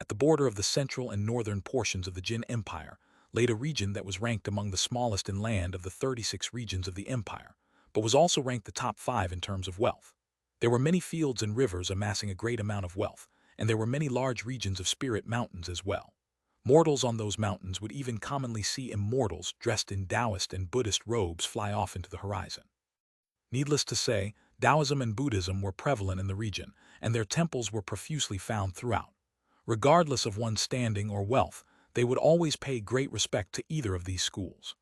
At the border of the central and northern portions of the Jin Empire laid a region that was ranked among the smallest in land of the 36 regions of the empire, but was also ranked the top 5 in terms of wealth. There were many fields and rivers amassing a great amount of wealth, and there were many large regions of spirit mountains as well. Mortals on those mountains would even commonly see immortals dressed in Taoist and Buddhist robes fly off into the horizon. Needless to say, Taoism and Buddhism were prevalent in the region, and their temples were profusely found throughout. Regardless of one's standing or wealth, they would always pay great respect to either of these schools.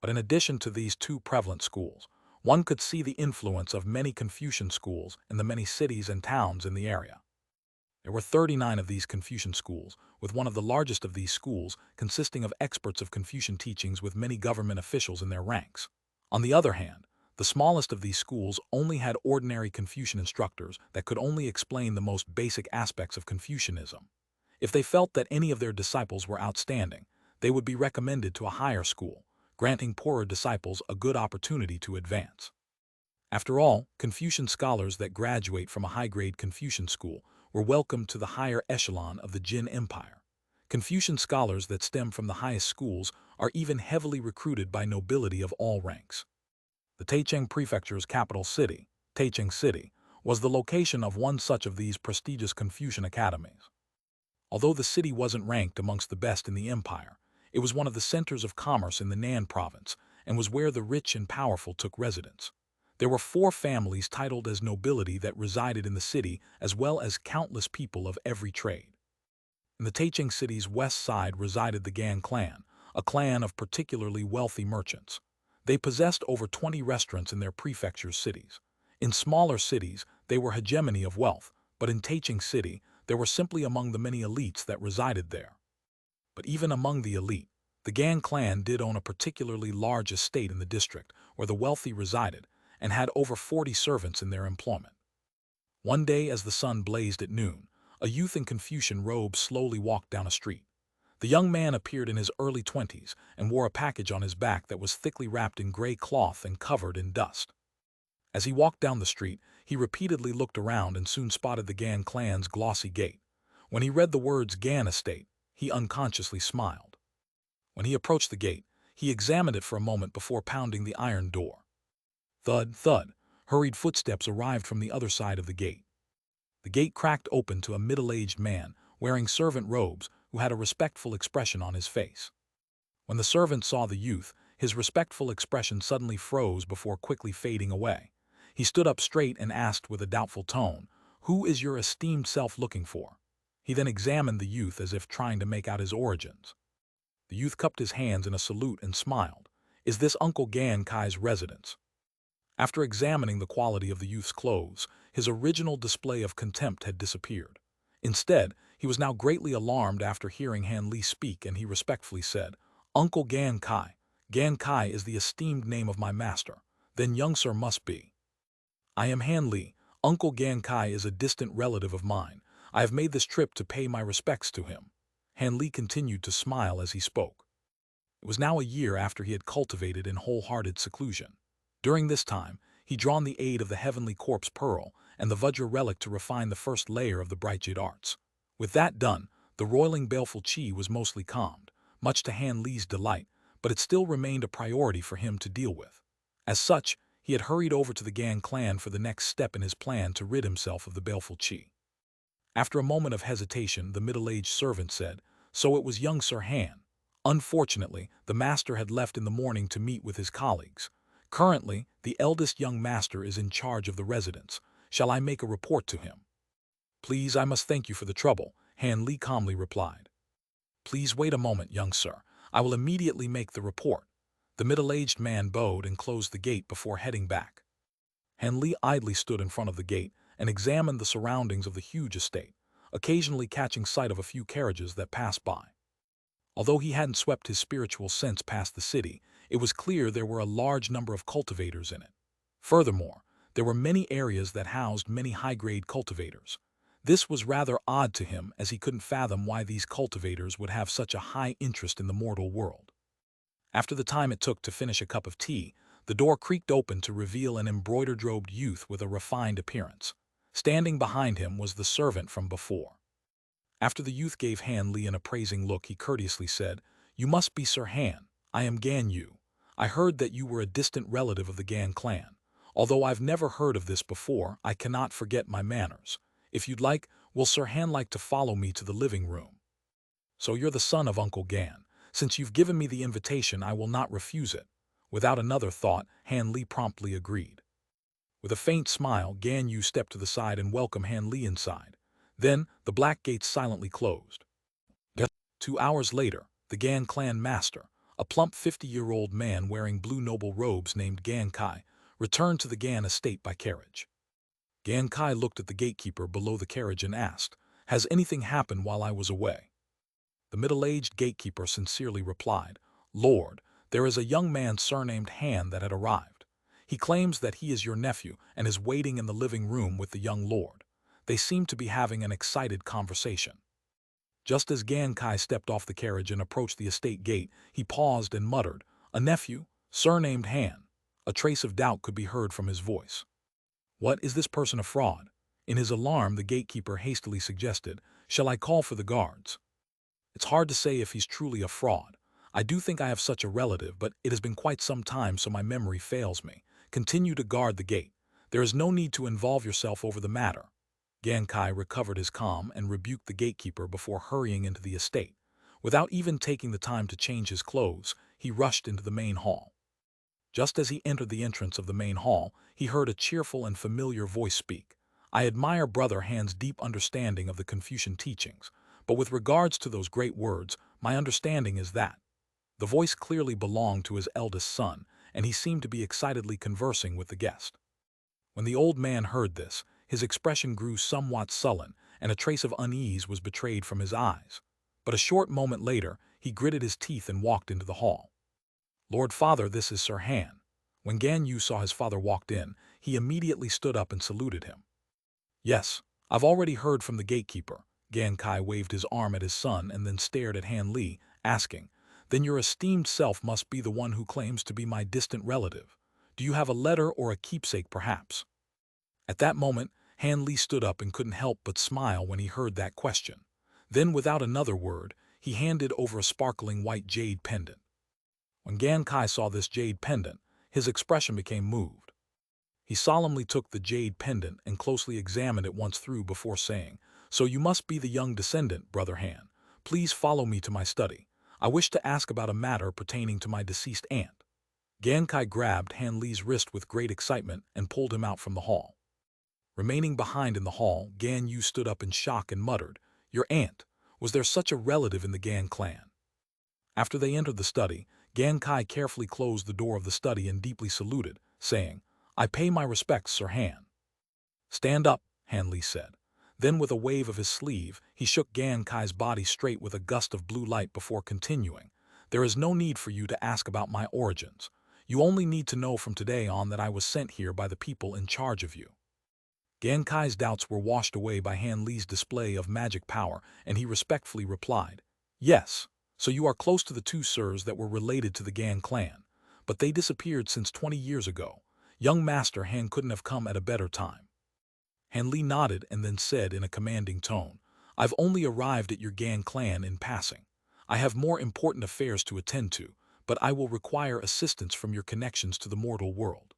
But in addition to these two prevalent schools, one could see the influence of many Confucian schools in the many cities and towns in the area. There were 39 of these Confucian schools, with one of the largest of these schools consisting of experts of Confucian teachings with many government officials in their ranks. On the other hand, the smallest of these schools only had ordinary Confucian instructors that could only explain the most basic aspects of Confucianism. If they felt that any of their disciples were outstanding, they would be recommended to a higher school, granting poorer disciples a good opportunity to advance. After all, Confucian scholars that graduate from a high-grade Confucian school were welcomed to the higher echelon of the Jin Empire. Confucian scholars that stem from the highest schools are even heavily recruited by nobility of all ranks. The Taichung Prefecture's capital city, Taichung City, was the location of one such of these prestigious Confucian academies. Although the city wasn't ranked amongst the best in the empire, it was one of the centers of commerce in the Nan province and was where the rich and powerful took residence. There were 4 families titled as nobility that resided in the city, as well as countless people of every trade. In the Taichung city's west side resided the Gan clan, a clan of particularly wealthy merchants. They possessed over 20 restaurants in their prefecture's cities. In smaller cities, they were hegemony of wealth, but in Taichung City, they were simply among the many elites that resided there. But even among the elite, the Gan clan did own a particularly large estate in the district where the wealthy resided and had over 40 servants in their employment. One day as the sun blazed at noon, a youth in Confucian robes slowly walked down a street. The young man appeared in his early 20s and wore a package on his back that was thickly wrapped in gray cloth and covered in dust. As he walked down the street, he repeatedly looked around and soon spotted the Gan clan's glossy gate. When he read the words Gan Estate, he unconsciously smiled. When he approached the gate, he examined it for a moment before pounding the iron door. Thud, thud, hurried footsteps arrived from the other side of the gate. The gate cracked open to a middle-aged man wearing servant robes who had a respectful expression on his face. When the servant saw the youth, his respectful expression suddenly froze before quickly fading away. He stood up straight and asked with a doubtful tone, "Who is your esteemed self looking for?" He then examined the youth as if trying to make out his origins. The youth cupped his hands in a salute and smiled. "Is this Uncle Gan Kai's residence?" After examining the quality of the youth's clothes, his original display of contempt had disappeared. Instead, he was now greatly alarmed after hearing Han Li speak, and he respectfully said, "Uncle Gan Kai. Gan Kai is the esteemed name of my master. Then young sir must be." "I am Han Li. Uncle Gan Kai is a distant relative of mine. I have made this trip to pay my respects to him." Han Li continued to smile as he spoke. It was now a year after he had cultivated in wholehearted seclusion. During this time, he drawn the aid of the heavenly corpse pearl and the Vajra relic to refine the first layer of the bright Jade arts. With that done, the roiling baleful chi was mostly calmed, much to Han Li's delight, but it still remained a priority for him to deal with. As such, he had hurried over to the Gan clan for the next step in his plan to rid himself of the baleful chi. After a moment of hesitation, the middle-aged servant said, "So it was young Sir Han. Unfortunately, the master had left in the morning to meet with his colleagues. Currently, the eldest young master is in charge of the residence. Shall I make a report to him?" "Please, I must thank you for the trouble," Han Li calmly replied. "Please wait a moment, young sir. I will immediately make the report." The middle-aged man bowed and closed the gate before heading back. Han Li idly stood in front of the gate and examined the surroundings of the huge estate, occasionally catching sight of a few carriages that passed by. Although he hadn't swept his spiritual sense past the city, it was clear there were a large number of cultivators in it. Furthermore, there were many areas that housed many high-grade cultivators. This was rather odd to him, as he couldn't fathom why these cultivators would have such a high interest in the mortal world. After the time it took to finish a cup of tea, the door creaked open to reveal an embroidered-robed youth with a refined appearance. Standing behind him was the servant from before. After the youth gave Han Li an appraising look, he courteously said, "You must be Sir Han. I am Gan Yu. I heard that you were a distant relative of the Gan clan. Although I've never heard of this before, I cannot forget my manners. If you'd like, will Sir Han like to follow me to the living room?" "So you're the son of Uncle Gan. Since you've given me the invitation, I will not refuse it." Without another thought, Han Li promptly agreed. With a faint smile, Gan Yu stepped to the side and welcomed Han Li inside. Then, the black gates silently closed. 2 hours later, the Gan clan master, a plump 50-year-old man wearing blue noble robes named Gan Kai, returned to the Gan estate by carriage. Gan Kai looked at the gatekeeper below the carriage and asked, "Has anything happened while I was away?" The middle-aged gatekeeper sincerely replied, "Lord, there is a young man surnamed Han that had arrived. He claims that he is your nephew and is waiting in the living room with the young lord. They seem to be having an excited conversation." Just as Gan Kai stepped off the carriage and approached the estate gate, he paused and muttered, "A nephew, surnamed Han." A trace of doubt could be heard from his voice. "What, is this person a fraud?" In his alarm, the gatekeeper hastily suggested, "Shall I call for the guards?" "It's hard to say if he's truly a fraud. I do think I have such a relative, but it has been quite some time, so my memory fails me. Continue to guard the gate. There is no need to involve yourself over the matter." Gan Kai recovered his calm and rebuked the gatekeeper before hurrying into the estate. Without even taking the time to change his clothes, he rushed into the main hall. Just as he entered the entrance of the main hall, he heard a cheerful and familiar voice speak. "I admire Brother Han's deep understanding of the Confucian teachings, but with regards to those great words, my understanding is that—" The voice clearly belonged to his eldest son, and he seemed to be excitedly conversing with the guest. When the old man heard this, his expression grew somewhat sullen, and a trace of unease was betrayed from his eyes. But a short moment later, he gritted his teeth and walked into the hall. "Lord Father, this is Sir Han." When Gan Yu saw his father walked in, he immediately stood up and saluted him. "Yes, I've already heard from the gatekeeper." Gan Kai waved his arm at his son and then stared at Han Li, asking, "Then your esteemed self must be the one who claims to be my distant relative. Do you have a letter or a keepsake, perhaps?" At that moment, Han Li stood up and couldn't help but smile when he heard that question. Then, without another word, he handed over a sparkling white jade pendant. When Gan Kai saw this jade pendant, his expression became moved. He solemnly took the jade pendant and closely examined it once through before saying, "So you must be the young descendant, Brother Han. Please follow me to my study. I wish to ask about a matter pertaining to my deceased aunt." Gan Kai grabbed Han Li's wrist with great excitement and pulled him out from the hall. Remaining behind in the hall, Gan Yu stood up in shock and muttered, "Your aunt? Was there such a relative in the Gan clan?" After they entered the study, Gan Kai carefully closed the door of the study and deeply saluted, saying, "I pay my respects, Sir Han." "Stand up," Han Li said. Then with a wave of his sleeve, he shook Gan Kai's body straight with a gust of blue light before continuing, "There is no need for you to ask about my origins. You only need to know from today on that I was sent here by the people in charge of you." Gan Kai's doubts were washed away by Han Li's display of magic power, and he respectfully replied, "Yes, so you are close to the two sirs that were related to the Gan clan, but they disappeared since 20 years ago. Young Master Han couldn't have come at a better time." Han Li nodded and then said in a commanding tone, "I've only arrived at your Gan clan in passing. I have more important affairs to attend to, but I will require assistance from your connections to the mortal world."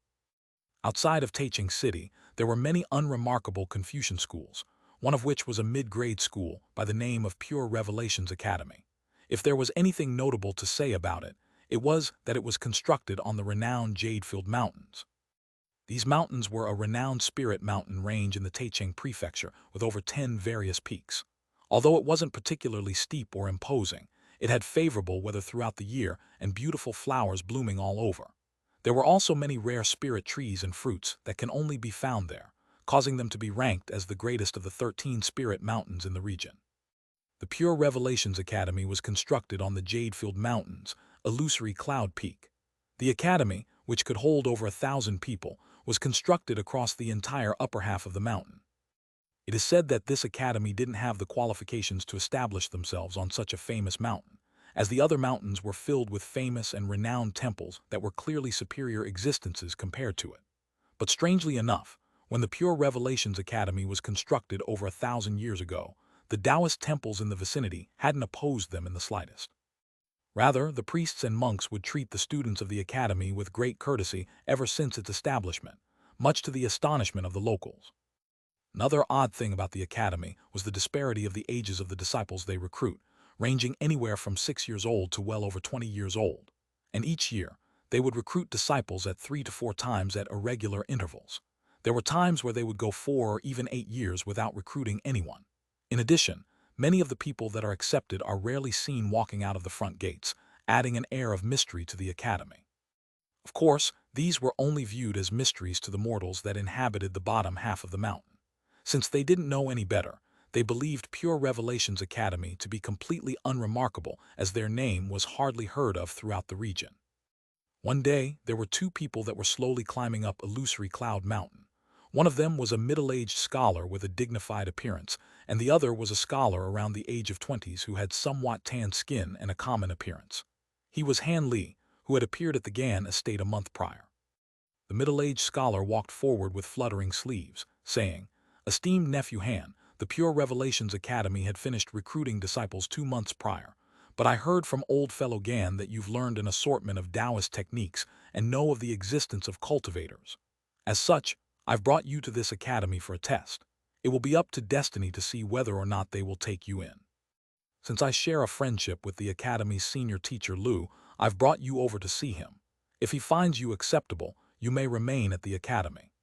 Outside of Taichung City, there were many unremarkable Confucian schools, one of which was a mid-grade school by the name of Pure Revelations Academy. If there was anything notable to say about it, it was that it was constructed on the renowned Jade-filled mountains. These mountains were a renowned spirit mountain range in the Taichung Prefecture with over 10 various peaks. Although it wasn't particularly steep or imposing, it had favorable weather throughout the year and beautiful flowers blooming all over. There were also many rare spirit trees and fruits that can only be found there, causing them to be ranked as the greatest of the 13 spirit mountains in the region. The Pure Revelations Academy was constructed on the Jade-filled Mountains, illusory cloud peak. The academy, which could hold over 1,000 people, was constructed across the entire upper half of the mountain. It is said that this academy didn't have the qualifications to establish themselves on such a famous mountain, as the other mountains were filled with famous and renowned temples that were clearly superior existences compared to it. But strangely enough, when the Pure Revelations Academy was constructed over 1,000 years ago, the Taoist temples in the vicinity hadn't opposed them in the slightest. Rather, the priests and monks would treat the students of the academy with great courtesy ever since its establishment, much to the astonishment of the locals. Another odd thing about the academy was the disparity of the ages of the disciples they recruit, ranging anywhere from 6 years old to well over 20 years old. And each year, they would recruit disciples at 3 to 4 times at irregular intervals. There were times where they would go 4 or even 8 years without recruiting anyone. In addition, many of the people that are accepted are rarely seen walking out of the front gates, adding an air of mystery to the academy. Of course, these were only viewed as mysteries to the mortals that inhabited the bottom half of the mountain. Since they didn't know any better, they believed Pure Revelation's Academy to be completely unremarkable, as their name was hardly heard of throughout the region. One day, there were 2 people that were slowly climbing up Illusory Cloud Mountain. One of them was a middle-aged scholar with a dignified appearance, and the other was a scholar around the age of 20s who had somewhat tanned skin and a common appearance. He was Han Li, who had appeared at the Gan estate a month prior. The middle-aged scholar walked forward with fluttering sleeves, saying, "Esteemed nephew Han, the Pure Revelations Academy had finished recruiting disciples 2 months prior, but I heard from old fellow Gan that you've learned an assortment of Taoist techniques and know of the existence of cultivators. As such, I've brought you to this academy for a test. It will be up to destiny to see whether or not they will take you in. Since I share a friendship with the academy's senior teacher Lu, I've brought you over to see him. If he finds you acceptable, you may remain at the academy."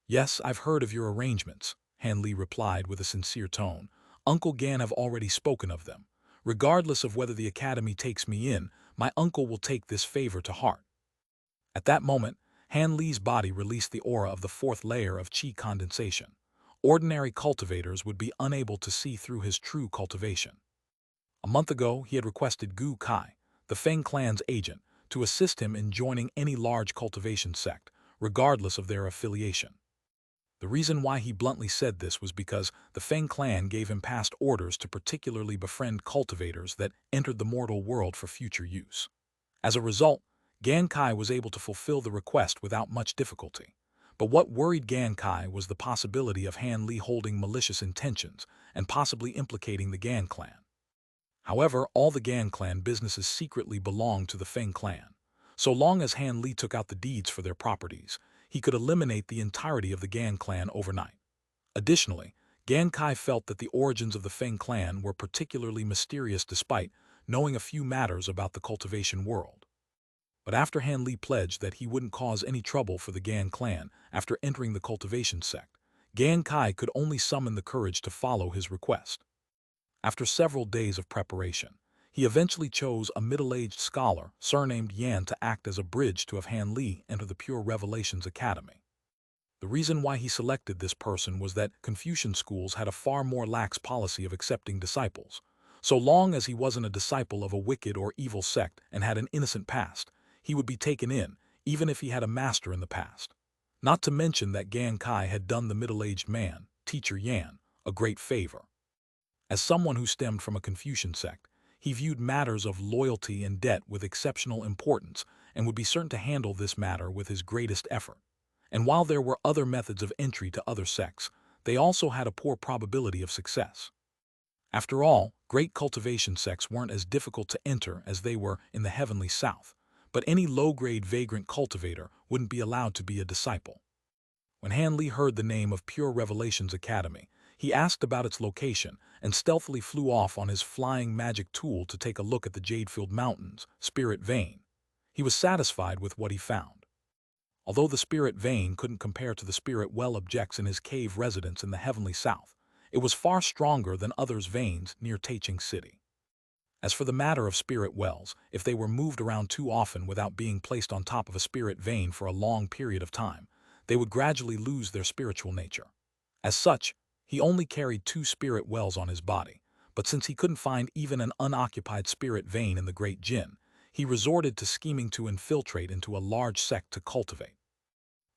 "Yes, I've heard of your arrangements," Han Li replied with a sincere tone. "Uncle Gan have already spoken of them. Regardless of whether the academy takes me in, my uncle will take this favor to heart." At that moment, Han Li's body released the aura of the 4th layer of qi condensation. Ordinary cultivators would be unable to see through his true cultivation. A month ago, he had requested Gu Kai, the Feng clan's agent, to assist him in joining any large cultivation sect, regardless of their affiliation. The reason why he bluntly said this was because the Feng clan gave him past orders to particularly befriend cultivators that entered the mortal world for future use. As a result, Gan Kai was able to fulfill the request without much difficulty. But what worried Gan Kai was the possibility of Han Li holding malicious intentions and possibly implicating the Gan clan. However, all the Gan clan businesses secretly belonged to the Feng clan. So long as Han Li took out the deeds for their properties, he could eliminate the entirety of the Gan clan overnight. Additionally, Gan Kai felt that the origins of the Feng clan were particularly mysterious despite knowing a few matters about the cultivation world. But after Han Li pledged that he wouldn't cause any trouble for the Gan clan after entering the Cultivation sect, Gan Kai could only summon the courage to follow his request. After several days of preparation, he eventually chose a middle-aged scholar surnamed Yan to act as a bridge to have Han Li enter the Pure Revelations Academy. The reason why he selected this person was that Confucian schools had a far more lax policy of accepting disciples. So long as he wasn't a disciple of a wicked or evil sect and had an innocent past, he would be taken in, even if he had a master in the past. Not to mention that Gan Kai had done the middle-aged man, teacher Yan, a great favor. As someone who stemmed from a Confucian sect, he viewed matters of loyalty and debt with exceptional importance and would be certain to handle this matter with his greatest effort. And while there were other methods of entry to other sects, they also had a poor probability of success. After all, great cultivation sects weren't as difficult to enter as they were in the heavenly south, but any low-grade vagrant cultivator wouldn't be allowed to be a disciple. When Han Li heard the name of Pure Revelations Academy, he asked about its location and stealthily flew off on his flying magic tool to take a look at the Jade-filled mountains, Spirit Vein. He was satisfied with what he found. Although the Spirit Vein couldn't compare to the Spirit Well objects in his cave residence in the heavenly south, it was far stronger than others' veins near Taiching City. As for the matter of Spirit Wells, if they were moved around too often without being placed on top of a Spirit Vein for a long period of time, they would gradually lose their spiritual nature. As such, he only carried 2 Spirit Wells on his body, but since he couldn't find even an unoccupied Spirit Vein in the Great Jin, he resorted to scheming to infiltrate into a large sect to cultivate.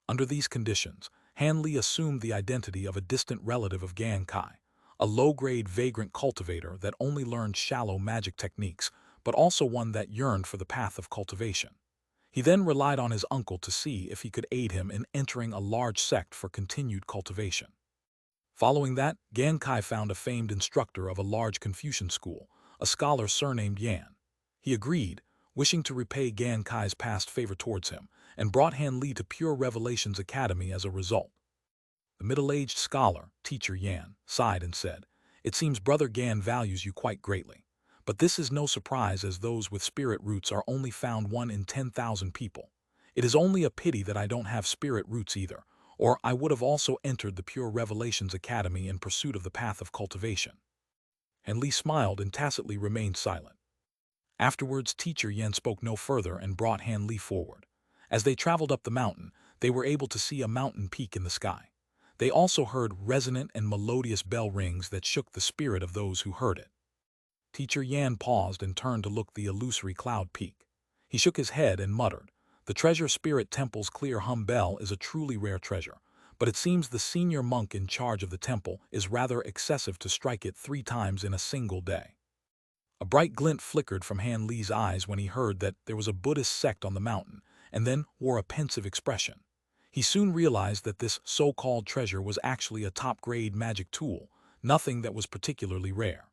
Under these conditions, Han Li assumed the identity of a distant relative of Gan Kai, a low-grade vagrant cultivator that only learned shallow magic techniques, but also one that yearned for the path of cultivation. He then relied on his uncle to see if he could aid him in entering a large sect for continued cultivation. Following that, Gan Kai found a famed instructor of a large Confucian school, a scholar surnamed Yan. He agreed, wishing to repay Gan Kai's past favor towards him, and brought Han Li to Pure Revelations Academy as a result. The middle-aged scholar, teacher Yan, sighed and said, "It seems Brother Gan values you quite greatly. But this is no surprise, as those with spirit roots are only found 1 in 10,000 people. It is only a pity that I don't have spirit roots either, or I would have also entered the Pure Revelations Academy in pursuit of the path of cultivation." Han Li smiled and tacitly remained silent. Afterwards, teacher Yan spoke no further and brought Han Li forward. As they traveled up the mountain, they were able to see a mountain peak in the sky. They also heard resonant and melodious bell rings that shook the spirit of those who heard it. Teacher Yan paused and turned to look the illusory cloud peak. He shook his head and muttered, "The treasure spirit temple's clear hum bell is a truly rare treasure, but it seems the senior monk in charge of the temple is rather excessive to strike it 3 times in a single day." A bright glint flickered from Han Li's eyes when he heard that there was a Buddhist sect on the mountain, and then wore a pensive expression. He soon realized that this so-called treasure was actually a top-grade magic tool, nothing that was particularly rare.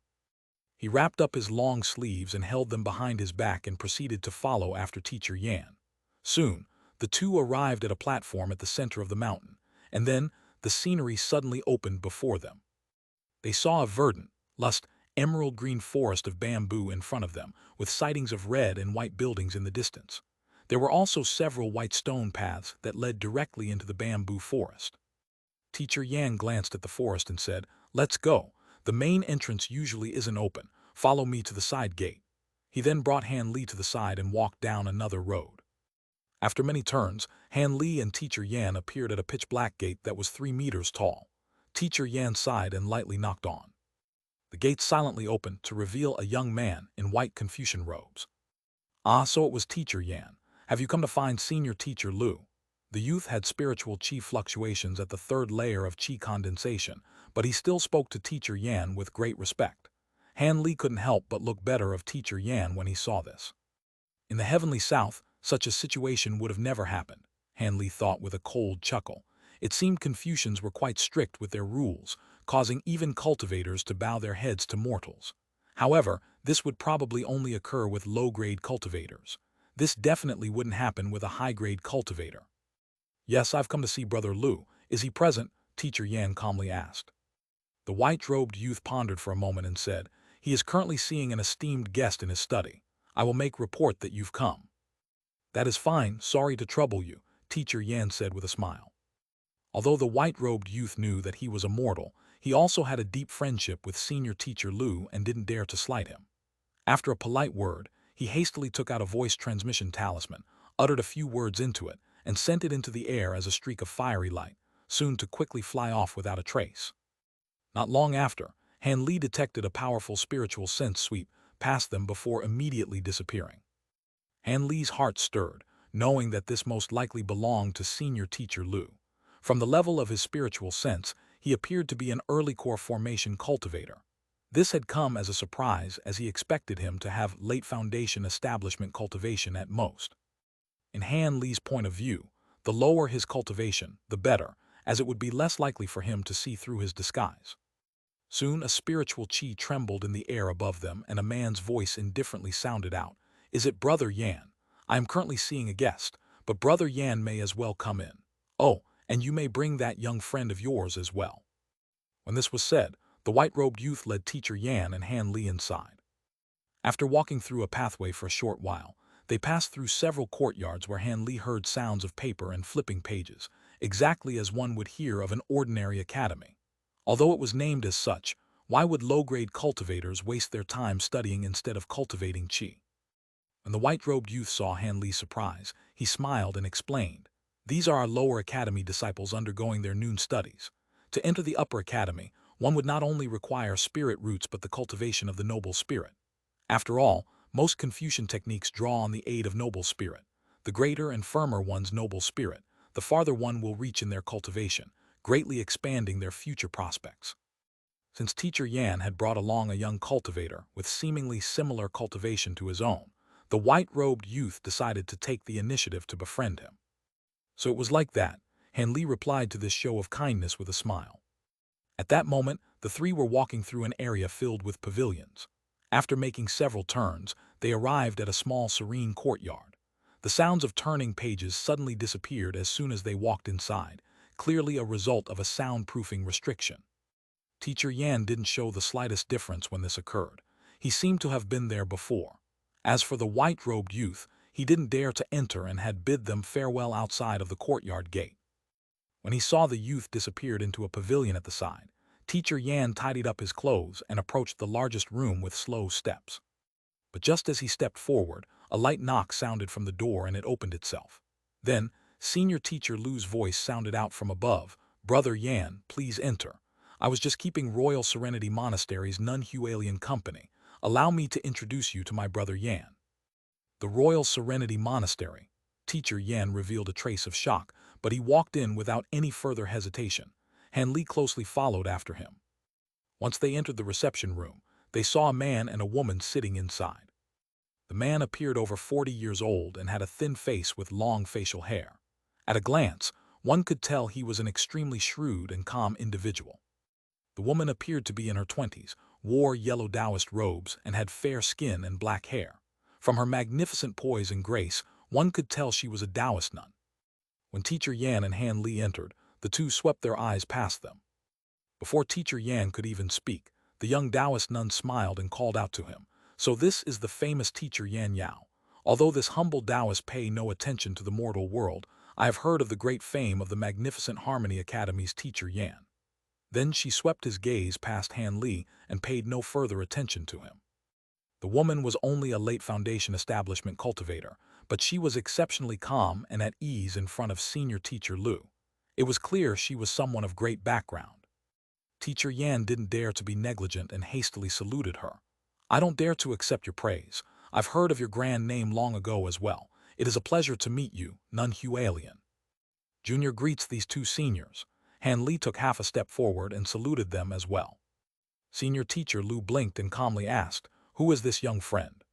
He wrapped up his long sleeves and held them behind his back and proceeded to follow after teacher Yan. Soon, the two arrived at a platform at the center of the mountain, and then the scenery suddenly opened before them. They saw a verdant, lush, emerald-green forest of bamboo in front of them, with sightings of red and white buildings in the distance. There were also several white stone paths that led directly into the bamboo forest. Teacher Yan glanced at the forest and said, "Let's go. The main entrance usually isn't open. Follow me to the side gate." He then brought Han Li to the side and walked down another road. After many turns, Han Li and Teacher Yan appeared at a pitch-black gate that was 3 meters tall. Teacher Yan sighed and lightly knocked on. The gate silently opened to reveal a young man in white Confucian robes. "Ah, so it was Teacher Yan. Have you come to find Senior Teacher Lu?" The youth had spiritual qi fluctuations at the 3rd layer of qi condensation, but he still spoke to Teacher Yan with great respect. Han Li couldn't help but look better of Teacher Yan when he saw this. In the heavenly south, such a situation would have never happened, Han Li thought with a cold chuckle. It seemed Confucians were quite strict with their rules, causing even cultivators to bow their heads to mortals. However, this would probably only occur with low-grade cultivators. This definitely wouldn't happen with a high-grade cultivator. "Yes, I've come to see Brother Lu. Is he present?" Teacher Yan calmly asked. The white-robed youth pondered for a moment and said, "He is currently seeing an esteemed guest in his study. I will make report that you've come." "That is fine, sorry to trouble you," Teacher Yan said with a smile. Although the white-robed youth knew that he was a mortal, he also had a deep friendship with Senior Teacher Lu and didn't dare to slight him. After a polite word, he hastily took out a voice transmission talisman, uttered a few words into it, and sent it into the air as a streak of fiery light, soon to quickly fly off without a trace. Not long after, Han Li detected a powerful spiritual sense sweep past them before immediately disappearing. Han Li's heart stirred, knowing that this most likely belonged to Senior Teacher Lu. From the level of his spiritual sense, he appeared to be an early core formation cultivator. This had come as a surprise, as he expected him to have late foundation establishment cultivation at most. In Han Li's point of view, the lower his cultivation, the better, as it would be less likely for him to see through his disguise. Soon a spiritual qi trembled in the air above them and a man's voice indifferently sounded out, "Is it Brother Yan? I am currently seeing a guest, but Brother Yan may as well come in. Oh, and you may bring that young friend of yours as well." When this was said, the white-robed youth led Teacher Yan and Han Li inside. After walking through a pathway for a short while, they passed through several courtyards where Han Li heard sounds of paper and flipping pages, exactly as one would hear of an ordinary academy. Although it was named as such, why would low-grade cultivators waste their time studying instead of cultivating qi? When the white-robed youth saw Han Li's surprise, he smiled and explained, "These are our lower academy disciples undergoing their noon studies. To enter the upper academy, one would not only require spirit roots but the cultivation of the noble spirit. After all, most Confucian techniques draw on the aid of noble spirit. The greater and firmer one's noble spirit, the farther one will reach in their cultivation, greatly expanding their future prospects." Since Teacher Yan had brought along a young cultivator with seemingly similar cultivation to his own, the white-robed youth decided to take the initiative to befriend him. "So it was like that," Han Li replied to this show of kindness with a smile. At that moment, the three were walking through an area filled with pavilions. After making several turns, they arrived at a small serene courtyard. The sounds of turning pages suddenly disappeared as soon as they walked inside, clearly a result of a soundproofing restriction. Teacher Yan didn't show the slightest difference when this occurred. He seemed to have been there before. As for the white-robed youth, he didn't dare to enter and had bid them farewell outside of the courtyard gate. When he saw the youth disappeared into a pavilion at the side, Teacher Yan tidied up his clothes and approached the largest room with slow steps. But just as he stepped forward, a light knock sounded from the door and it opened itself. Then, Senior Teacher Lu's voice sounded out from above, "Brother Yan, please enter. I was just keeping Royal Serenity Monastery's non-Hualian company. Allow me to introduce you to my brother Yan." The Royal Serenity Monastery. Teacher Yan revealed a trace of shock, but he walked in without any further hesitation. Han Li closely followed after him. Once they entered the reception room, they saw a man and a woman sitting inside. The man appeared over 40 years old and had a thin face with long facial hair. At a glance, one could tell he was an extremely shrewd and calm individual. The woman appeared to be in her 20s, wore yellow Taoist robes, and had fair skin and black hair. From her magnificent poise and grace, one could tell she was a Taoist nun. When Teacher Yan and Han Li entered, the two swept their eyes past them. Before Teacher Yan could even speak, the young Taoist nun smiled and called out to him, "So this is the famous Teacher Yan Yao. Although this humble Taoist pay no attention to the mortal world, I have heard of the great fame of the magnificent Harmony Academy's Teacher Yan." Then she swept his gaze past Han Li and paid no further attention to him. The woman was only a late foundation establishment cultivator, but she was exceptionally calm and at ease in front of Senior Teacher Lu. It was clear she was someone of great background. Teacher Yan didn't dare to be negligent and hastily saluted her. "I don't dare to accept your praise. I've heard of your grand name long ago as well. It is a pleasure to meet you, non-Hualian." Junior greets these two seniors. Han Li took half a step forward and saluted them as well. Senior Teacher Lu blinked and calmly asked, "Who is this young friend?"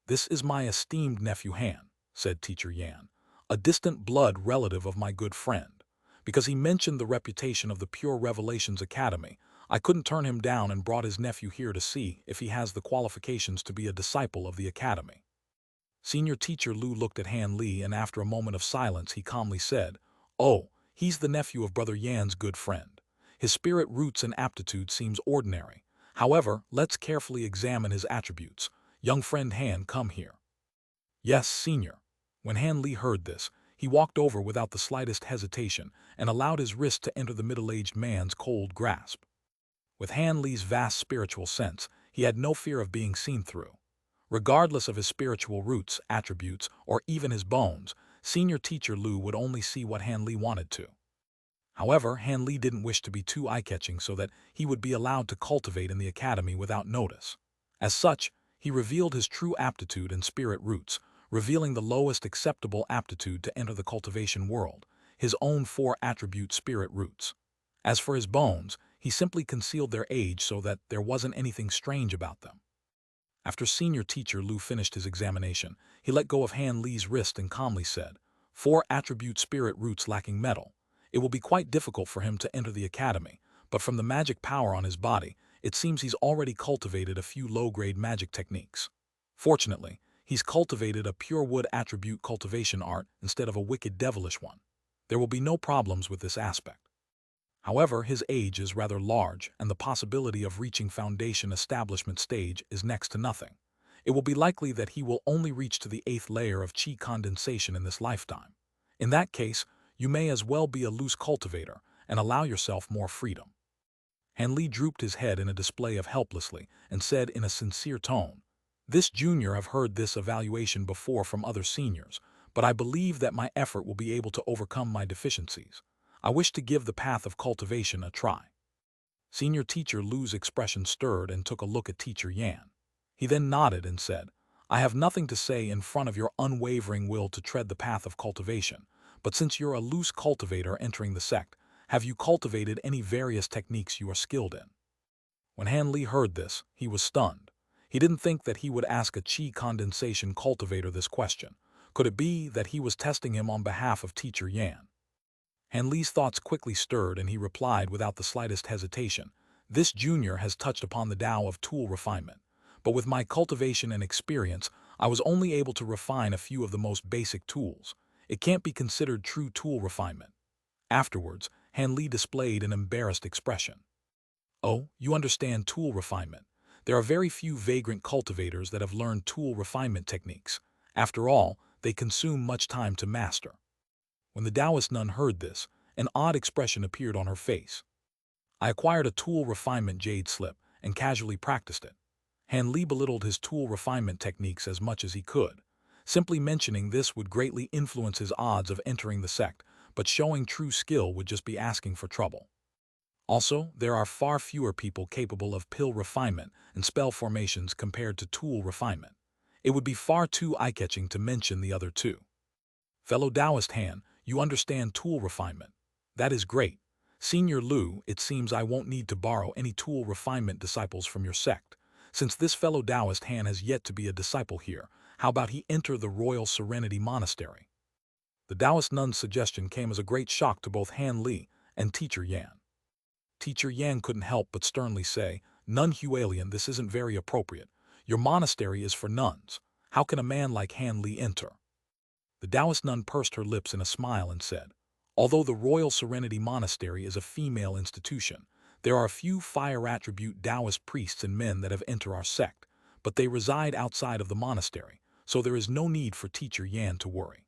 "This is my esteemed nephew Han," said Teacher Yan, "a distant blood relative of my good friend. Because he mentioned the reputation of the Pure Revelations Academy, I couldn't turn him down and brought his nephew here to see if he has the qualifications to be a disciple of the Academy." Senior Teacher Lu looked at Han Li and after a moment of silence he calmly said, "Oh, he's the nephew of Brother Yan's good friend. His spirit roots and aptitude seems ordinary. However, let's carefully examine his attributes. Young friend Han, come here." "Yes, Senior." When Han Li heard this, he walked over without the slightest hesitation and allowed his wrist to enter the middle-aged man's cold grasp. With Han Li's vast spiritual sense, he had no fear of being seen through. Regardless of his spiritual roots, attributes, or even his bones, Senior Teacher Lu would only see what Han Li wanted to. However, Han Li didn't wish to be too eye-catching so that he would be allowed to cultivate in the academy without notice. As such, he revealed his true aptitude and spirit roots, revealing the lowest acceptable aptitude to enter the cultivation world, his own 4-attribute spirit roots. As for his bones, he simply concealed their age so that there wasn't anything strange about them. After Senior Teacher Lu finished his examination, he let go of Han Li's wrist and calmly said, 4-attribute spirit roots lacking metal. It will be quite difficult for him to enter the academy, but from the magic power on his body, it seems he's already cultivated a few low-grade magic techniques. Fortunately, he's cultivated a pure wood attribute cultivation art instead of a wicked devilish one. There will be no problems with this aspect. However, his age is rather large, and the possibility of reaching foundation establishment stage is next to nothing. It will be likely that he will only reach to the 8th layer of chi condensation in this lifetime. In that case, you may as well be a loose cultivator and allow yourself more freedom." Han Li drooped his head in a display of helplessly and said in a sincere tone, "This junior have heard this evaluation before from other seniors, but I believe that my effort will be able to overcome my deficiencies. I wish to give the path of cultivation a try." Senior Teacher Lu's expression stirred and took a look at Teacher Yan. He then nodded and said, "I have nothing to say in front of your unwavering will to tread the path of cultivation, but since you're a loose cultivator entering the sect, have you cultivated any various techniques you are skilled in?" When Han Li heard this, he was stunned. He didn't think that he would ask a chi condensation cultivator this question. Could it be that he was testing him on behalf of Teacher Yan? Han Li's thoughts quickly stirred and he replied without the slightest hesitation. This junior has touched upon the Tao of tool refinement. But with my cultivation and experience, I was only able to refine a few of the most basic tools. It can't be considered true tool refinement. Afterwards, Han Li displayed an embarrassed expression. Oh, you understand tool refinement. There are very few vagrant cultivators that have learned tool refinement techniques. After all, they consume much time to master. When the Taoist nun heard this, an odd expression appeared on her face. I acquired a tool refinement jade slip and casually practiced it. Han Li belittled his tool refinement techniques as much as he could. Simply mentioning this would greatly influence his odds of entering the sect, but showing true skill would just be asking for trouble. Also, there are far fewer people capable of pill refinement and spell formations compared to tool refinement. It would be far too eye-catching to mention the other two. Fellow Taoist Han, you understand tool refinement. That is great. Senior Lu, it seems I won't need to borrow any tool refinement disciples from your sect. Since this fellow Taoist Han has yet to be a disciple here, how about he enter the Royal Serenity Monastery? The Taoist nun's suggestion came as a great shock to both Han Li and Teacher Yan. Teacher Yan couldn't help but sternly say, Nun Hualien, this isn't very appropriate. Your monastery is for nuns. How can a man like Han Li enter? The Taoist nun pursed her lips in a smile and said, although the Royal Serenity Monastery is a female institution, there are a few fire attribute Taoist priests and men that have entered our sect, but they reside outside of the monastery, so there is no need for Teacher Yan to worry.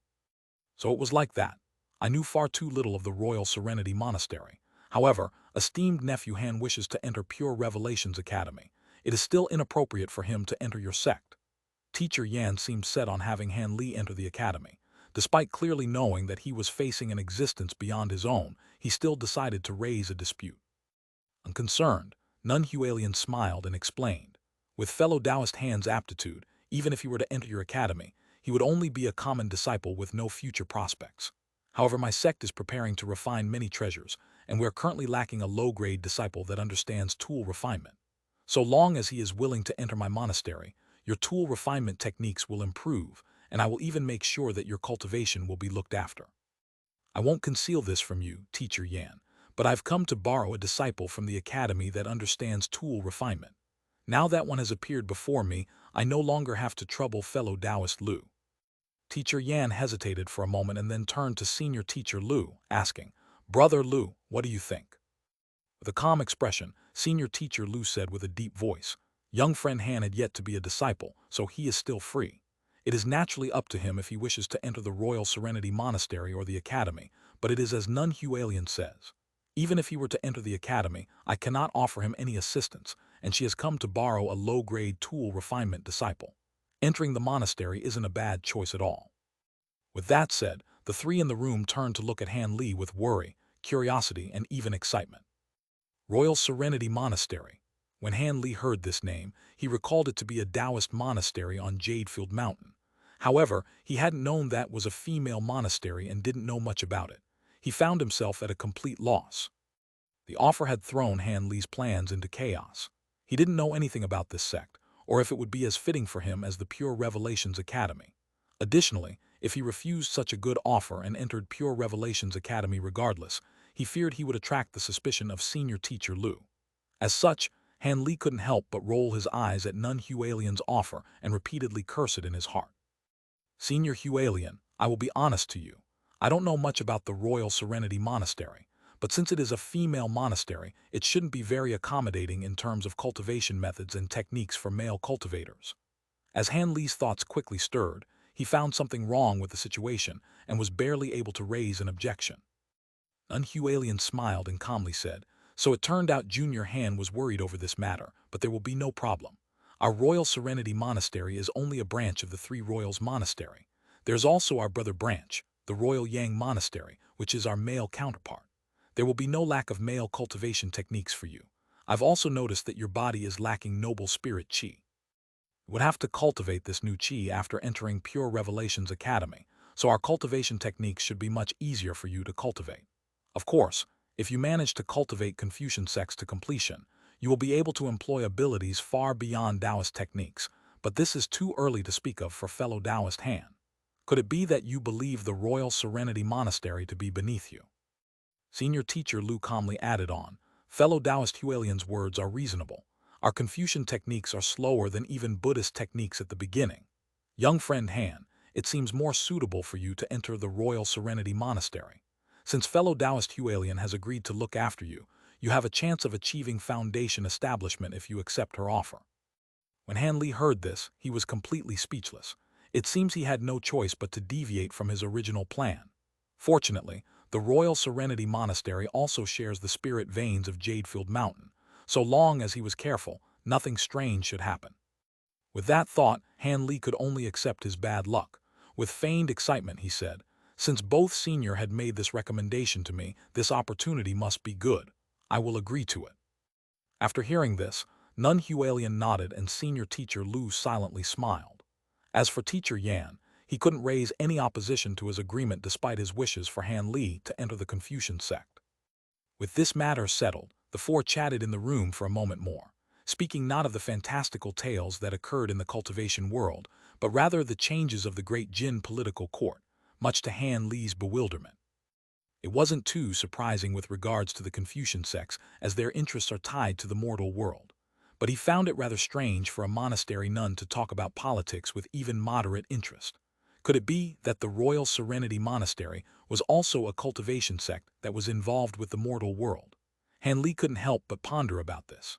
So it was like that. I knew far too little of the Royal Serenity Monastery. However, esteemed nephew Han wishes to enter Pure Revelations Academy. It is still inappropriate for him to enter your sect. Teacher Yan seemed set on having Han Li enter the academy. Despite clearly knowing that he was facing an existence beyond his own, he still decided to raise a dispute. Unconcerned, Nun Hualien smiled and explained, with fellow Taoist Han's aptitude, even if he were to enter your academy, he would only be a common disciple with no future prospects. However, my sect is preparing to refine many treasures, and we are currently lacking a low-grade disciple that understands tool refinement. So long as he is willing to enter my monastery, your tool refinement techniques will improve, and I will even make sure that your cultivation will be looked after. I won't conceal this from you, Teacher Yan, but I've come to borrow a disciple from the academy that understands tool refinement. Now that one has appeared before me, I no longer have to trouble fellow Taoist Lu. Teacher Yan hesitated for a moment and then turned to Senior Teacher Lu, asking, Brother Lu, what do you think? With a calm expression, Senior Teacher Lu said with a deep voice, young friend Han had yet to be a disciple, so he is still free. It is naturally up to him if he wishes to enter the Royal Serenity Monastery or the Academy, but it is as Nun Hualien says. Even if he were to enter the Academy, I cannot offer him any assistance, and she has come to borrow a low-grade tool refinement disciple. Entering the monastery isn't a bad choice at all. With that said, the three in the room turned to look at Han Li with worry, curiosity, and even excitement. Royal Serenity Monastery. When Han Li heard this name, he recalled it to be a Taoist monastery on Jadefield Mountain. However, he hadn't known that was a female monastery and didn't know much about it. He found himself at a complete loss. The offer had thrown Han Li's plans into chaos. He didn't know anything about this sect, or if it would be as fitting for him as the Pure Revelations Academy. Additionally, if he refused such a good offer and entered Pure Revelations Academy regardless, he feared he would attract the suspicion of Senior Teacher Lu. As such, Han Li couldn't help but roll his eyes at Nun Hualien's offer and repeatedly curse it in his heart. Senior Hualien, I will be honest to you. I don't know much about the Royal Serenity Monastery, but since it is a female monastery, it shouldn't be very accommodating in terms of cultivation methods and techniques for male cultivators. As Han Li's thoughts quickly stirred, he found something wrong with the situation and was barely able to raise an objection. Nun Hualien smiled and calmly said, so it turned out Junior Han was worried over this matter, but there will be no problem. Our Royal Serenity Monastery is only a branch of the Three Royals Monastery. There's also our brother branch, the Royal Yang Monastery, which is our male counterpart. There will be no lack of male cultivation techniques for you. I've also noticed that your body is lacking noble spirit qi. You would have to cultivate this new qi after entering Pure Revelations Academy, so our cultivation techniques should be much easier for you to cultivate. Of course, if you manage to cultivate Confucian sects to completion, you will be able to employ abilities far beyond Taoist techniques, but this is too early to speak of for fellow Taoist Han. Could it be that you believe the Royal Serenity Monastery to be beneath you? Senior teacher Lu calmly added on, fellow Taoist Hualian's words are reasonable. Our Confucian techniques are slower than even Buddhist techniques at the beginning. Young friend Han, it seems more suitable for you to enter the Royal Serenity Monastery. Since fellow Taoist Hualian has agreed to look after you, you have a chance of achieving foundation establishment if you accept her offer. When Han Li heard this, he was completely speechless. It seems he had no choice but to deviate from his original plan. Fortunately, the Royal Serenity Monastery also shares the spirit veins of Jadefield Mountain. So long as he was careful, nothing strange should happen. With that thought, Han Li could only accept his bad luck. With feigned excitement, he said, since both senior had made this recommendation to me, this opportunity must be good. I will agree to it. After hearing this, Nun Hualian nodded and senior teacher Lu silently smiled. As for teacher Yan, he couldn't raise any opposition to his agreement despite his wishes for Han Li to enter the Confucian sect. With this matter settled, the four chatted in the room for a moment more, speaking not of the fantastical tales that occurred in the cultivation world, but rather the changes of the great Jin political court, much to Han Li's bewilderment. It wasn't too surprising with regards to the Confucian sects, as their interests are tied to the mortal world. But he found it rather strange for a monastery nun to talk about politics with even moderate interest. Could it be that the Royal Serenity Monastery was also a cultivation sect that was involved with the mortal world? Han Li couldn't help but ponder about this.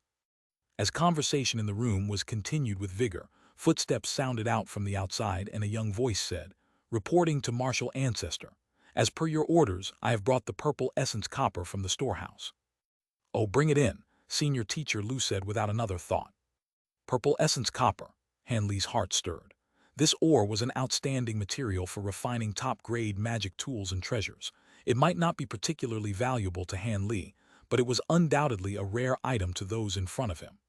As conversation in the room was continued with vigor, footsteps sounded out from the outside and a young voice said, reporting to Martial Ancestor, as per your orders, I have brought the purple essence copper from the storehouse. Oh, bring it in, senior teacher Lu said without another thought. Purple essence copper, Han Li's heart stirred. This ore was an outstanding material for refining top-grade magic tools and treasures. It might not be particularly valuable to Han Li, but it was undoubtedly a rare item to those in front of him.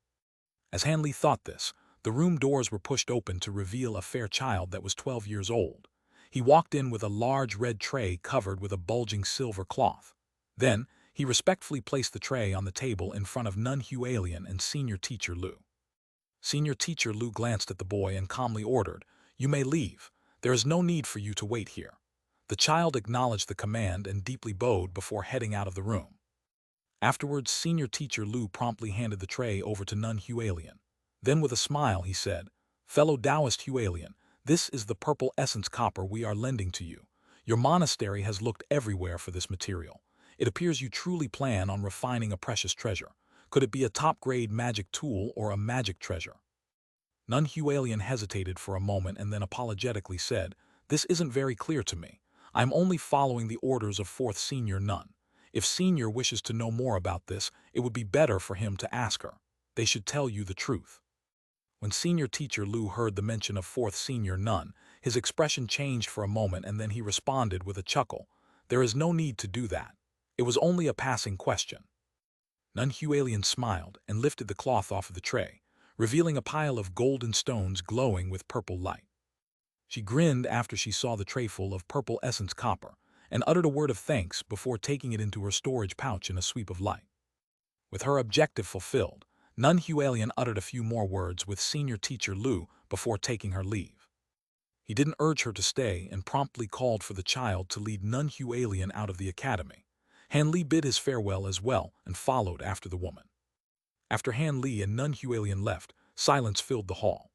As Han Li thought this, the room doors were pushed open to reveal a fair child that was 12 years old. He walked in with a large red tray covered with a bulging silver cloth. Then, he respectfully placed the tray on the table in front of Nun Hualian and senior teacher Lu. Senior teacher Lu glanced at the boy and calmly ordered, you may leave. There is no need for you to wait here. The child acknowledged the command and deeply bowed before heading out of the room. Afterwards, senior teacher Lu promptly handed the tray over to Nun Hualian. Then with a smile he said, fellow Taoist Hualian, this is the purple essence copper we are lending to you. Your monastery has looked everywhere for this material. It appears you truly plan on refining a precious treasure. Could it be a top-grade magic tool or a magic treasure? Nun Hualian hesitated for a moment and then apologetically said, this isn't very clear to me. I'm only following the orders of fourth senior nun. If senior wishes to know more about this, it would be better for him to ask her. They should tell you the truth. When senior teacher Lu heard the mention of fourth senior nun, his expression changed for a moment and then he responded with a chuckle. There is no need to do that. It was only a passing question. Nun Hualian smiled and lifted the cloth off of the tray, revealing a pile of golden stones glowing with purple light. She grinned after she saw the trayful of purple essence copper and uttered a word of thanks before taking it into her storage pouch in a sweep of light. With her objective fulfilled, Nun Hualian uttered a few more words with senior teacher Lu before taking her leave. He didn't urge her to stay and promptly called for the child to lead Nun Hualian out of the academy. Han Li bid his farewell as well and followed after the woman. After Han Li and Nun Hualian left, silence filled the hall.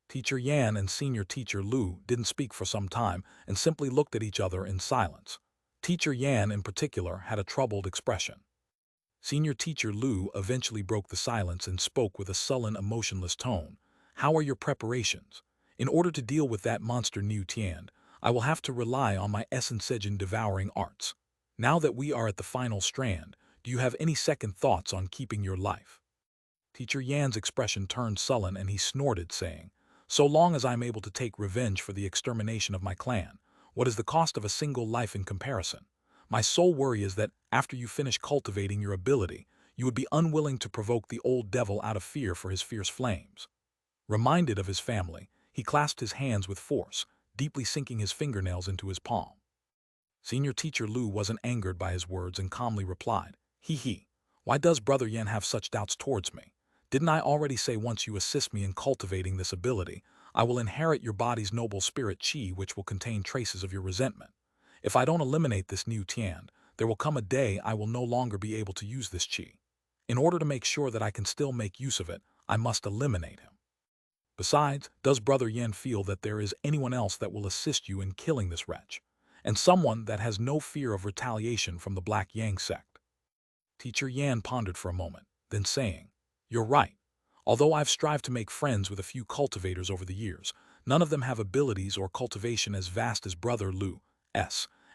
Teacher Yan and senior teacher Lu didn't speak for some time and simply looked at each other in silence. Teacher Yan in particular had a troubled expression. Senior teacher Lu eventually broke the silence and spoke with a sullen, emotionless tone. How are your preparations? In order to deal with that monster Niu Tian, I will have to rely on my essence-engine devouring arts. Now that we are at the final strand, do you have any second thoughts on keeping your life? Teacher Yan's expression turned sullen and he snorted, saying, so long as I am able to take revenge for the extermination of my clan, what is the cost of a single life in comparison? My sole worry is that, after you finish cultivating your ability, you would be unwilling to provoke the old devil out of fear for his fierce flames. Reminded of his family, he clasped his hands with force, deeply sinking his fingernails into his palm. Senior teacher Lu wasn't angered by his words and calmly replied, he. Why does Brother Yan have such doubts towards me? Didn't I already say once you assist me in cultivating this ability, I will inherit your body's noble spirit qi which will contain traces of your resentment? If I don't eliminate this Niu Tian, there will come a day I will no longer be able to use this qi. In order to make sure that I can still make use of it, I must eliminate him. Besides, does Brother Yan feel that there is anyone else that will assist you in killing this wretch, and someone that has no fear of retaliation from the Black Yang sect? Teacher Yan pondered for a moment, then saying, "You're right. Although I've strived to make friends with a few cultivators over the years, none of them have abilities or cultivation as vast as Brother Lu's,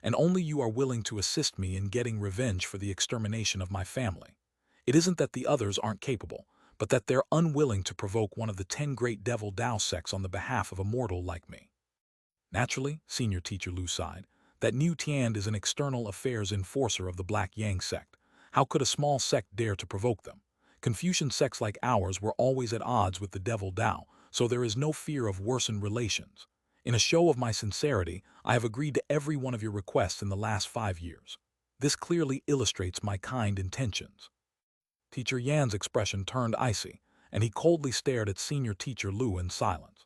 and only you are willing to assist me in getting revenge for the extermination of my family. It isn't that the others aren't capable, but that they're unwilling to provoke one of the 10 great devil Tao sects on the behalf of a mortal like me." Naturally, Senior Teacher Lu sighed, that Niu Tian is an external affairs enforcer of the Black Yang sect. How could a small sect dare to provoke them? Confucian sects like ours were always at odds with the devil Tao, so there is no fear of worsened relations. In a show of my sincerity, I have agreed to every one of your requests in the last 5 years. This clearly illustrates my kind intentions. Teacher Yan's expression turned icy, and he coldly stared at Senior Teacher Lu in silence.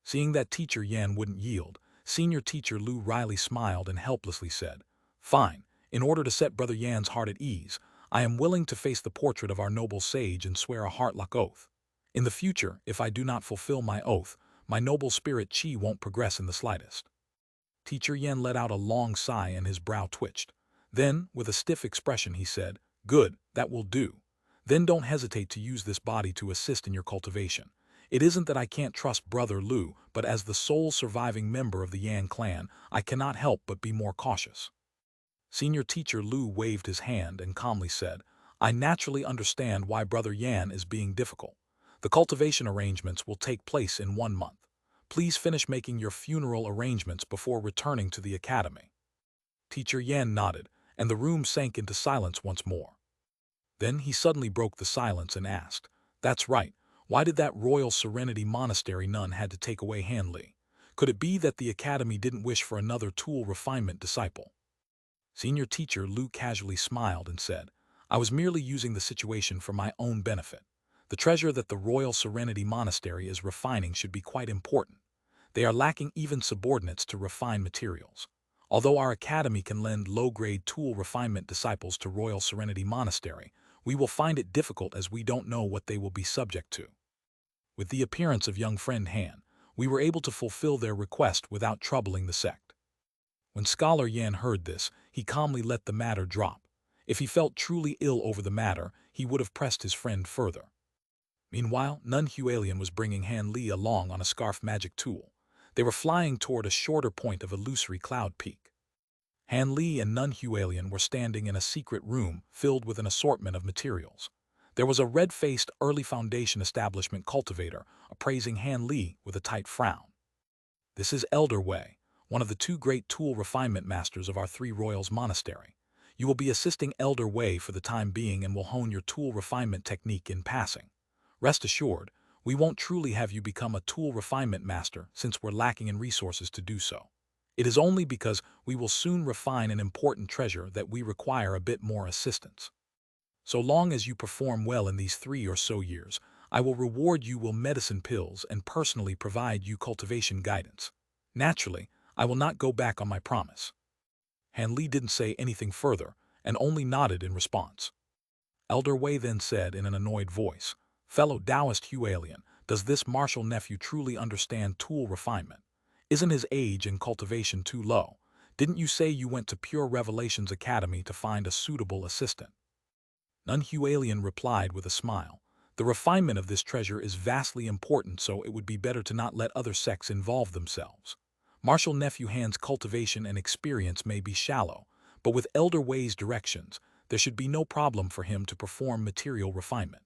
Seeing that Teacher Yan wouldn't yield, Senior Teacher Lu wryly smiled and helplessly said, "Fine, in order to set Brother Yan's heart at ease, I am willing to face the portrait of our noble sage and swear a heartlock oath. In the future, if I do not fulfill my oath, my noble spirit Qi won't progress in the slightest." Teacher Yan let out a long sigh and his brow twitched. Then, with a stiff expression, he said, "Good, that will do. Then don't hesitate to use this body to assist in your cultivation. It isn't that I can't trust Brother Lu, but as the sole surviving member of the Yan clan, I cannot help but be more cautious." Senior Teacher Lu waved his hand and calmly said, "I naturally understand why Brother Yan is being difficult. The cultivation arrangements will take place in 1 month. Please finish making your funeral arrangements before returning to the academy." Teacher Yan nodded, and the room sank into silence once more. Then he suddenly broke the silence and asked, "That's right. Why did that Royal Serenity Monastery nun had to take away Han Li? Could it be that the academy didn't wish for another tool refinement disciple?" Senior Teacher Lu casually smiled and said, "I was merely using the situation for my own benefit. The treasure that the Royal Serenity Monastery is refining should be quite important. They are lacking even subordinates to refine materials. Although our academy can lend low-grade tool refinement disciples to Royal Serenity Monastery, we will find it difficult as we don't know what they will be subject to." With the appearance of young friend Han, we were able to fulfill their request without troubling the sect. When Scholar Yan heard this, he calmly let the matter drop. If he felt truly ill over the matter, he would have pressed his friend further. Meanwhile, Nun Hualien was bringing Han Li along on a scarf magic tool. They were flying toward a shorter point of illusory cloud peak. Han Li and Nun Hualien were standing in a secret room filled with an assortment of materials. There was a red-faced early foundation establishment cultivator appraising Han Li with a tight frown. "This is Elder Wei, one of the 2 great tool refinement masters of our 3 royals monastery. You will be assisting Elder Wei for the time being and will hone your tool refinement technique in passing. Rest assured, we won't truly have you become a tool refinement master since we're lacking in resources to do so. It is only because we will soon refine an important treasure that we require a bit more assistance. So long as you perform well in these 3 or so years, I will reward you with medicine pills and personally provide you cultivation guidance. Naturally, I will not go back on my promise." Han Li didn't say anything further and only nodded in response. Elder Wei then said in an annoyed voice, "Fellow Taoist Hualien, does this martial nephew truly understand tool refinement? Isn't his age and cultivation too low? Didn't you say you went to Pure Revelations Academy to find a suitable assistant?" Nun Hualien replied with a smile, "The refinement of this treasure is vastly important, so it would be better to not let other sects involve themselves. Martial Nephew Han's cultivation and experience may be shallow, but with Elder Wei's directions, there should be no problem for him to perform material refinement."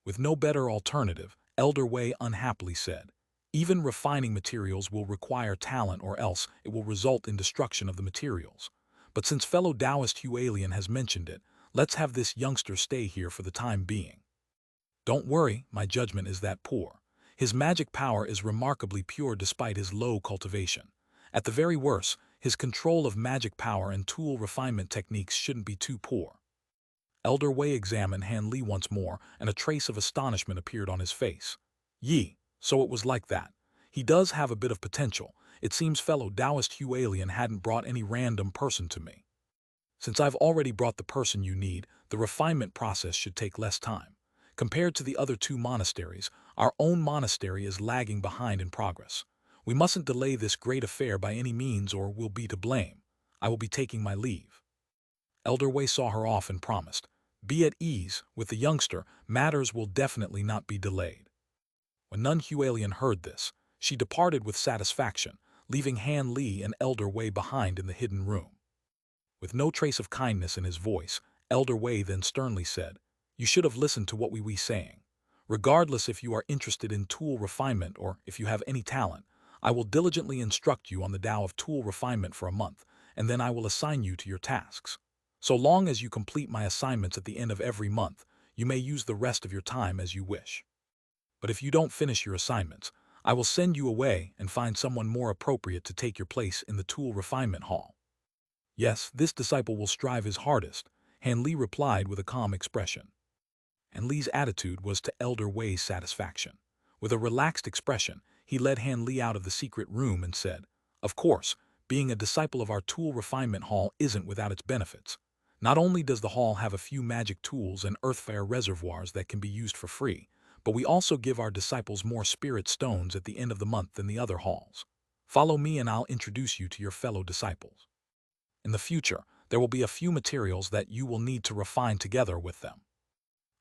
With no better alternative, Elder Wei unhappily said, "Even refining materials will require talent or else it will result in destruction of the materials. But since fellow Taoist Hualien has mentioned it, let's have this youngster stay here for the time being. Don't worry, my judgment is that poor. His magic power is remarkably pure despite his low cultivation. At the very worst, his control of magic power and tool refinement techniques shouldn't be too poor." Elder Wei examined Han Li once more, and a trace of astonishment appeared on his face. "Yi, so it was like that. He does have a bit of potential. It seems fellow Taoist Hualien hadn't brought any random person to me." Since I've already brought the person you need, the refinement process should take less time. Compared to the other two monasteries, our own monastery is lagging behind in progress. We mustn't delay this great affair by any means or we'll be to blame. I will be taking my leave." Elder Wei saw her off and promised, "Be at ease, with the youngster, matters will definitely not be delayed." When Nun Hualien heard this, she departed with satisfaction, leaving Han Li and Elder Wei behind in the hidden room. With no trace of kindness in his voice, Elder Wei then sternly said, "You should have listened to what we were saying. Regardless if you are interested in tool refinement or if you have any talent, I will diligently instruct you on the Tao of tool refinement for a month, and then I will assign you to your tasks. So long as you complete my assignments at the end of every month, you may use the rest of your time as you wish. But if you don't finish your assignments, I will send you away and find someone more appropriate to take your place in the tool refinement hall." "Yes, this disciple will strive his hardest," Han Li replied with a calm expression. Han Li's attitude was to Elder Wei's satisfaction. With a relaxed expression, he led Han Li out of the secret room and said, "Of course, being a disciple of our tool refinement hall isn't without its benefits. Not only does the hall have a few magic tools and earthfare reservoirs that can be used for free, but we also give our disciples more spirit stones at the end of the month than the other halls. Follow me and I'll introduce you to your fellow disciples. In the future, there will be a few materials that you will need to refine together with them."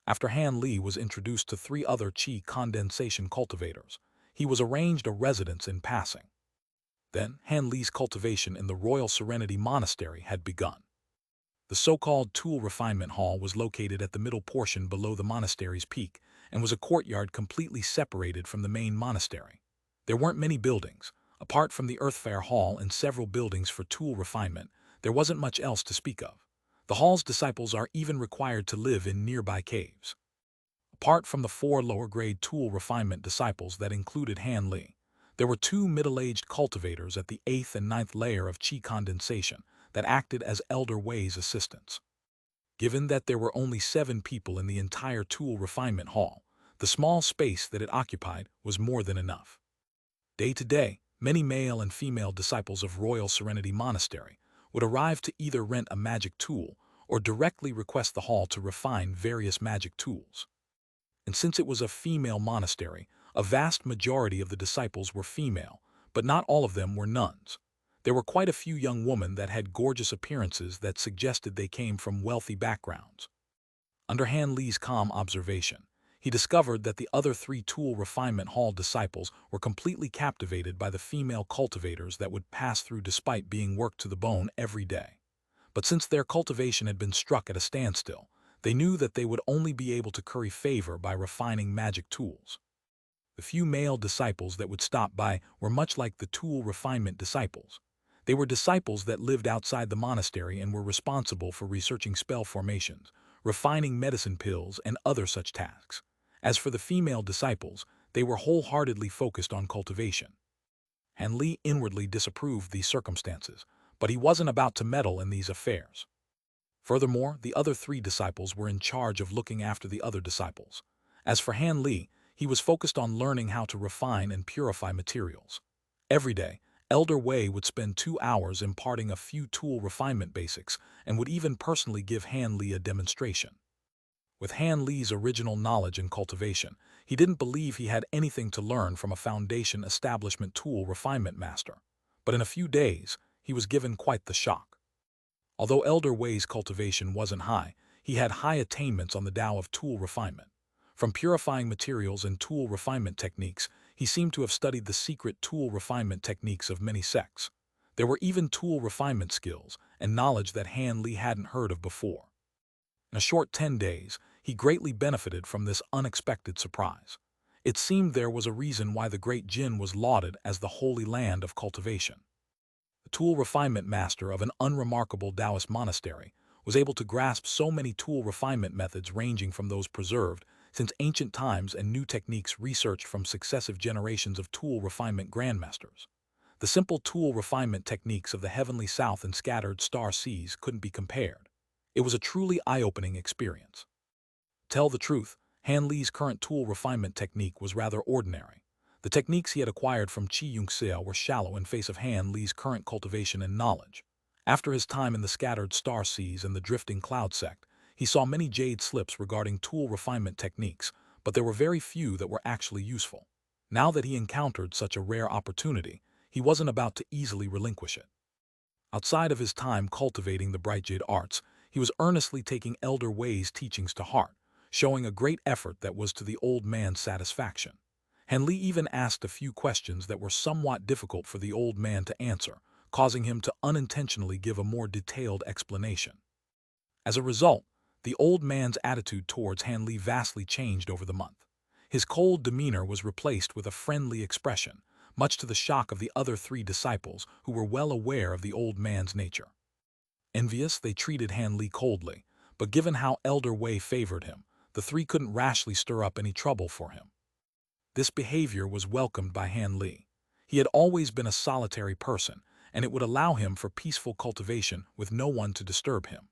After Han Li was introduced to 3 other Qi condensation cultivators, he was arranged a residence in passing. Then, Han Li's cultivation in the Royal Serenity Monastery had begun. The so-called Tool Refinement Hall was located at the middle portion below the monastery's peak and was a courtyard completely separated from the main monastery. There weren't many buildings. Apart from the Earthfare Hall and several buildings for tool refinement, there wasn't much else to speak of. The hall's disciples are even required to live in nearby caves. Apart from the 4 lower-grade tool refinement disciples that included Han Li, there were 2 middle-aged cultivators at the 8th and 9th layer of Qi condensation that acted as Elder Wei's assistants. Given that there were only 7 people in the entire tool refinement hall, the small space that it occupied was more than enough. Day to day, many male and female disciples of Royal Serenity Monastery would arrive to either rent a magic tool or directly request the hall to refine various magic tools. And since it was a female monastery, a vast majority of the disciples were female, but not all of them were nuns. There were quite a few young women that had gorgeous appearances that suggested they came from wealthy backgrounds. Under Han Li's calm observation, he discovered that the other 3 tool refinement hall disciples were completely captivated by the female cultivators that would pass through despite being worked to the bone every day. But since their cultivation had been struck at a standstill, they knew that they would only be able to curry favor by refining magic tools. The few male disciples that would stop by were much like the tool refinement disciples. They were disciples that lived outside the monastery and were responsible for researching spell formations, refining medicine pills, and other such tasks. As for the female disciples, they were wholeheartedly focused on cultivation. Han Li inwardly disapproved these circumstances, but he wasn't about to meddle in these affairs. Furthermore, the other 3 disciples were in charge of looking after the other disciples. As for Han Li, he was focused on learning how to refine and purify materials. Every day, Elder Wei would spend 2 hours imparting a few tool refinement basics and would even personally give Han Li a demonstration. With Han Li's original knowledge in cultivation, he didn't believe he had anything to learn from a foundation establishment tool refinement master. But in a few days, he was given quite the shock. Although Elder Wei's cultivation wasn't high, he had high attainments on the Tao of tool refinement. From purifying materials and tool refinement techniques, he seemed to have studied the secret tool refinement techniques of many sects. There were even tool refinement skills and knowledge that Han Li hadn't heard of before. In a short 10 days, he greatly benefited from this unexpected surprise. It seemed there was a reason why the Great Jin was lauded as the holy land of cultivation. The tool refinement master of an unremarkable Taoist monastery was able to grasp so many tool refinement methods ranging from those preserved since ancient times and new techniques researched from successive generations of tool refinement grandmasters. The simple tool refinement techniques of the heavenly south and scattered star seas couldn't be compared. It was a truly eye-opening experience. Tell the truth, Han Li's current tool refinement technique was rather ordinary. The techniques he had acquired from Xianxia were shallow in face of Han Li's current cultivation and knowledge. After his time in the scattered star seas and the drifting cloud sect, he saw many Jade slips regarding tool refinement techniques, but there were very few that were actually useful. Now that he encountered such a rare opportunity, he wasn't about to easily relinquish it. Outside of his time cultivating the bright Jade arts, he was earnestly taking Elder Wei's teachings to heart, showing a great effort that was to the old man's satisfaction. Henley even asked a few questions that were somewhat difficult for the old man to answer, causing him to unintentionally give a more detailed explanation. As a result, the old man's attitude towards Hanley vastly changed over the month. His cold demeanor was replaced with a friendly expression, much to the shock of the other three disciples who were well aware of the old man's nature. Envious, they treated Hanley coldly, but given how Elder Wei favored him, the three couldn't rashly stir up any trouble for him. This behavior was welcomed by Hanley. He had always been a solitary person, and it would allow him for peaceful cultivation with no one to disturb him.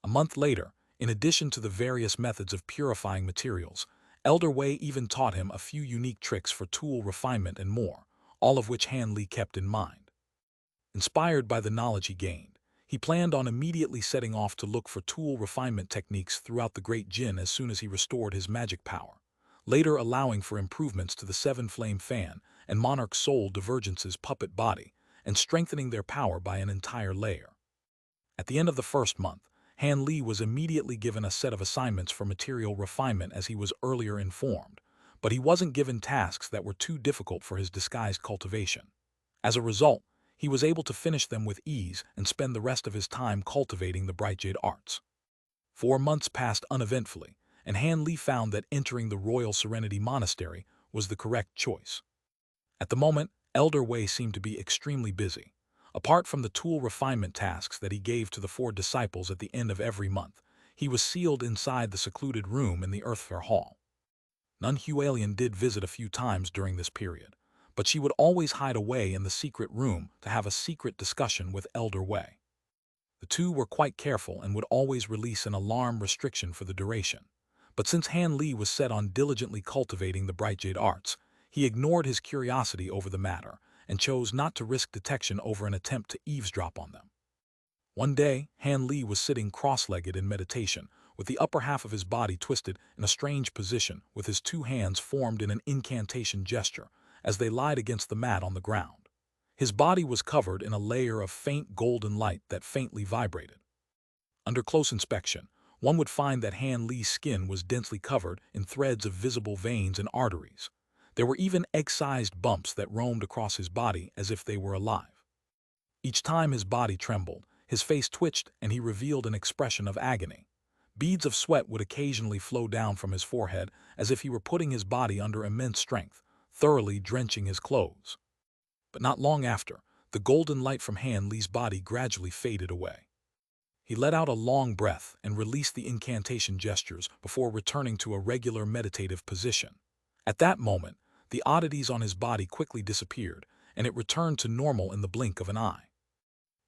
A month later, in addition to the various methods of purifying materials, Elder Wei even taught him a few unique tricks for tool refinement and more, all of which Hanley kept in mind. Inspired by the knowledge he gained, he planned on immediately setting off to look for tool refinement techniques throughout the Great Jin as soon as he restored his magic power, later allowing for improvements to the Seven Flame Fan and Monarch Soul Divergence's puppet body, and strengthening their power by an entire layer. At the end of the first month, Hanley was immediately given a set of assignments for material refinement as he was earlier informed, but he wasn't given tasks that were too difficult for his disguised cultivation. As a result, he was able to finish them with ease and spend the rest of his time cultivating the Bright Jade arts. 4 months passed uneventfully, and Hanley found that entering the Royal Serenity Monastery was the correct choice. At the moment, Elder Wei seemed to be extremely busy. Apart from the tool refinement tasks that he gave to the 4 disciples at the end of every month, he was sealed inside the secluded room in the Earthfair Hall. Nun Hualien did visit a few times during this period, but she would always hide away in the secret room to have a secret discussion with Elder Wei. The two were quite careful and would always release an alarm restriction for the duration. But since Hanley was set on diligently cultivating the Bright Jade arts, he ignored his curiosity over the matter and chose not to risk detection over an attempt to eavesdrop on them. One day, Hanley was sitting cross-legged in meditation, with the upper half of his body twisted in a strange position, with his 2 hands formed in an incantation gesture as they lied against the mat on the ground. His body was covered in a layer of faint golden light that faintly vibrated. Under close inspection, one would find that Hanley's skin was densely covered in threads of visible veins and arteries. There were even egg-sized bumps that roamed across his body as if they were alive. Each time his body trembled, his face twitched and he revealed an expression of agony. Beads of sweat would occasionally flow down from his forehead as if he were putting his body under immense strength, thoroughly drenching his clothes. But not long after, the golden light from Hanley's body gradually faded away. He let out a long breath and released the incantation gestures before returning to a regular meditative position. At that moment, the oddities on his body quickly disappeared, and it returned to normal in the blink of an eye.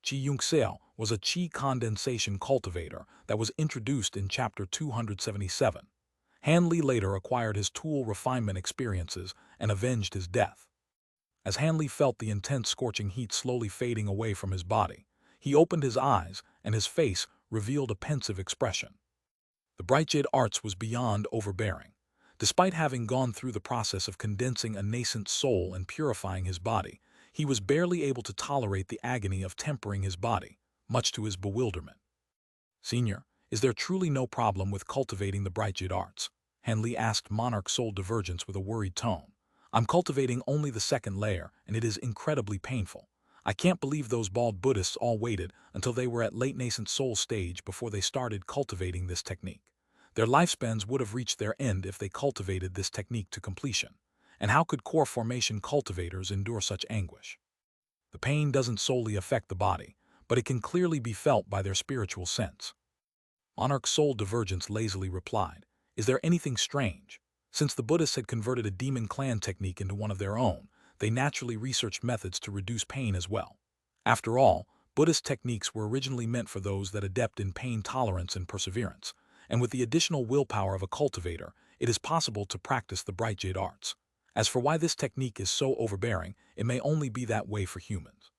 Xianxia was a qi condensation cultivator that was introduced in Chapter 277. Hanley later acquired his tool refinement experiences and avenged his death. As Hanley felt the intense scorching heat slowly fading away from his body, he opened his eyes and his face revealed a pensive expression. The Bright Jade arts was beyond overbearing. Despite having gone through the process of condensing a nascent soul and purifying his body, he was barely able to tolerate the agony of tempering his body, much to his bewilderment. "Senior, is there truly no problem with cultivating the Bright Jade arts?" Hanley asked Monarch Soul Divergence with a worried tone. "I'm cultivating only the 2nd layer, and it is incredibly painful. I can't believe those bald Buddhists all waited until they were at late nascent soul stage before they started cultivating this technique. Their lifespans would have reached their end if they cultivated this technique to completion. And how could core formation cultivators endure such anguish? The pain doesn't solely affect the body, but it can clearly be felt by their spiritual sense." Monarch Soul Divergence lazily replied, "Is there anything strange? Since the Buddhists had converted a demon clan technique into one of their own, they naturally researched methods to reduce pain as well. After all, Buddhist techniques were originally meant for those that adept in pain tolerance and perseverance, and with the additional willpower of a cultivator, it is possible to practice the Bright Jade arts. As for why this technique is so overbearing, it may only be that way for humans."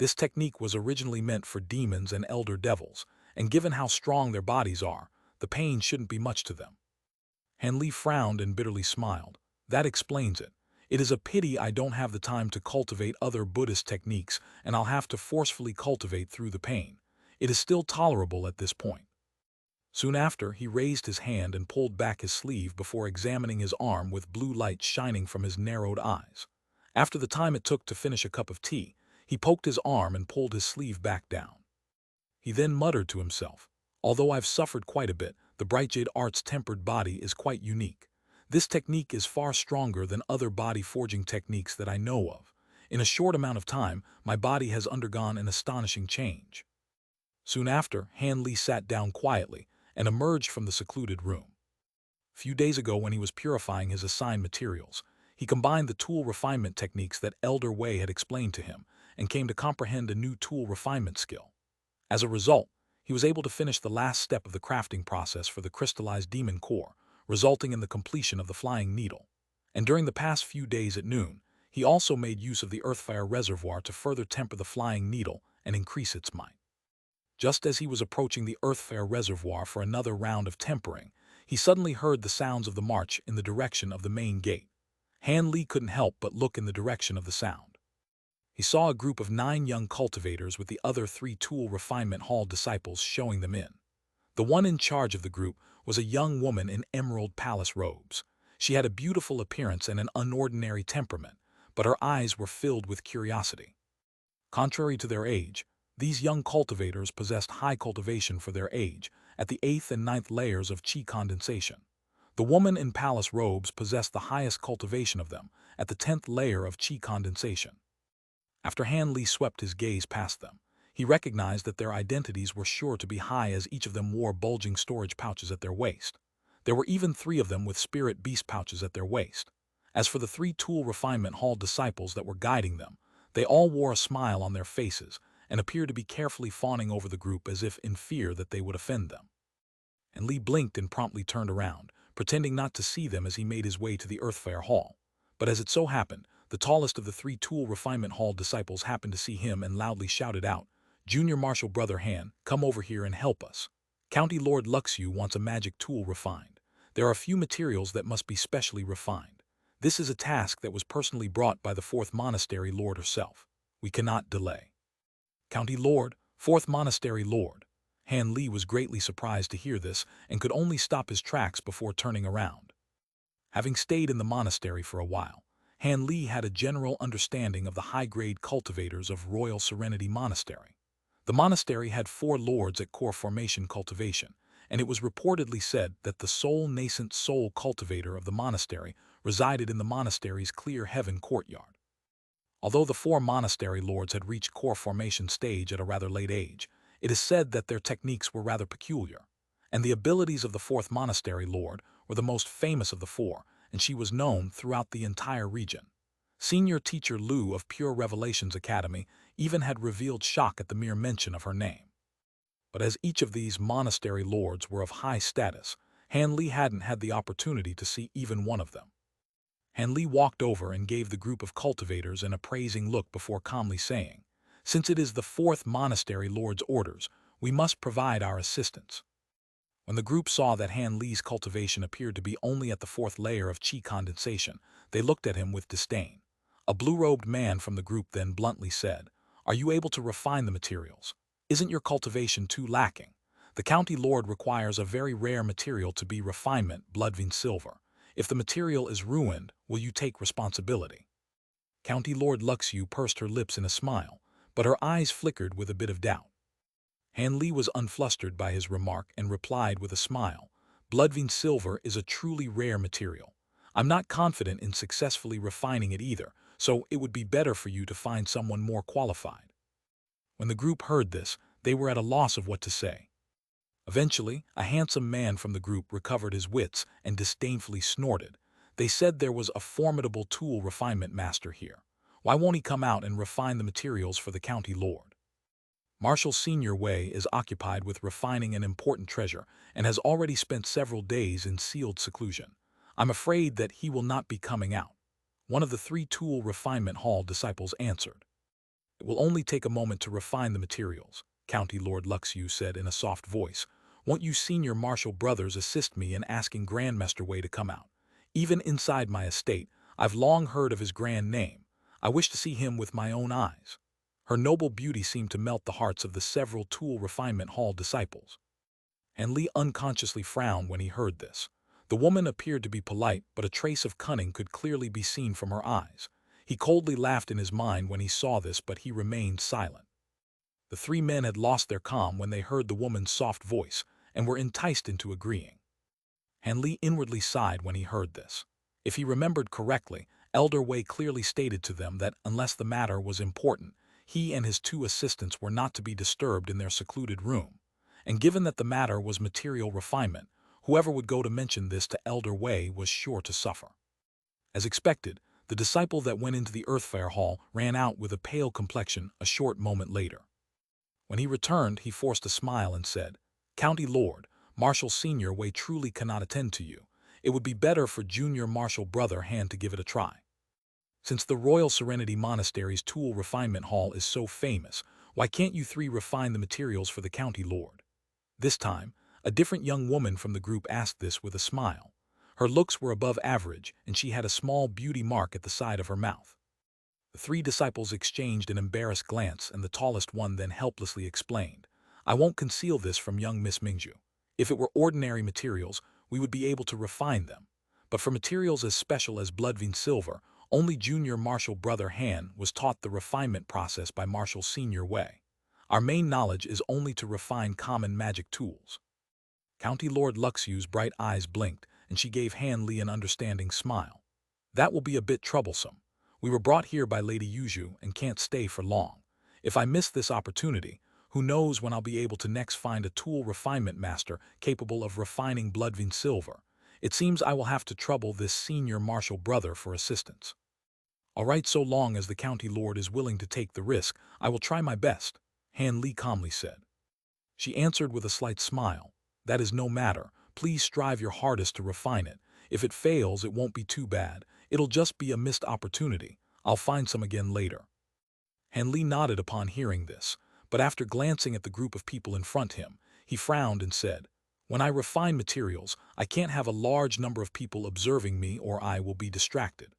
This technique was originally meant for demons and elder devils, and given how strong their bodies are, the pain shouldn't be much to them. Han Li frowned and bitterly smiled. That explains it. It is a pity I don't have the time to cultivate other Buddhist techniques, and I'll have to forcefully cultivate through the pain. It is still tolerable at this point. Soon after, he raised his hand and pulled back his sleeve before examining his arm with blue light shining from his narrowed eyes. After the time it took to finish a cup of tea, he poked his arm and pulled his sleeve back down. He then muttered to himself, "Although I've suffered quite a bit, the bright jade art's tempered body is quite unique. This technique is far stronger than other body forging techniques that I know of. In a short amount of time, my body has undergone an astonishing change." Soon after, Han Li sat down quietly and emerged from the secluded room. A few days ago, when he was purifying his assigned materials, he combined the tool refinement techniques that Elder Wei had explained to him and came to comprehend a new tool refinement skill. As a result, he was able to finish the last step of the crafting process for the crystallized demon core, resulting in the completion of the flying needle. And during the past few days at noon, he also made use of the earthfire reservoir to further temper the flying needle and increase its might. Just as he was approaching the earthfire reservoir for another round of tempering, he suddenly heard the sounds of the march in the direction of the main gate. Han Li couldn't help but look in the direction of the sound. He saw a group of 9 young cultivators with the other 3 Tool Refinement Hall disciples showing them in. The one in charge of the group was a young woman in emerald palace robes. She had a beautiful appearance and an unordinary temperament, but her eyes were filled with curiosity. Contrary to their age, these young cultivators possessed high cultivation for their age, at the 8th and 9th layers of chi condensation. The woman in palace robes possessed the highest cultivation of them, at the 10th layer of chi condensation. After Han Li swept his gaze past them, he recognized that their identities were sure to be high, as each of them wore bulging storage pouches at their waist. There were even 3 of them with spirit beast pouches at their waist. As for the 3 Tool Refinement Hall disciples that were guiding them, they all wore a smile on their faces and appeared to be carefully fawning over the group as if in fear that they would offend them. And Li blinked and promptly turned around, pretending not to see them as he made his way to the Earthfire Hall. But as it so happened, the tallest of the 3 Tool Refinement Hall disciples happened to see him and loudly shouted out, "Junior Marshal Brother Han, come over here and help us. County Lord Luxiu wants a magic tool refined. There are a few materials that must be specially refined. This is a task that was personally brought by the 4th Monastery Lord herself. We cannot delay." County Lord, 4th Monastery Lord. Han Li was greatly surprised to hear this and could only stop his tracks before turning around. Having stayed in the monastery for a while, Han Li had a general understanding of the high-grade cultivators of Royal Serenity Monastery. The monastery had 4 lords at core formation cultivation, and it was reportedly said that the sole nascent soul cultivator of the monastery resided in the monastery's clear heaven courtyard. Although the 4 monastery lords had reached core formation stage at a rather late age, it is said that their techniques were rather peculiar, and the abilities of the 4th monastery lord were the most famous of the 4, and she was known throughout the entire region. Senior teacher Lu of Pure Revelations Academy even had revealed shock at the mere mention of her name. But as each of these monastery lords were of high status, Han Li hadn't had the opportunity to see even one of them. Han Li walked over and gave the group of cultivators an appraising look before calmly saying, "Since it is the 4th Monastery Lord's orders, we must provide our assistance." When the group saw that Han Li's cultivation appeared to be only at the 4th layer of chi condensation, they looked at him with disdain. A blue-robed man from the group then bluntly said, "Are you able to refine the materials? Isn't your cultivation too lacking? The County Lord requires a very rare material to be refinement, bloodline silver. If the material is ruined, will you take responsibility?" County Lord Luxiu pursed her lips in a smile, but her eyes flickered with a bit of doubt. Han Li was unflustered by his remark and replied with a smile, "Bloodline silver is a truly rare material. I'm not confident in successfully refining it either, so it would be better for you to find someone more qualified." When the group heard this, they were at a loss of what to say. Eventually, a handsome man from the group recovered his wits and disdainfully snorted. "They said there was a formidable tool refinement master here. Why won't he come out and refine the materials for the County Lord?" Marshal Senior Wei is occupied with refining an important treasure and has already spent several days in sealed seclusion. I'm afraid that he will not be coming out. One of the 3 Tool Refinement Hall disciples answered. It will only take a moment to refine the materials, County Lord Luxiu said in a soft voice. Won't you senior marshal brothers assist me in asking Grandmaster Wei to come out? Even inside my estate, I've long heard of his grand name. I wish to see him with my own eyes. Her noble beauty seemed to melt the hearts of the several Tool Refinement Hall disciples. And Li unconsciously frowned when he heard this. The woman appeared to be polite, but a trace of cunning could clearly be seen from her eyes. He coldly laughed in his mind when he saw this, but he remained silent. The three men had lost their calm when they heard the woman's soft voice, and were enticed into agreeing. Han Li inwardly sighed when he heard this. If he remembered correctly, Elder Wei clearly stated to them that unless the matter was important, he and his two assistants were not to be disturbed in their secluded room. And given that the matter was material refinement, whoever would go to mention this to Elder Wei was sure to suffer. As expected, the disciple that went into the Earthfare Hall ran out with a pale complexion a short moment later. When he returned, he forced a smile and said, "County Lord, Marshal Senior Wei truly cannot attend to you. It would be better for Junior Marshal Brother Han to give it a try. Since the Royal Serenity Monastery's Tool Refinement Hall is so famous, why can't you three refine the materials for the County Lord?" This time, a different young woman from the group asked this with a smile. Her looks were above average, and she had a small beauty mark at the side of her mouth. The three disciples exchanged an embarrassed glance, and the tallest one then helplessly explained, "I won't conceal this from young Miss Mingju. If it were ordinary materials, we would be able to refine them. But for materials as special as bloodline silver, only Junior Marshal Brother Han was taught the refinement process by Marshal Senior Wei. Our main knowledge is only to refine common magic tools." County Lord Luxiu's bright eyes blinked, and she gave Han Li an understanding smile. "That will be a bit troublesome. We were brought here by Lady Yuju and can't stay for long. If I miss this opportunity, who knows when I'll be able to next find a tool refinement master capable of refining bloodline silver. It seems I will have to trouble this senior marshal brother for assistance." "All right, so long as the county lord is willing to take the risk, I will try my best," Han Li calmly said. She answered with a slight smile, "That is no matter. Please strive your hardest to refine it. If it fails, it won't be too bad. It'll just be a missed opportunity. I'll find some again later." Han Li nodded upon hearing this, but after glancing at the group of people in front of him, he frowned and said, "When I refine materials, I can't have a large number of people observing me or I will be distracted."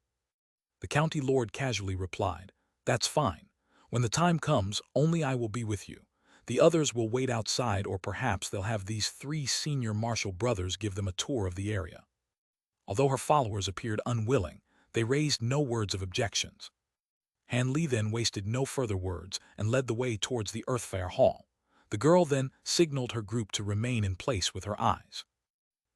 The county lord casually replied, "That's fine. When the time comes, only I will be with you. The others will wait outside, or perhaps they'll have these three senior marshal brothers give them a tour of the area." Although her followers appeared unwilling, they raised no words of objections. Han Li then wasted no further words and led the way towards the Earthfare Hall. The girl then signaled her group to remain in place with her eyes.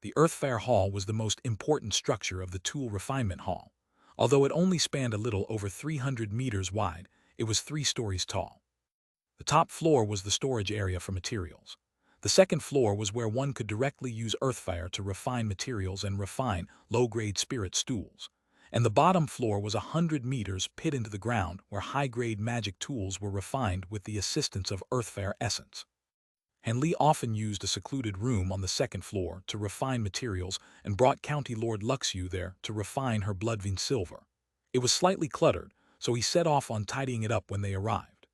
The Earthfare Hall was the most important structure of the Tool Refinement Hall. Although it only spanned a little over 300 meters wide, it was 3 stories tall. The top floor was the storage area for materials. The second floor was where one could directly use earthfire to refine materials and refine low-grade spirit stools. And the bottom floor was 100 meters pit into the ground where high-grade magic tools were refined with the assistance of earthfire essence. Han Li often used a secluded room on the second floor to refine materials and brought County Lord Luxiu there to refine her bloodline silver. It was slightly cluttered, so he set off on tidying it up when they arrived.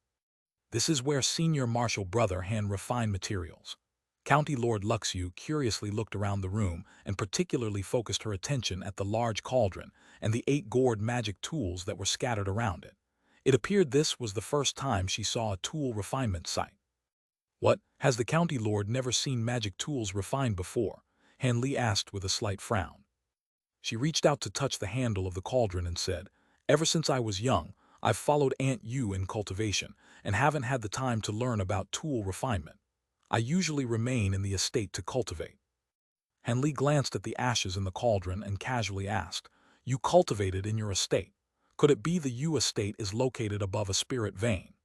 "This is where Senior Marshal Brother Han refined materials." County Lord Luxiu curiously looked around the room and particularly focused her attention at the large cauldron and the 8 gourd magic tools that were scattered around it. It appeared this was the first time she saw a tool refinement site. "What, has the county lord never seen magic tools refined before?" Han Li asked with a slight frown. She reached out to touch the handle of the cauldron and said, "Ever since I was young, I've followed Aunt Yu in cultivation and haven't had the time to learn about tool refinement. I usually remain in the estate to cultivate." Han Li glanced at the ashes in the cauldron and casually asked, "You cultivated in your estate. Could it be the Yu estate is located above a spirit vein?"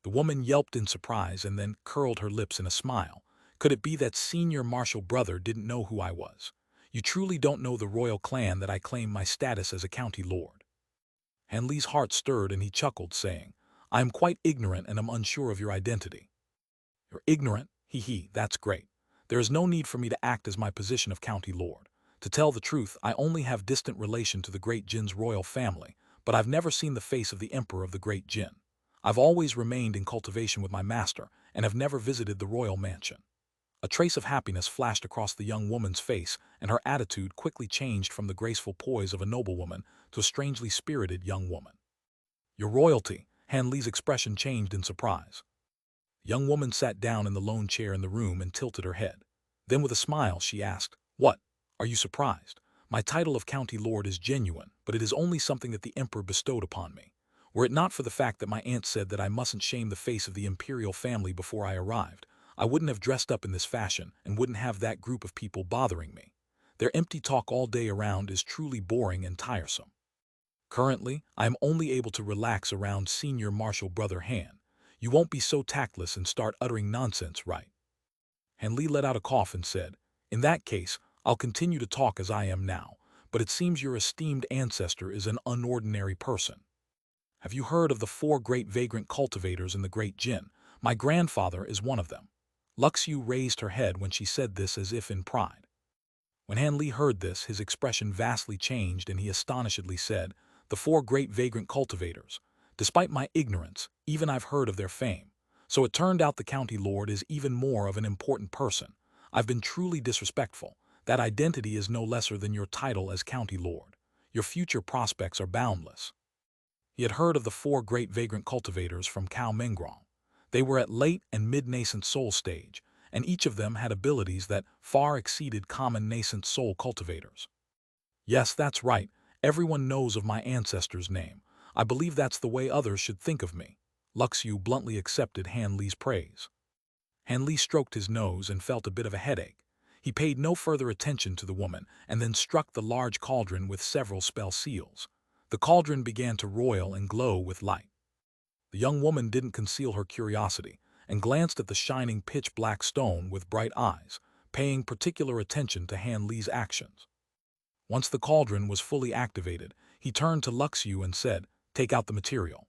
The woman yelped in surprise and then curled her lips in a smile. "Could it be that Senior Marshal Brother didn't know who I was? You truly don't know the royal clan that I claim my status as a county lord." Han Li's heart stirred and he chuckled, saying, "I am quite ignorant and am unsure of your identity." "You're ignorant? Hee, that's great. There is no need for me to act as my position of county lord. To tell the truth, I only have distant relation to the Great Jin's royal family, but I've never seen the face of the Emperor of the Great Jin. I've always remained in cultivation with my master and have never visited the royal mansion. A trace of happiness flashed across the young woman's face, and her attitude quickly changed from the graceful poise of a noblewoman to a strangely spirited young woman. Your royalty, Han Li's expression changed in surprise. The young woman sat down in the lone chair in the room and tilted her head. Then with a smile she asked, "What? Are you surprised? My title of county lord is genuine, but it is only something that the emperor bestowed upon me. Were it not for the fact that my aunt said that I mustn't shame the face of the imperial family before I arrived, I wouldn't have dressed up in this fashion and wouldn't have that group of people bothering me. Their empty talk all day around is truly boring and tiresome. Currently, I am only able to relax around Senior Marshal Brother Han. You won't be so tactless and start uttering nonsense, right?" Han Li let out a cough and said, "In that case, I'll continue to talk as I am now, but it seems your esteemed ancestor is an unordinary person. Have you heard of the 4 great vagrant cultivators in the Great Jin? My grandfather is one of them." Luxiu raised her head when she said this as if in pride. When Han Li heard this, his expression vastly changed and he astonishedly said, "The 4 great vagrant cultivators. Despite my ignorance, even I've heard of their fame. So it turned out the county lord is even more of an important person. I've been truly disrespectful. That identity is no lesser than your title as county lord. Your future prospects are boundless." He had heard of the 4 great vagrant cultivators from Cao Mengrong. They were at late and mid-nascent soul stage, and each of them had abilities that far exceeded common nascent soul cultivators. "Yes, that's right. Everyone knows of my ancestor's name. I believe that's the way others should think of me." Luxiu bluntly accepted Han Li's praise. Han Li stroked his nose and felt a bit of a headache. He paid no further attention to the woman and then struck the large cauldron with several spell seals. The cauldron began to roil and glow with light. The young woman didn't conceal her curiosity and glanced at the shining pitch-black stone with bright eyes, paying particular attention to Han Li's actions. Once the cauldron was fully activated, he turned to Luxiu and said, "Take out the material."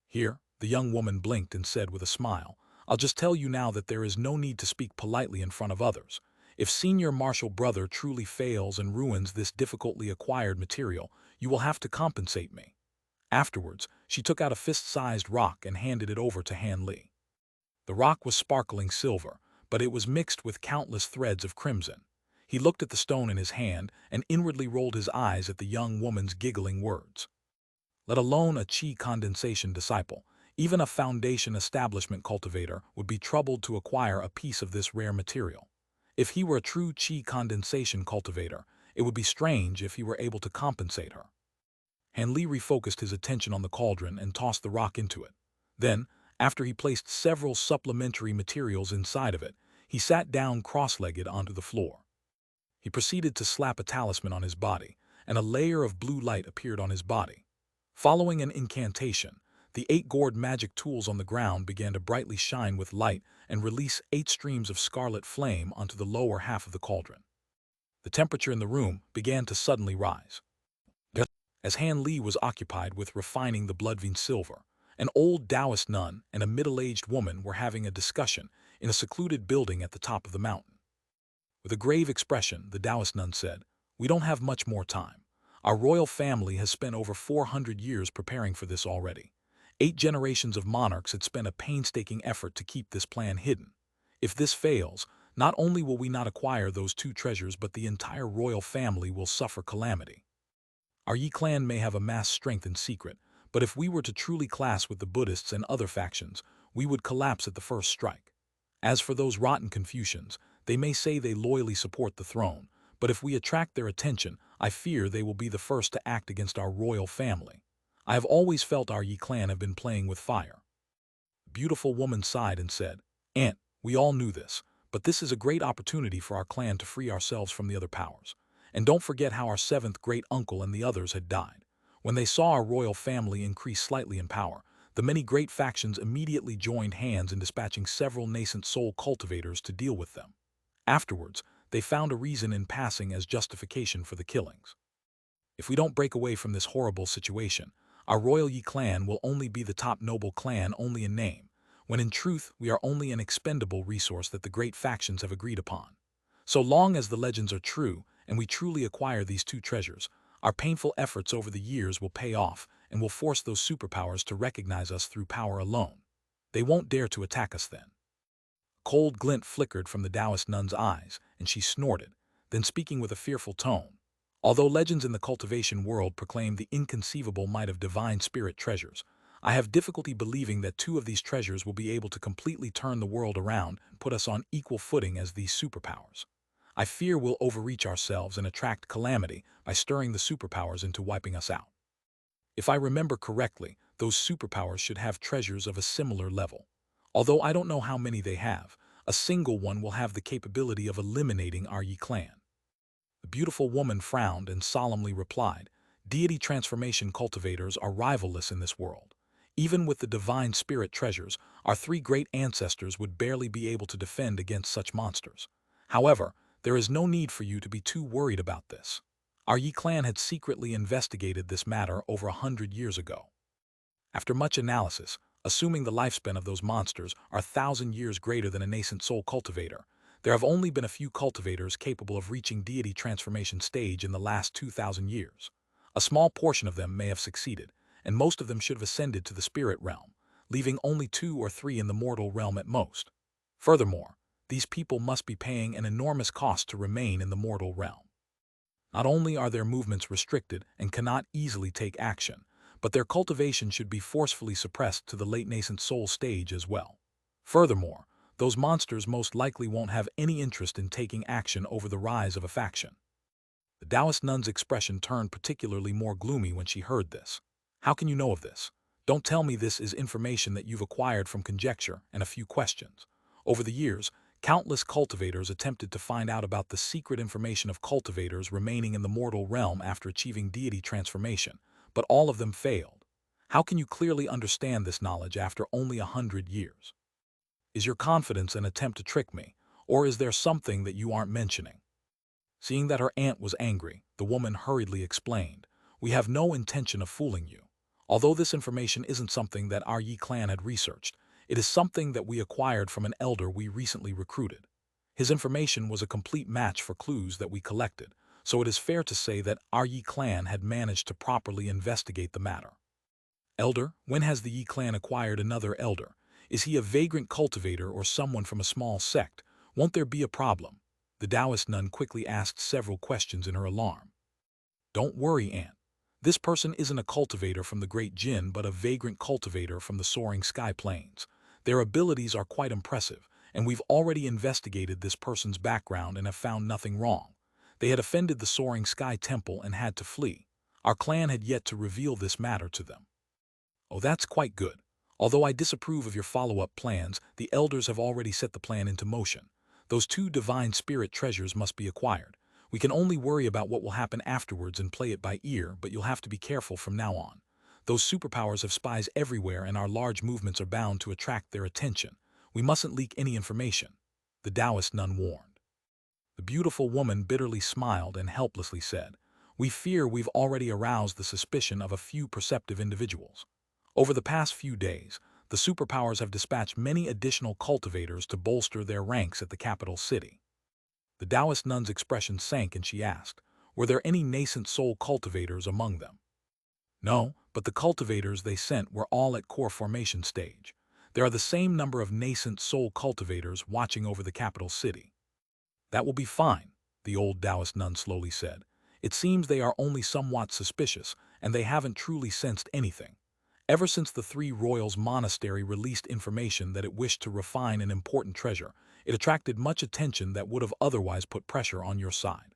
"Here," the young woman blinked and said with a smile, "I'll just tell you now that there is no need to speak politely in front of others. If Senior Marshal Brother truly fails and ruins this difficultly acquired material, you will have to compensate me." Afterwards, she took out a fist-sized rock and handed it over to Han Li. The rock was sparkling silver, but it was mixed with countless threads of crimson. He looked at the stone in his hand and inwardly rolled his eyes at the young woman's giggling words. Let alone a chi condensation disciple, even a foundation establishment cultivator would be troubled to acquire a piece of this rare material. If he were a true chi condensation cultivator, it would be strange if he were able to compensate her. Han Li refocused his attention on the cauldron and tossed the rock into it. Then, after he placed several supplementary materials inside of it, he sat down cross-legged onto the floor. He proceeded to slap a talisman on his body, and a layer of blue light appeared on his body. Following an incantation, the 8 gourd magic tools on the ground began to brightly shine with light and release 8 streams of scarlet flame onto the lower half of the cauldron. The temperature in the room began to suddenly rise. As Han Li was occupied with refining the blood-veined silver, an old Taoist nun and a middle-aged woman were having a discussion in a secluded building at the top of the mountain. With a grave expression, the Taoist nun said, "We don't have much more time. Our royal family has spent over 400 years preparing for this already. 8 generations of monarchs had spent a painstaking effort to keep this plan hidden. If this fails, not only will we not acquire those 2 treasures, but the entire royal family will suffer calamity. Our Yi clan may have amassed strength in secret, but if we were to truly clash with the Buddhists and other factions, we would collapse at the first strike. As for those rotten Confucians, they may say they loyally support the throne, but if we attract their attention, I fear they will be the first to act against our royal family. I have always felt our Yi clan have been playing with fire." The beautiful woman sighed and said, "Aunt, we all knew this, but this is a great opportunity for our clan to free ourselves from the other powers. And don't forget how our 7th great-uncle and the others had died. When they saw our royal family increase slightly in power, the many great factions immediately joined hands in dispatching several nascent soul cultivators to deal with them. Afterwards, they found a reason in passing as justification for the killings. If we don't break away from this horrible situation, our royal Yi clan will only be the top noble clan only in name, when in truth we are only an expendable resource that the great factions have agreed upon. So long as the legends are true, and we truly acquire these 2 treasures, our painful efforts over the years will pay off, and will force those superpowers to recognize us through power alone. They won't dare to attack us then. A cold glint flickered from the Taoist nun's eyes, and she snorted, then speaking with a fearful tone. Although legends in the cultivation world proclaim the inconceivable might of divine spirit treasures, I have difficulty believing that two of these treasures will be able to completely turn the world around and put us on equal footing as these superpowers. I fear we'll overreach ourselves and attract calamity by stirring the superpowers into wiping us out. If I remember correctly, those superpowers should have treasures of a similar level. Although I don't know how many they have, a single one will have the capability of eliminating our Yi clan. The beautiful woman frowned and solemnly replied, "Deity transformation cultivators are rivalless in this world. Even with the divine spirit treasures, our three great ancestors would barely be able to defend against such monsters. However, there is no need for you to be too worried about this. Our Yi clan had secretly investigated this matter over 100 years ago. After much analysis, assuming the lifespan of those monsters are 1,000 years greater than a nascent soul cultivator, there have only been a few cultivators capable of reaching deity transformation stage in the last 2,000 years. A small portion of them may have succeeded, and most of them should have ascended to the spirit realm, leaving only 2 or 3 in the mortal realm at most. Furthermore, these people must be paying an enormous cost to remain in the mortal realm. Not only are their movements restricted and cannot easily take action, but their cultivation should be forcefully suppressed to the late nascent soul stage as well. Furthermore, those monsters most likely won't have any interest in taking action over the rise of a faction." The Taoist nun's expression turned particularly more gloomy when she heard this. "How can you know of this? Don't tell me this is information that you've acquired from conjecture and a few questions. Over the years, countless cultivators attempted to find out about the secret information of cultivators remaining in the mortal realm after achieving deity transformation, but all of them failed. How can you clearly understand this knowledge after only 100 years? Is your confidence an attempt to trick me, or is there something that you aren't mentioning?" Seeing that her aunt was angry, the woman hurriedly explained, "We have no intention of fooling you. Although this information isn't something that our Yi clan had researched, it is something that we acquired from an elder we recently recruited. His information was a complete match for clues that we collected, so it is fair to say that our Yi clan had managed to properly investigate the matter." "Elder? When has the Yi clan acquired another elder? Is he a vagrant cultivator or someone from a small sect? Won't there be a problem?" The Taoist nun quickly asked several questions in her alarm. "Don't worry, Aunt. This person isn't a cultivator from the Great Jinn but a vagrant cultivator from the soaring sky plains. Their abilities are quite impressive, and we've already investigated this person's background and have found nothing wrong. They had offended the soaring sky temple and had to flee. Our clan had yet to reveal this matter to them." "Oh, that's quite good. Although I disapprove of your follow-up plans, the elders have already set the plan into motion. Those 2 divine spirit treasures must be acquired. We can only worry about what will happen afterwards and play it by ear, but you'll have to be careful from now on. Those superpowers have spies everywhere and our large movements are bound to attract their attention. We mustn't leak any information," the Taoist nun warned. The beautiful woman bitterly smiled and helplessly said, "We fear we've already aroused the suspicion of a few perceptive individuals. Over the past few days, the superpowers have dispatched many additional cultivators to bolster their ranks at the capital city." The Taoist nun's expression sank and she asked, "Were there any nascent soul cultivators among them?" "No, but the cultivators they sent were all at core formation stage. There are the same number of nascent soul cultivators watching over the capital city." "That will be fine," the old Taoist nun slowly said. "It seems they are only somewhat suspicious, and they haven't truly sensed anything. Ever since the Three Royals Monastery released information that it wished to refine an important treasure, it attracted much attention that would have otherwise put pressure on your side."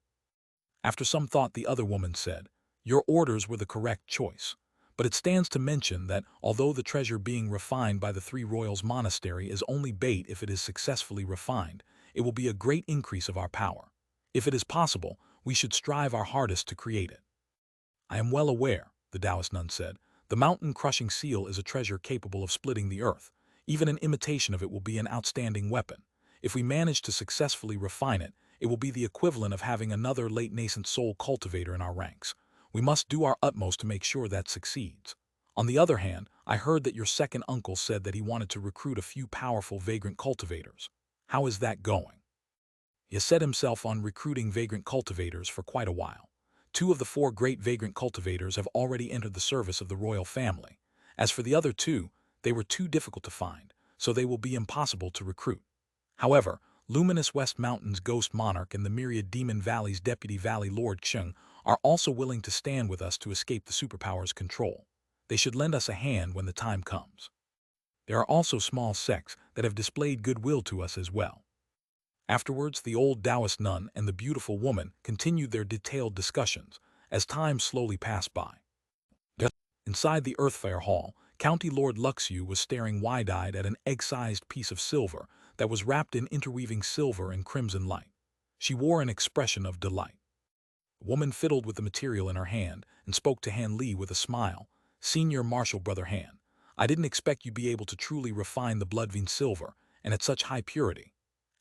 After some thought, the other woman said, "Your orders were the correct choice. But it stands to mention that, although the treasure being refined by the Three Royals Monastery is only bait if it is successfully refined, it will be a great increase of our power. If it is possible, we should strive our hardest to create it." "I am well aware," the Taoist nun said. "The mountain-crushing seal is a treasure capable of splitting the earth. Even an imitation of it will be an outstanding weapon. If we manage to successfully refine it, it will be the equivalent of having another late nascent soul cultivator in our ranks. We must do our utmost to make sure that succeeds. On the other hand, I heard that your second uncle said that he wanted to recruit a few powerful vagrant cultivators. How is that going?" "He has set himself on recruiting vagrant cultivators for quite a while. 2 of the 4 great vagrant cultivators have already entered the service of the royal family. As for the other 2, they were too difficult to find, so they will be impossible to recruit. However, Luminous West Mountain's Ghost Monarch and the Myriad Demon Valley's Deputy Valley Lord Xiang are also willing to stand with us to escape the superpower's control. They should lend us a hand when the time comes. There are also small sects that have displayed goodwill to us as well. Afterwards, the old Taoist nun and the beautiful woman continued their detailed discussions as time slowly passed by. Inside the Earthfare Hall, County Lord Luxiu was staring wide-eyed at an egg-sized piece of silver that was wrapped in interweaving silver and crimson light. She wore an expression of delight. The woman fiddled with the material in her hand and spoke to Han Li with a smile. "Senior Marshal Brother Han, I didn't expect you'd be able to truly refine the blood-vein silver, and at such high purity.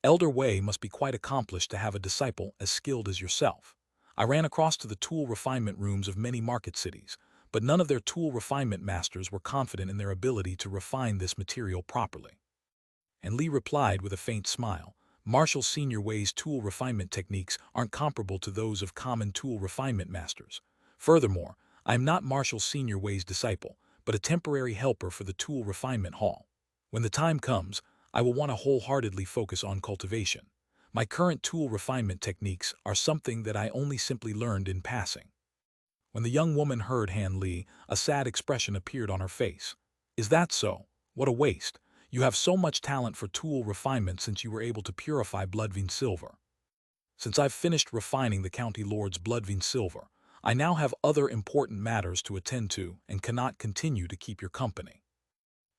Elder Wei must be quite accomplished to have a disciple as skilled as yourself. I ran across to the tool refinement rooms of many market cities, but none of their tool refinement masters were confident in their ability to refine this material properly." And Li replied with a faint smile, "Marshal Senior Wei's tool refinement techniques aren't comparable to those of common tool refinement masters. Furthermore, I am not Marshal Senior Wei's disciple, but a temporary helper for the tool refinement hall. When the time comes, I will want to wholeheartedly focus on cultivation. My current tool refinement techniques are something that I only simply learned in passing." When the young woman heard Han Li, a sad expression appeared on her face. "Is that so? What a waste. You have so much talent for tool refinement since you were able to purify blood-vein silver. Since I've finished refining the County Lord's blood-vein silver, I now have other important matters to attend to and cannot continue to keep your company."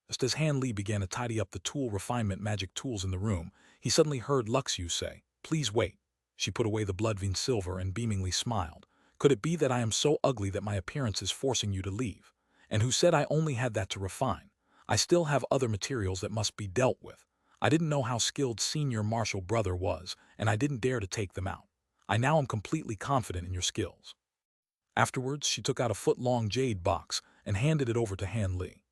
Just as Han Li began to tidy up the tool refinement magic tools in the room, he suddenly heard Luxiu say, "Please wait." She put away the blood-vein silver and beamingly smiled. "Could it be that I am so ugly that my appearance is forcing you to leave? And who said I only had that to refine? I still have other materials that must be dealt with. I didn't know how skilled Senior Marshal Brother was, and I didn't dare to take them out. I now am completely confident in your skills." Afterwards, she took out a foot-long jade box and handed it over to Han Li.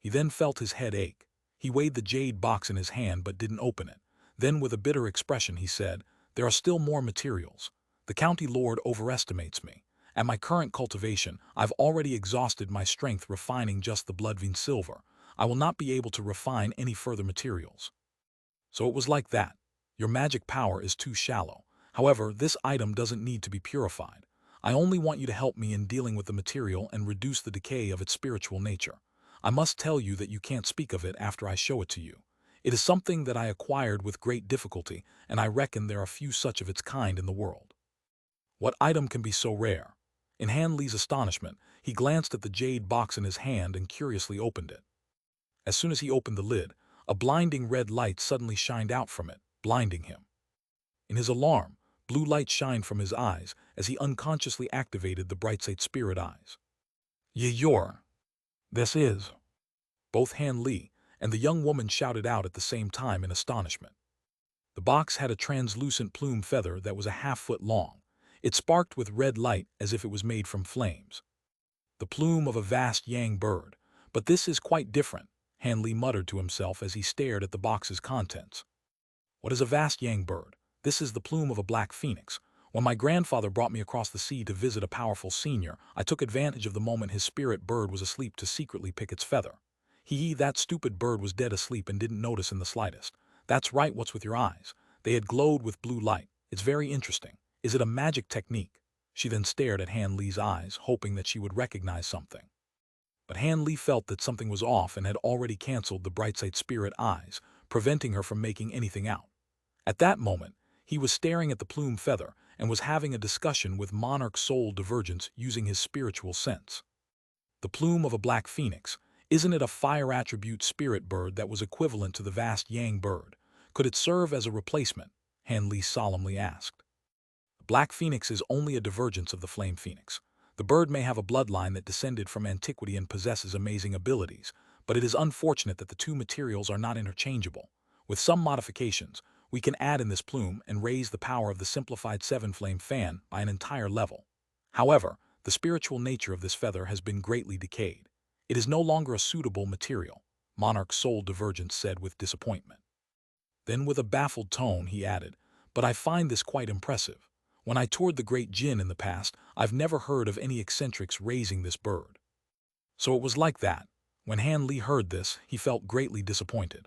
He then felt his head ache. He weighed the jade box in his hand but didn't open it. Then, with a bitter expression, he said, "There are still more materials. The County Lord overestimates me. At my current cultivation, I've already exhausted my strength refining just the blood-vein silver. I will not be able to refine any further materials." So it was like that. Your magic power is too shallow. However, this item doesn't need to be purified. I only want you to help me in dealing with the material and reduce the decay of its spiritual nature. I must tell you that you can't speak of it after I show it to you. It is something that I acquired with great difficulty, and I reckon there are few such of its kind in the world. What item can be so rare? In Han Li's astonishment, he glanced at the jade box in his hand and curiously opened it. As soon as he opened the lid, a blinding red light suddenly shined out from it, blinding him. In his alarm, blue light shined from his eyes as he unconsciously activated the Brightside Spirit Eyes. This is." Both Han Li and the young woman shouted out at the same time in astonishment. The box had a translucent plume feather that was a half-foot long. It sparked with red light as if it was made from flames. "The plume of a vast yang bird. But this is quite different," Han Li muttered to himself as he stared at the box's contents. "What is a vast yang bird? This is the plume of a black phoenix. When my grandfather brought me across the sea to visit a powerful senior, I took advantage of the moment his spirit bird was asleep to secretly pick its feather. That stupid bird was dead asleep and didn't notice in the slightest. That's right, what's with your eyes? They had glowed with blue light. It's very interesting. Is it a magic technique?" She then stared at Han Li's eyes, hoping that she would recognize something. But Han Li felt that something was off and had already cancelled the Brightside Spirit Eyes, preventing her from making anything out. At that moment, he was staring at the plume feather and was having a discussion with Monarch Soul Divergence using his spiritual sense. The plume of a black phoenix, isn't it a fire attribute spirit bird that was equivalent to the vast yang bird? Could it serve as a replacement? Han Li solemnly asked. The black phoenix is only a divergence of the flame phoenix. The bird may have a bloodline that descended from antiquity and possesses amazing abilities, but it is unfortunate that the two materials are not interchangeable. With some modifications, we can add in this plume and raise the power of the simplified seven-flame fan by an entire level. However, the spiritual nature of this feather has been greatly decayed. It is no longer a suitable material, Monarch Soul Divergence said with disappointment. Then with a baffled tone he added, "But I find this quite impressive. When I toured the Great Jinn in the past, I've never heard of any eccentrics raising this bird. So it was like that. When Han Li heard this, he felt greatly disappointed.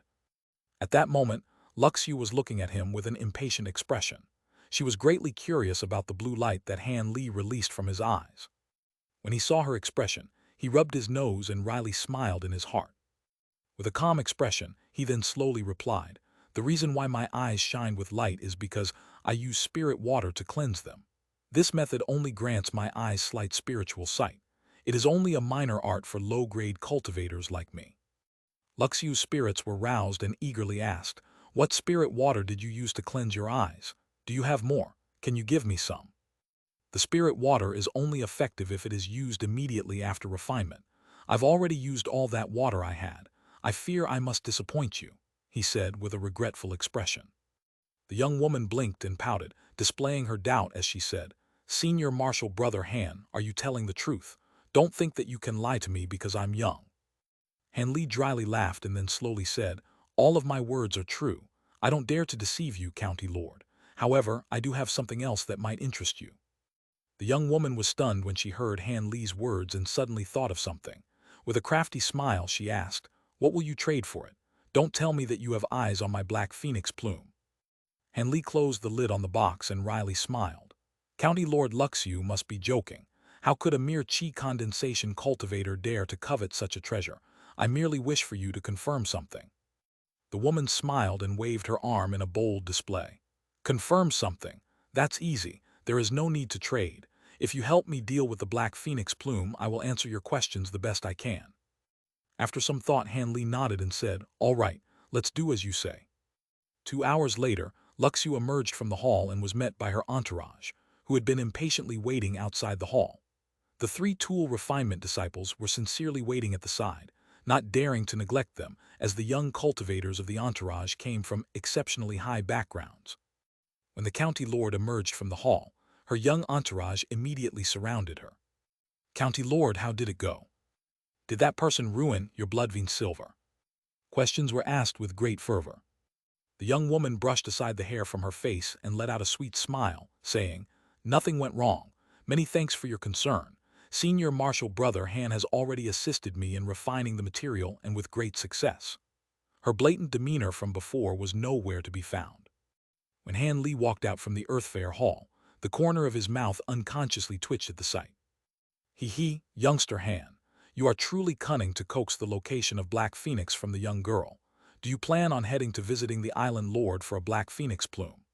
At that moment, Luxu was looking at him with an impatient expression. She was greatly curious about the blue light that Han Li released from his eyes. When he saw her expression, he rubbed his nose and wryly smiled in his heart. With a calm expression, he then slowly replied, "The reason why my eyes shine with light is because I use spirit water to cleanse them. This method only grants my eyes slight spiritual sight. It is only a minor art for low-grade cultivators like me." Luxu's spirits were roused and eagerly asked, "What spirit water did you use to cleanse your eyes? Do you have more? Can you give me some?" "The spirit water is only effective if it is used immediately after refinement. I've already used all that water I had. I fear I must disappoint you," he said with a regretful expression. The young woman blinked and pouted, displaying her doubt as she said, "Senior Marshal Brother Han, are you telling the truth? Don't think that you can lie to me because I'm young." Han Li dryly laughed and then slowly said, "All of my words are true. I don't dare to deceive you, County Lord. However, I do have something else that might interest you." The young woman was stunned when she heard Han Li's words and suddenly thought of something. With a crafty smile, she asked, "What will you trade for it? Don't tell me that you have eyes on my black phoenix plume." Han Li closed the lid on the box and wryly smiled. County Lord Luxu must be joking. How could a mere chi condensation cultivator dare to covet such a treasure? I merely wish for you to confirm something. The woman smiled and waved her arm in a bold display. "Confirm something? That's easy. There is no need to trade. If you help me deal with the black phoenix plume, I will answer your questions the best I can." After some thought, Han Li nodded and said, "All right, let's do as you say." 2 hours later, Luxu emerged from the hall and was met by her entourage, who had been impatiently waiting outside the hall. The 3 tool refinement disciples were sincerely waiting at the side, not daring to neglect them, as the young cultivators of the entourage came from exceptionally high backgrounds. When the county lord emerged from the hall, her young entourage immediately surrounded her. "County Lord, how did it go? Did that person ruin your bloodvein silver?" Questions were asked with great fervor. The young woman brushed aside the hair from her face and let out a sweet smile, saying, "Nothing went wrong. Many thanks for your concern. Senior Marshal Brother Han has already assisted me in refining the material and with great success." Her blatant demeanor from before was nowhere to be found. When Han Li walked out from the Earth Fair Hall, the corner of his mouth unconsciously twitched at the sight. "He, youngster Han, you are truly cunning to coax the location of Black Phoenix from the young girl. Do you plan on heading to visiting the Island Lord for a Black Phoenix plume?"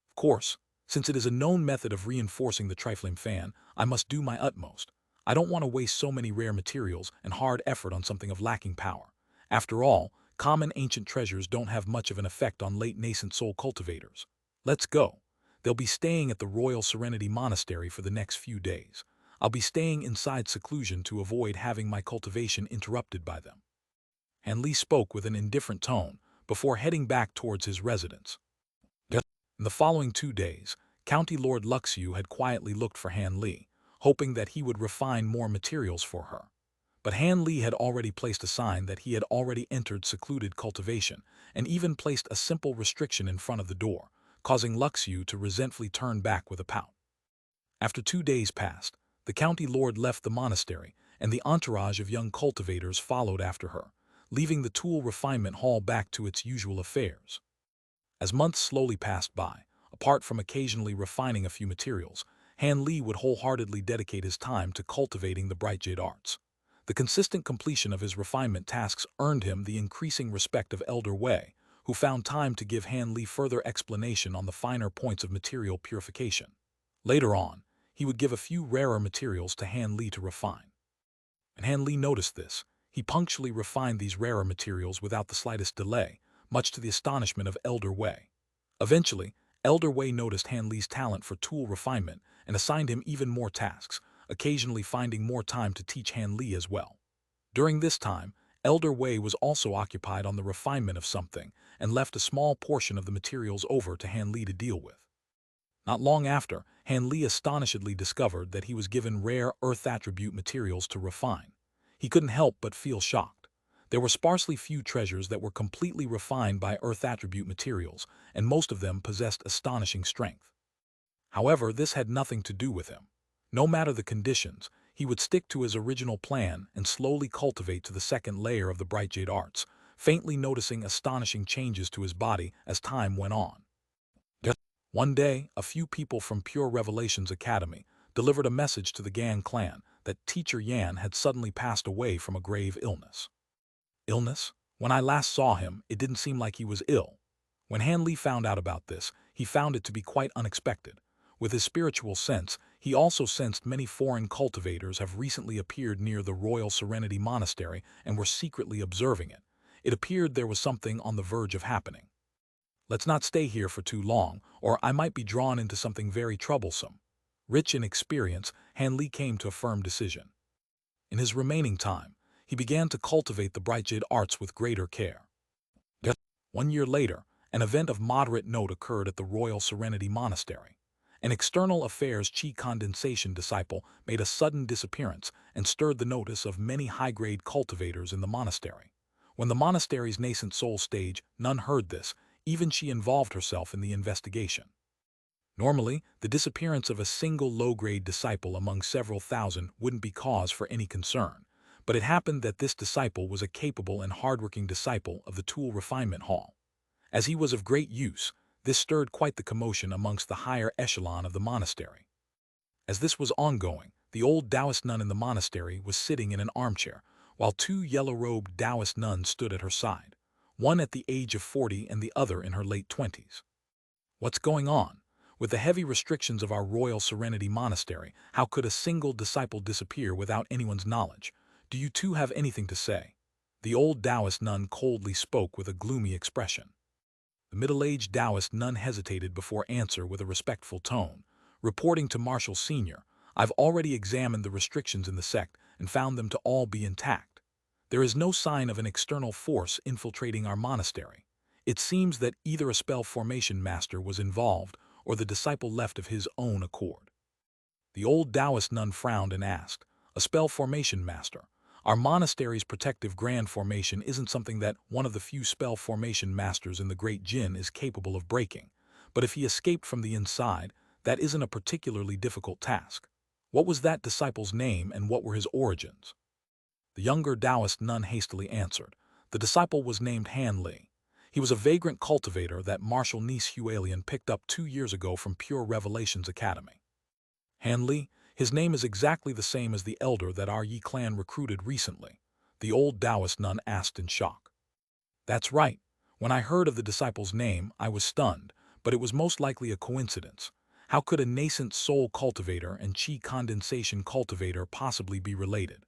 "Of course, since it is a known method of reinforcing the trifling fan, I must do my utmost. I don't want to waste so many rare materials and hard effort on something of lacking power. After all, common ancient treasures don't have much of an effect on late nascent soul cultivators. Let's go." They'll be staying at the Royal Serenity Monastery for the next few days. I'll be staying inside seclusion to avoid having my cultivation interrupted by them. Han Li spoke with an indifferent tone before heading back towards his residence. In the following 2 days, County Lord Luxu had quietly looked for Han Li, hoping that he would refine more materials for her. But Han Li had already placed a sign that he had already entered secluded cultivation, and even placed a simple restriction in front of the door, causing Luxu to resentfully turn back with a pout. After 2 days passed, the county lord left the monastery, and the entourage of young cultivators followed after her, leaving the tool refinement hall back to its usual affairs. As months slowly passed by, apart from occasionally refining a few materials, Han Li would wholeheartedly dedicate his time to cultivating the bright jade arts. The consistent completion of his refinement tasks earned him the increasing respect of Elder Wei, who found time to give Han Li further explanation on the finer points of material purification. Later on, he would give a few rarer materials to Han Li to refine. When Han Li noticed this, he punctually refined these rarer materials without the slightest delay, much to the astonishment of Elder Wei. Eventually, Elder Wei noticed Han Li's talent for tool refinement and assigned him even more tasks, occasionally finding more time to teach Han Li as well. During this time, Elder Wei was also occupied on the refinement of something and left a small portion of the materials over to Han Li to deal with. Not long after, Han Li astonishedly discovered that he was given rare earth attribute materials to refine. He couldn't help but feel shocked. There were sparsely few treasures that were completely refined by earth attribute materials, and most of them possessed astonishing strength. However, this had nothing to do with him. No matter the conditions, he would stick to his original plan and slowly cultivate to the second layer of the bright jade arts, faintly noticing astonishing changes to his body as time went on. One day, a few people from Pure Revelations Academy delivered a message to the Gan clan that Teacher Yan had suddenly passed away from a grave illness. Illness? When I last saw him, it didn't seem like he was ill. When Han Li found out about this, he found it to be quite unexpected. With his spiritual sense, he also sensed many foreign cultivators have recently appeared near the Royal Serenity Monastery and were secretly observing it. It appeared there was something on the verge of happening. Let's not stay here for too long, or I might be drawn into something very troublesome. Rich in experience, Han Li came to a firm decision. In his remaining time, he began to cultivate the bright jade arts with greater care. 1 year later, an event of moderate note occurred at the Royal Serenity Monastery. An external affairs chi condensation disciple made a sudden disappearance and stirred the notice of many high-grade cultivators in the monastery. When the monastery's nascent soul stage nun heard this, even she involved herself in the investigation. Normally, the disappearance of a single low-grade disciple among several thousand wouldn't be cause for any concern, but it happened that this disciple was a capable and hardworking disciple of the Tool Refinement Hall. As he was of great use, this stirred quite the commotion amongst the higher echelon of the monastery. As this was ongoing, the old Taoist nun in the monastery was sitting in an armchair, while two yellow-robed Taoist nuns stood at her side, one at the age of 40 and the other in her late 20s. What's going on? With the heavy restrictions of our Royal Serenity Monastery, how could a single disciple disappear without anyone's knowledge? Do you two have anything to say? The old Taoist nun coldly spoke with a gloomy expression. The middle-aged Taoist nun hesitated before answer with a respectful tone. Reporting to Marshal Senior, I've already examined the restrictions in the sect and found them to all be intact. There is no sign of an external force infiltrating our monastery. It seems that either a spell formation master was involved or the disciple left of his own accord. The old Taoist nun frowned and asked, a spell formation master? Our monastery's protective grand formation isn't something that one of the few spell formation masters in the Great Jin is capable of breaking, but if he escaped from the inside, that isn't a particularly difficult task. What was that disciple's name and what were his origins? The younger Taoist nun hastily answered. The disciple was named Han Li. He was a vagrant cultivator that Marshal Nice Hualian picked up 2 years ago from Pure Revelations Academy. Han Li? His name is exactly the same as the elder that our Yi clan recruited recently, the old Taoist nun asked in shock. That's right. When I heard of the disciple's name, I was stunned, but it was most likely a coincidence. How could a nascent soul cultivator and chi condensation cultivator possibly be related?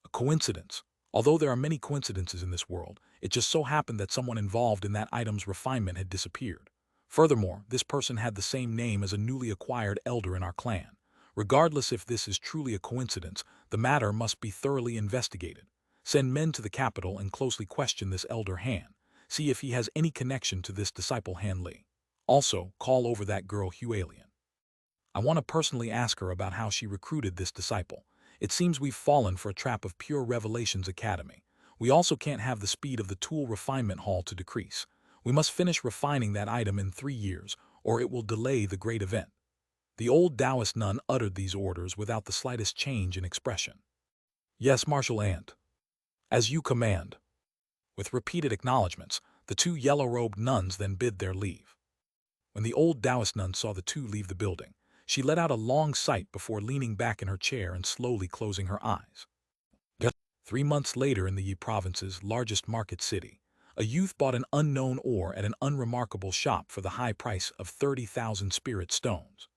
A coincidence. Although there are many coincidences in this world, it just so happened that someone involved in that item's refinement had disappeared. Furthermore, this person had the same name as a newly acquired elder in our clan. Regardless if this is truly a coincidence, the matter must be thoroughly investigated. Send men to the capital and closely question this elder Han. See if he has any connection to this disciple Han Li. Also, call over that girl Hualian. I want to personally ask her about how she recruited this disciple. It seems we've fallen for a trap of Pure Revelations Academy. We also can't have the speed of the Tool Refinement Hall to decrease. We must finish refining that item in 3 years, or it will delay the great event. The old Taoist nun uttered these orders without the slightest change in expression. Yes, Marshal Ant. As you command. With repeated acknowledgments, the two yellow-robed nuns then bid their leave. When the old Taoist nun saw the two leave the building, she let out a long sigh before leaning back in her chair and slowly closing her eyes. 3 months later in the Yi province's largest market city, a youth bought an unknown ore at an unremarkable shop for the high price of 30,000 spirit stones.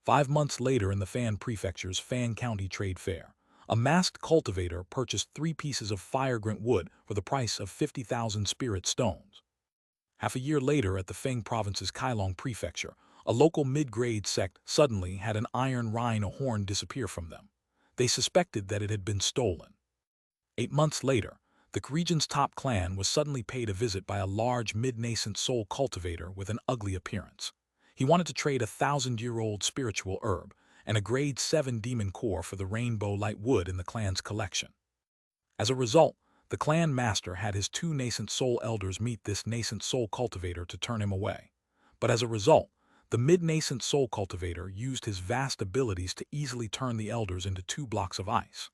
5 months later in the Fan Prefecture's Fan County Trade Fair, a masked cultivator purchased 3 pieces of fire-grant wood for the price of 50,000 spirit stones. Half a year later at the Feng Province's Kailong Prefecture, a local mid-grade sect suddenly had an iron rhino horn disappear from them. They suspected that it had been stolen. 8 months later, the region's top clan was suddenly paid a visit by a large mid-nascent soul cultivator with an ugly appearance. He wanted to trade a 1,000-year-old spiritual herb and a grade 7 demon core for the rainbow light wood in the clan's collection. As a result, the clan master had his 2 nascent soul elders meet this nascent soul cultivator to turn him away. But as a result, The mid-nascent soul cultivator used his vast abilities to easily turn the elders into 2 blocks of ice.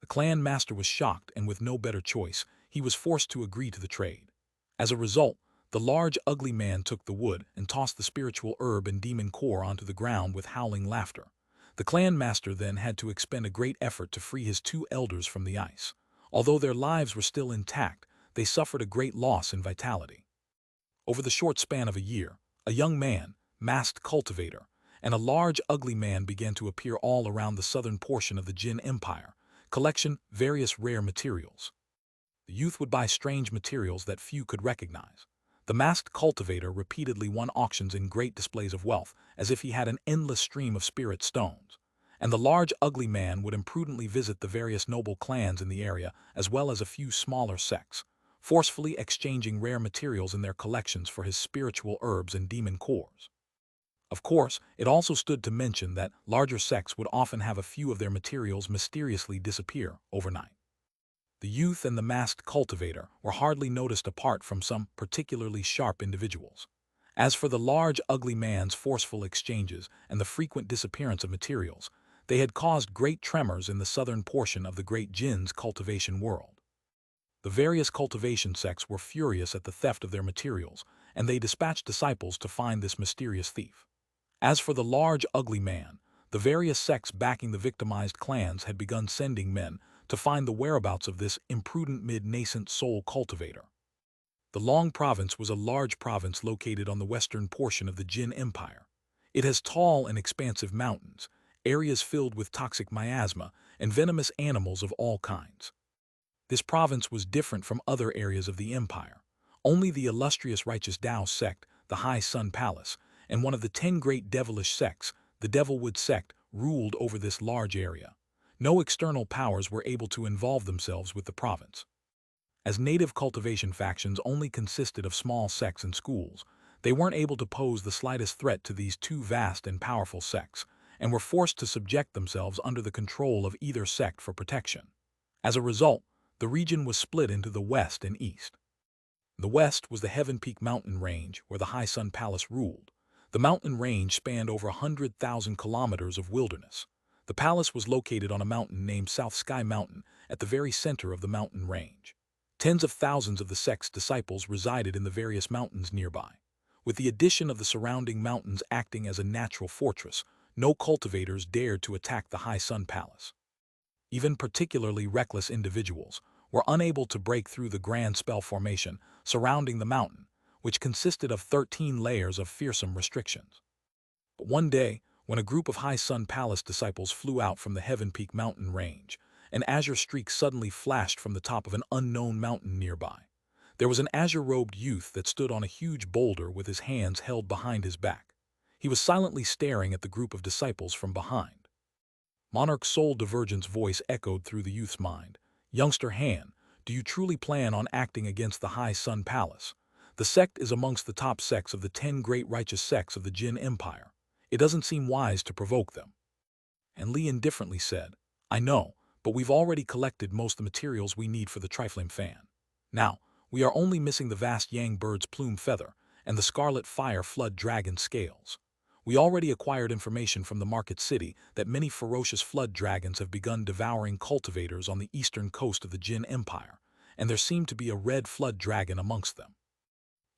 The clan master was shocked, and with no better choice, he was forced to agree to the trade. As a result, the large, ugly man took the wood and tossed the spiritual herb and demon core onto the ground with howling laughter. The clan master then had to expend a great effort to free his 2 elders from the ice. Although their lives were still intact, they suffered a great loss in vitality. Over the short span of a year, a young man, masked cultivator, and a large, ugly man began to appear all around the southern portion of the Jin Empire, collection various rare materials. The youth would buy strange materials that few could recognize. The masked cultivator repeatedly won auctions in great displays of wealth, as if he had an endless stream of spirit stones. And the large, ugly man would imprudently visit the various noble clans in the area, as well as a few smaller sects, forcefully exchanging rare materials in their collections for his spiritual herbs and demon cores. Of course, it also stood to mention that larger sects would often have a few of their materials mysteriously disappear overnight. The youth and the masked cultivator were hardly noticed apart from some particularly sharp individuals. As for the large, ugly man's forceful exchanges and the frequent disappearance of materials, they had caused great tremors in the southern portion of the great Jin's cultivation world. The various cultivation sects were furious at the theft of their materials, and they dispatched disciples to find this mysterious thief. As for the large, ugly man, the various sects backing the victimized clans had begun sending men to find the whereabouts of this imprudent mid-nascent soul cultivator. The Long Province was a large province located on the western portion of the Jin Empire. It has tall and expansive mountains, areas filled with toxic miasma, and venomous animals of all kinds. This province was different from other areas of the empire. Only the illustrious righteous Tao sect, the High Sun Palace, and one of the 10 great devilish sects, the Devilwood sect, ruled over this large area. No external powers were able to involve themselves with the province. As native cultivation factions only consisted of small sects and schools, they weren't able to pose the slightest threat to these 2 vast and powerful sects, and were forced to subject themselves under the control of either sect for protection. As a result, the region was split into the west and east. The west was the Heaven Peak mountain range where the High Sun Palace ruled. The mountain range spanned over 100,000 kilometers of wilderness. The palace was located on a mountain named South Sky Mountain at the very center of the mountain range. Tens of thousands of the sect's disciples resided in the various mountains nearby. With the addition of the surrounding mountains acting as a natural fortress, no cultivators dared to attack the High Sun Palace. Even particularly reckless individuals were unable to break through the grand spell formation surrounding the mountain, which consisted of 13 layers of fearsome restrictions. But one day, when a group of High Sun Palace disciples flew out from the Heaven Peak mountain range, an azure streak suddenly flashed from the top of an unknown mountain nearby. There was an azure-robed youth that stood on a huge boulder with his hands held behind his back. He was silently staring at the group of disciples from behind. Monarch Soul Divergent's voice echoed through the youth's mind. "Youngster Han, do you truly plan on acting against the High Sun Palace? The sect is amongst the top sects of the 10 great righteous sects of the Jin Empire. It doesn't seem wise to provoke them." And Li indifferently said, "I know, but we've already collected most of the materials we need for the Triflame fan. Now, we are only missing the vast Yang bird's plume feather and the scarlet fire flood dragon scales. We already acquired information from the market city that many ferocious flood dragons have begun devouring cultivators on the eastern coast of the Jin Empire, and there seemed to be a red flood dragon amongst them.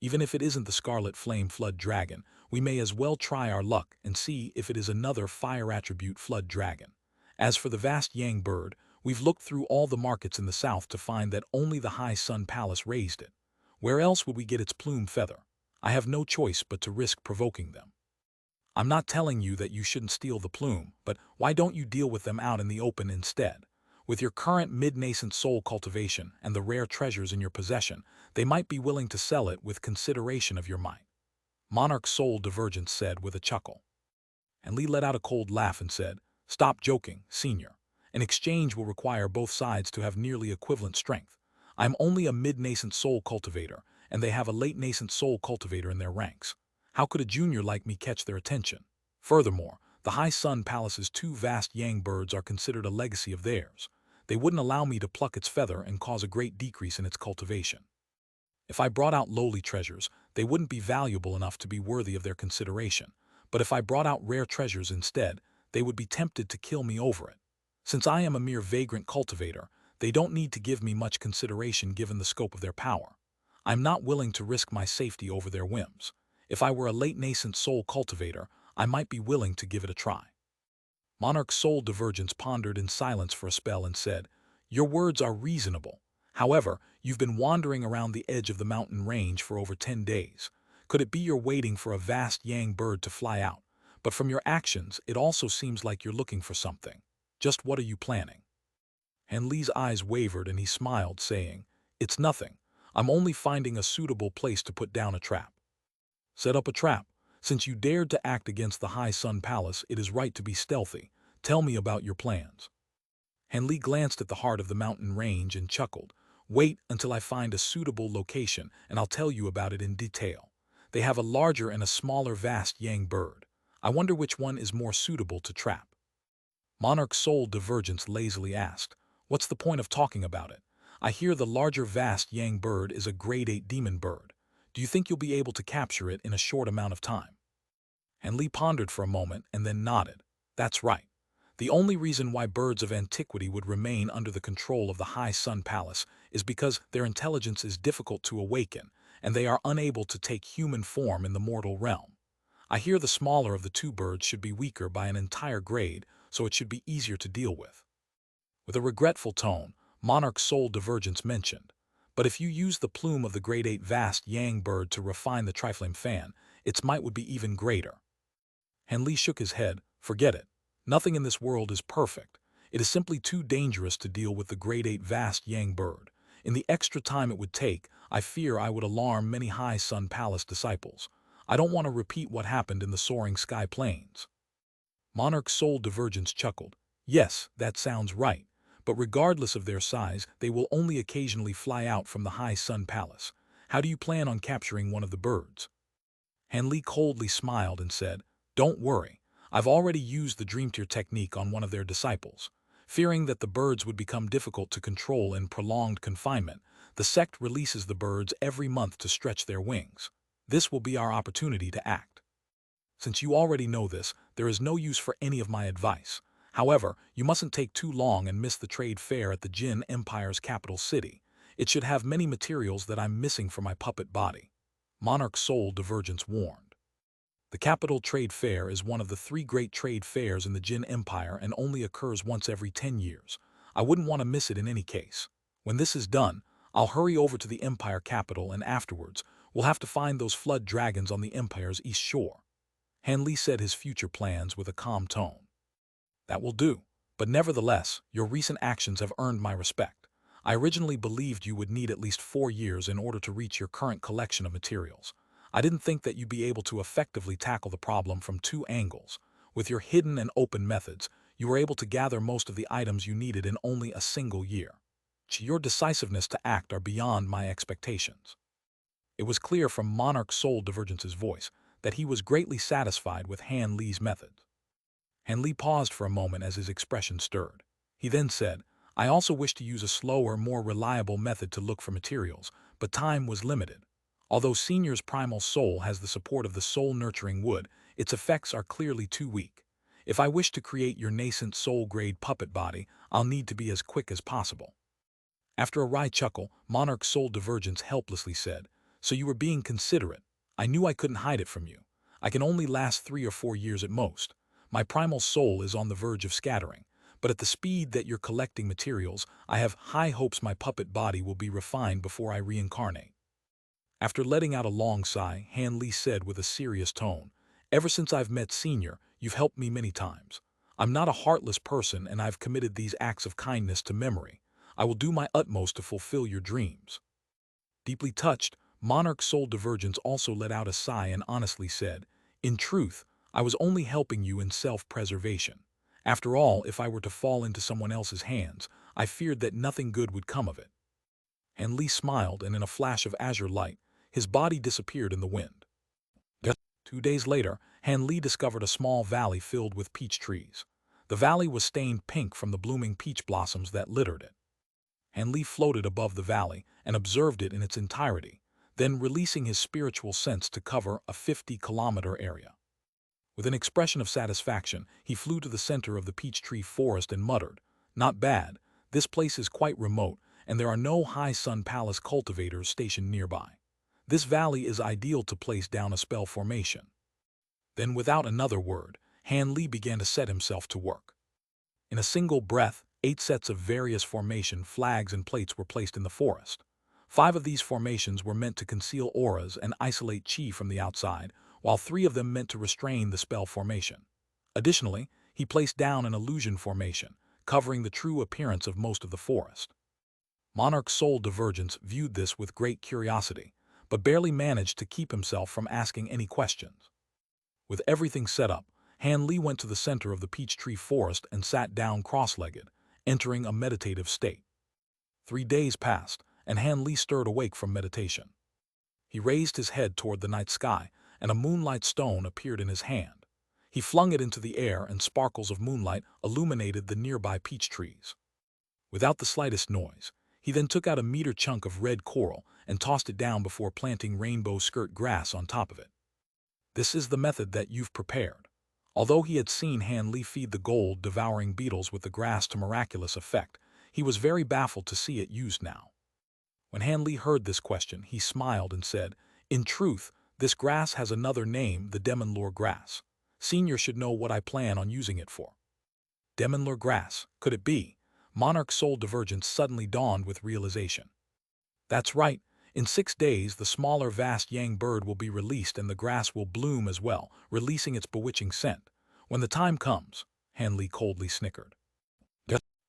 Even if it isn't the scarlet flame flood dragon, we may as well try our luck and see if it is another fire attribute flood dragon. As for the vast Yang bird, we've looked through all the markets in the south to find that only the High Sun Palace raised it. Where else would we get its plume feather? I have no choice but to risk provoking them. I'm not telling you that you shouldn't steal the plume, but why don't you deal with them out in the open instead? With your current mid-nascent soul cultivation and the rare treasures in your possession, they might be willing to sell it with consideration of your might." Monarch Soul Divergent said with a chuckle. And Li let out a cold laugh and said, "Stop joking, senior. An exchange will require both sides to have nearly equivalent strength. I'm only a mid-nascent soul cultivator, and they have a late-nascent soul cultivator in their ranks. How could a junior like me catch their attention? Furthermore, the High Sun Palace's 2 vast Yang birds are considered a legacy of theirs. They wouldn't allow me to pluck its feather and cause a great decrease in its cultivation." If I brought out lowly treasures, they wouldn't be valuable enough to be worthy of their consideration. But if I brought out rare treasures instead, they would be tempted to kill me over it. Since I am a mere vagrant cultivator, they don't need to give me much consideration given the scope of their power. I'm not willing to risk my safety over their whims. If I were a late nascent soul cultivator, I might be willing to give it a try. Monarch's soul divergence pondered in silence for a spell and said, "Your words are reasonable. However, you've been wandering around the edge of the mountain range for over 10 days. Could it be you're waiting for a vast yang bird to fly out? But from your actions, it also seems like you're looking for something. Just what are you planning?" Henley's eyes wavered and he smiled, saying, "It's nothing. I'm only finding a suitable place to put down a trap." "Set up a trap. Since you dared to act against the High Sun Palace, it is right to be stealthy. Tell me about your plans." Henley glanced at the heart of the mountain range and chuckled. "Wait until I find a suitable location, and I'll tell you about it in detail. They have a larger and a smaller vast yang bird. I wonder which one is more suitable to trap." Monarch's soul divergence lazily asked, "What's the point of talking about it? I hear the larger vast yang bird is a grade 8 demon bird. Do you think you'll be able to capture it in a short amount of time?" Henley pondered for a moment and then nodded. "That's right. The only reason why birds of antiquity would remain under the control of the High Sun Palace is because their intelligence is difficult to awaken, and they are unable to take human form in the mortal realm. I hear the smaller of the two birds should be weaker by an entire grade, so it should be easier to deal with." With a regretful tone, Monarch's soul divergence mentioned, "But if you use the plume of the grade 8 vast yang bird to refine the triflame fan, its might would be even greater." Henley shook his head. "Forget it. Nothing in this world is perfect. It is simply too dangerous to deal with the grade 8 vast yang bird. In the extra time it would take, I fear I would alarm many High Sun Palace disciples. I don't want to repeat what happened in the soaring sky plains." Monarch's soul divergence chuckled. "Yes, that sounds right. But regardless of their size, they will only occasionally fly out from the High Sun Palace. How do you plan on capturing one of the birds?" Henley coldly smiled and said, "Don't worry. I've already used the dream tier technique on one of their disciples. Fearing that the birds would become difficult to control in prolonged confinement, the sect releases the birds every month to stretch their wings. This will be our opportunity to act. Since you already know this, there is no use for any of my advice. However, you mustn't take too long and miss the trade fair at the Jin Empire's capital city. It should have many materials that I'm missing for my puppet body." Monarch's soul divergence warned. "The capital trade fair is one of the 3 great trade fairs in the Jin Empire and only occurs once every 10 years. I wouldn't want to miss it in any case. When this is done, I'll hurry over to the Empire capital and afterwards, we'll have to find those flood dragons on the Empire's east shore." Henley said his future plans with a calm tone. "That will do. But nevertheless, your recent actions have earned my respect. I originally believed you would need at least 4 years in order to reach your current collection of materials. I didn't think that you'd be able to effectively tackle the problem from 2 angles. With your hidden and open methods, you were able to gather most of the items you needed in only a single year. Your decisiveness to act are beyond my expectations." It was clear from Monarch's soul divergence's voice that he was greatly satisfied with Han Li's methods. Henley paused for a moment as his expression stirred. He then said, "I also wish to use a slower, more reliable method to look for materials, but time was limited. Although Senior's primal soul has the support of the soul-nurturing wood, its effects are clearly too weak. If I wish to create your nascent soul-grade puppet body, I'll need to be as quick as possible." After a wry chuckle, Monarch's soul divergence helplessly said, "So you were being considerate. I knew I couldn't hide it from you. I can only last 3 or 4 years at most. My primal soul is on the verge of scattering, but at the speed that you're collecting materials, I have high hopes my puppet body will be refined before I reincarnate." After letting out a long sigh, Han Li said with a serious tone, "Ever since I've met Senior, you've helped me many times. I'm not a heartless person and I've committed these acts of kindness to memory. I will do my utmost to fulfill your dreams." Deeply touched, Monarch's soul divergence also let out a sigh and honestly said, "In truth, I was only helping you in self-preservation. After all, if I were to fall into someone else's hands, I feared that nothing good would come of it." And Li smiled, and in a flash of azure light, his body disappeared in the wind. 2 days later, Han Li discovered a small valley filled with peach trees. The valley was stained pink from the blooming peach blossoms that littered it. Han Li floated above the valley and observed it in its entirety. then releasing his spiritual sense to cover a 50-kilometer area. With an expression of satisfaction, he flew to the center of the peach tree forest and muttered, "Not bad, this place is quite remote, and there are no high sun palace cultivators stationed nearby. This valley is ideal to place down a spell formation." Then, without another word, Han Li began to set himself to work. In a single breath, 8 sets of various formation flags and plates were placed in the forest. 5 of these formations were meant to conceal auras and isolate chi from the outside, while 3 of them meant to restrain the spell formation. Additionally, he placed down an illusion formation, covering the true appearance of most of the forest. Monarch Soul Divergence viewed this with great curiosity, but barely managed to keep himself from asking any questions. With everything set up, Han Li went to the center of the peach tree forest and sat down cross-legged, entering a meditative state. 3 days passed, and Han Li stirred awake from meditation. He raised his head toward the night sky, and a moonlight stone appeared in his hand. He flung it into the air, and sparkles of moonlight illuminated the nearby peach trees. Without the slightest noise, he then took out a meter chunk of red coral and tossed it down before planting rainbow skirt grass on top of it. "This is the method that you've prepared." Although he had seen Han Li feed the gold-devouring beetles with the grass to miraculous effect, he was very baffled to see it used now. When Han Li heard this question, he smiled and said, "In truth, this grass has another name, the demon lore grass. Senior should know what I plan on using it for." Demon lore grass, could it be? Monarch Soul Divergence suddenly dawned with realization. That's right. In 6 days, the smaller vast yang bird will be released and the grass will bloom as well, releasing its bewitching scent. When the time comes, Han Li coldly snickered.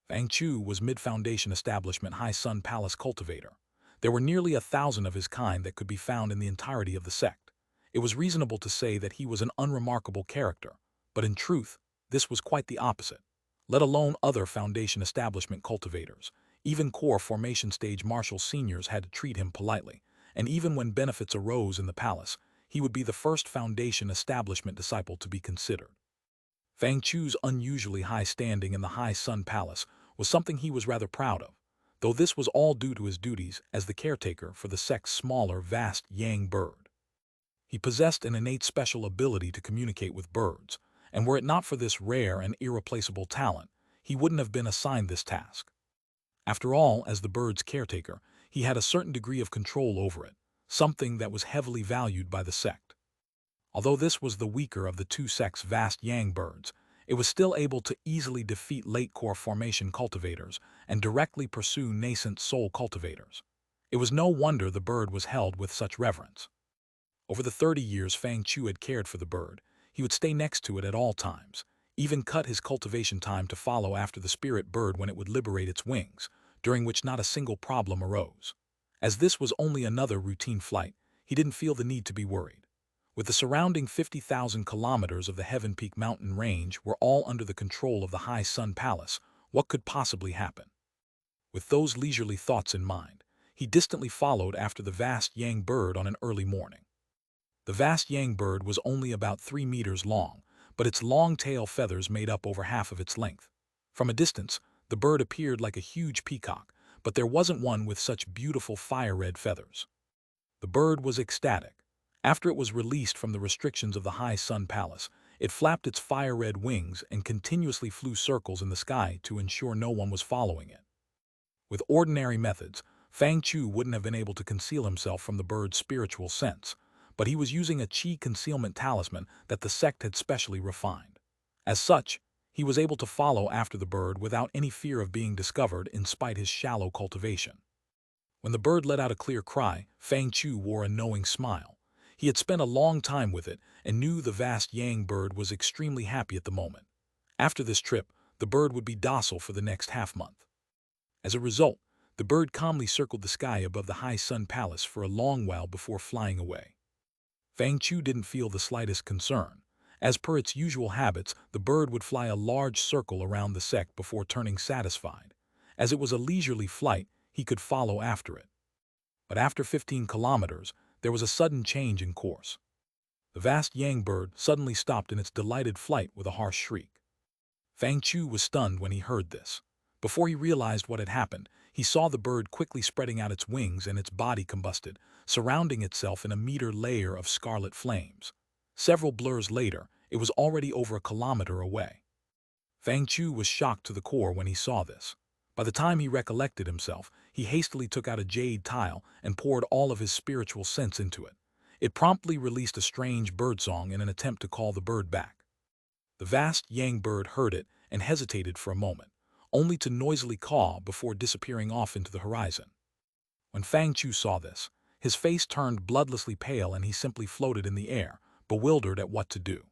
Fang Chu was mid-foundation establishment High Sun Palace cultivator. There were nearly 1,000 of his kind that could be found in the entirety of the sect. It was reasonable to say that he was an unremarkable character, but in truth, this was quite the opposite. Let alone other foundation establishment cultivators. Even core formation stage marshal seniors had to treat him politely, and even when benefits arose in the palace, he would be the first foundation establishment disciple to be considered. Fang Chu's unusually high standing in the High Sun Palace was something he was rather proud of, though this was all due to his duties as the caretaker for the sect's smaller, vast yang bird. He possessed an innate special ability to communicate with birds, and were it not for this rare and irreplaceable talent, he wouldn't have been assigned this task. After all, as the bird's caretaker, he had a certain degree of control over it, something that was heavily valued by the sect. Although this was the weaker of the 2 sects' vast yang birds, it was still able to easily defeat late core formation cultivators and directly pursue nascent soul cultivators. It was no wonder the bird was held with such reverence. Over the 30 years Fang Chu had cared for the bird, he would stay next to it at all times, even cut his cultivation time to follow after the spirit bird when it would liberate its wings, during which not a single problem arose. As this was only another routine flight, he didn't feel the need to be worried. With the surrounding 50,000 kilometers of the Heaven Peak mountain range were all under the control of the High Sun Palace, what could possibly happen? With those leisurely thoughts in mind, he distantly followed after the vast yang bird on an early morning. The vast yang bird was only about 3 meters long, but its long tail feathers made up over half of its length. From a distance, the bird appeared like a huge peacock, but there wasn't one with such beautiful fire-red feathers. The bird was ecstatic. After it was released from the restrictions of the High Sun Palace, it flapped its fire-red wings and continuously flew circles in the sky to ensure no one was following it. With ordinary methods, Fang Chu wouldn't have been able to conceal himself from the bird's spiritual sense, but he was using a chi concealment talisman that the sect had specially refined. As such, he was able to follow after the bird without any fear of being discovered in spite his shallow cultivation. When the bird let out a clear cry, Fang Chu wore a knowing smile. He had spent a long time with it and knew the vast yang bird was extremely happy at the moment. After this trip, the bird would be docile for the next half-month. As a result, the bird calmly circled the sky above the High Sun Palace for a long while before flying away. Fang Chu didn't feel the slightest concern. As per its usual habits, the bird would fly a large circle around the sect before turning satisfied. As it was a leisurely flight, he could follow after it. But after 15 kilometers, there was a sudden change in course. The vast yang bird suddenly stopped in its delighted flight with a harsh shriek. Fang Chu was stunned when he heard this. Before he realized what had happened, he saw the bird quickly spreading out its wings and its body combusted, surrounding itself in a meter layer of scarlet flames. Several blurs later, it was already over a kilometer away. Fang Chu was shocked to the core when he saw this. By the time he recollected himself, he hastily took out a jade tile and poured all of his spiritual sense into it. It promptly released a strange birdsong in an attempt to call the bird back. The vast Yang bird heard it and hesitated for a moment, only to noisily caw before disappearing off into the horizon. When Fang Chu saw this, his face turned bloodlessly pale and he simply floated in the air, bewildered at what to do.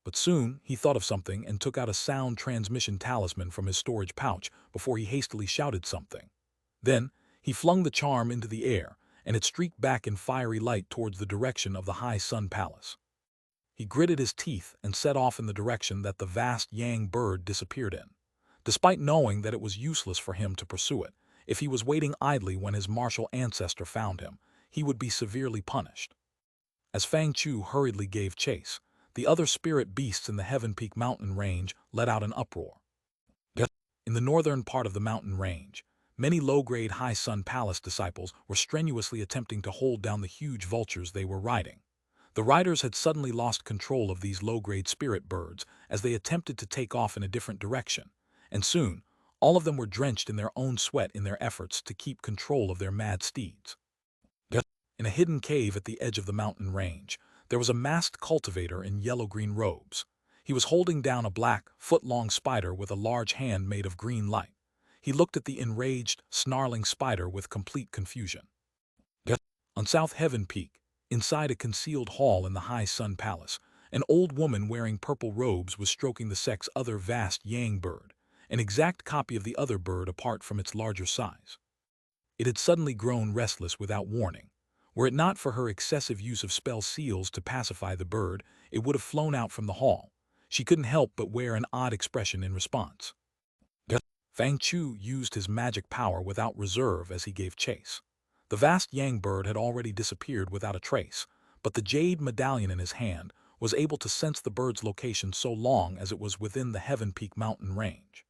But soon he thought of something and took out a sound transmission talisman from his storage pouch before he hastily shouted something. Then he flung the charm into the air, and it streaked back in fiery light towards the direction of the High Sun Palace. He gritted his teeth and set off in the direction that the vast Yang bird disappeared in. Despite knowing that it was useless for him to pursue it, if he was waiting idly when his martial ancestor found him, he would be severely punished. As Fang Chu hurriedly gave chase, the other spirit beasts in the Heaven Peak mountain range let out an uproar. In the northern part of the mountain range, many low-grade High Sun Palace disciples were strenuously attempting to hold down the huge vultures they were riding. The riders had suddenly lost control of these low-grade spirit birds as they attempted to take off in a different direction, and soon, all of them were drenched in their own sweat in their efforts to keep control of their mad steeds. In a hidden cave at the edge of the mountain range, there was a masked cultivator in yellow-green robes. He was holding down a black, foot-long spider with a large hand made of green light. He looked at the enraged, snarling spider with complete confusion. On South Heaven Peak, inside a concealed hall in the High Sun Palace, an old woman wearing purple robes was stroking the sect's other vast Yang bird, an exact copy of the other bird apart from its larger size. It had suddenly grown restless without warning. Were it not for her excessive use of spell seals to pacify the bird, it would have flown out from the hall. She couldn't help but wear an odd expression in response. Fang Chu used his magic power without reserve as he gave chase. The vast Yang bird had already disappeared without a trace, but the jade medallion in his hand was able to sense the bird's location so long as it was within the Heaven Peak mountain range.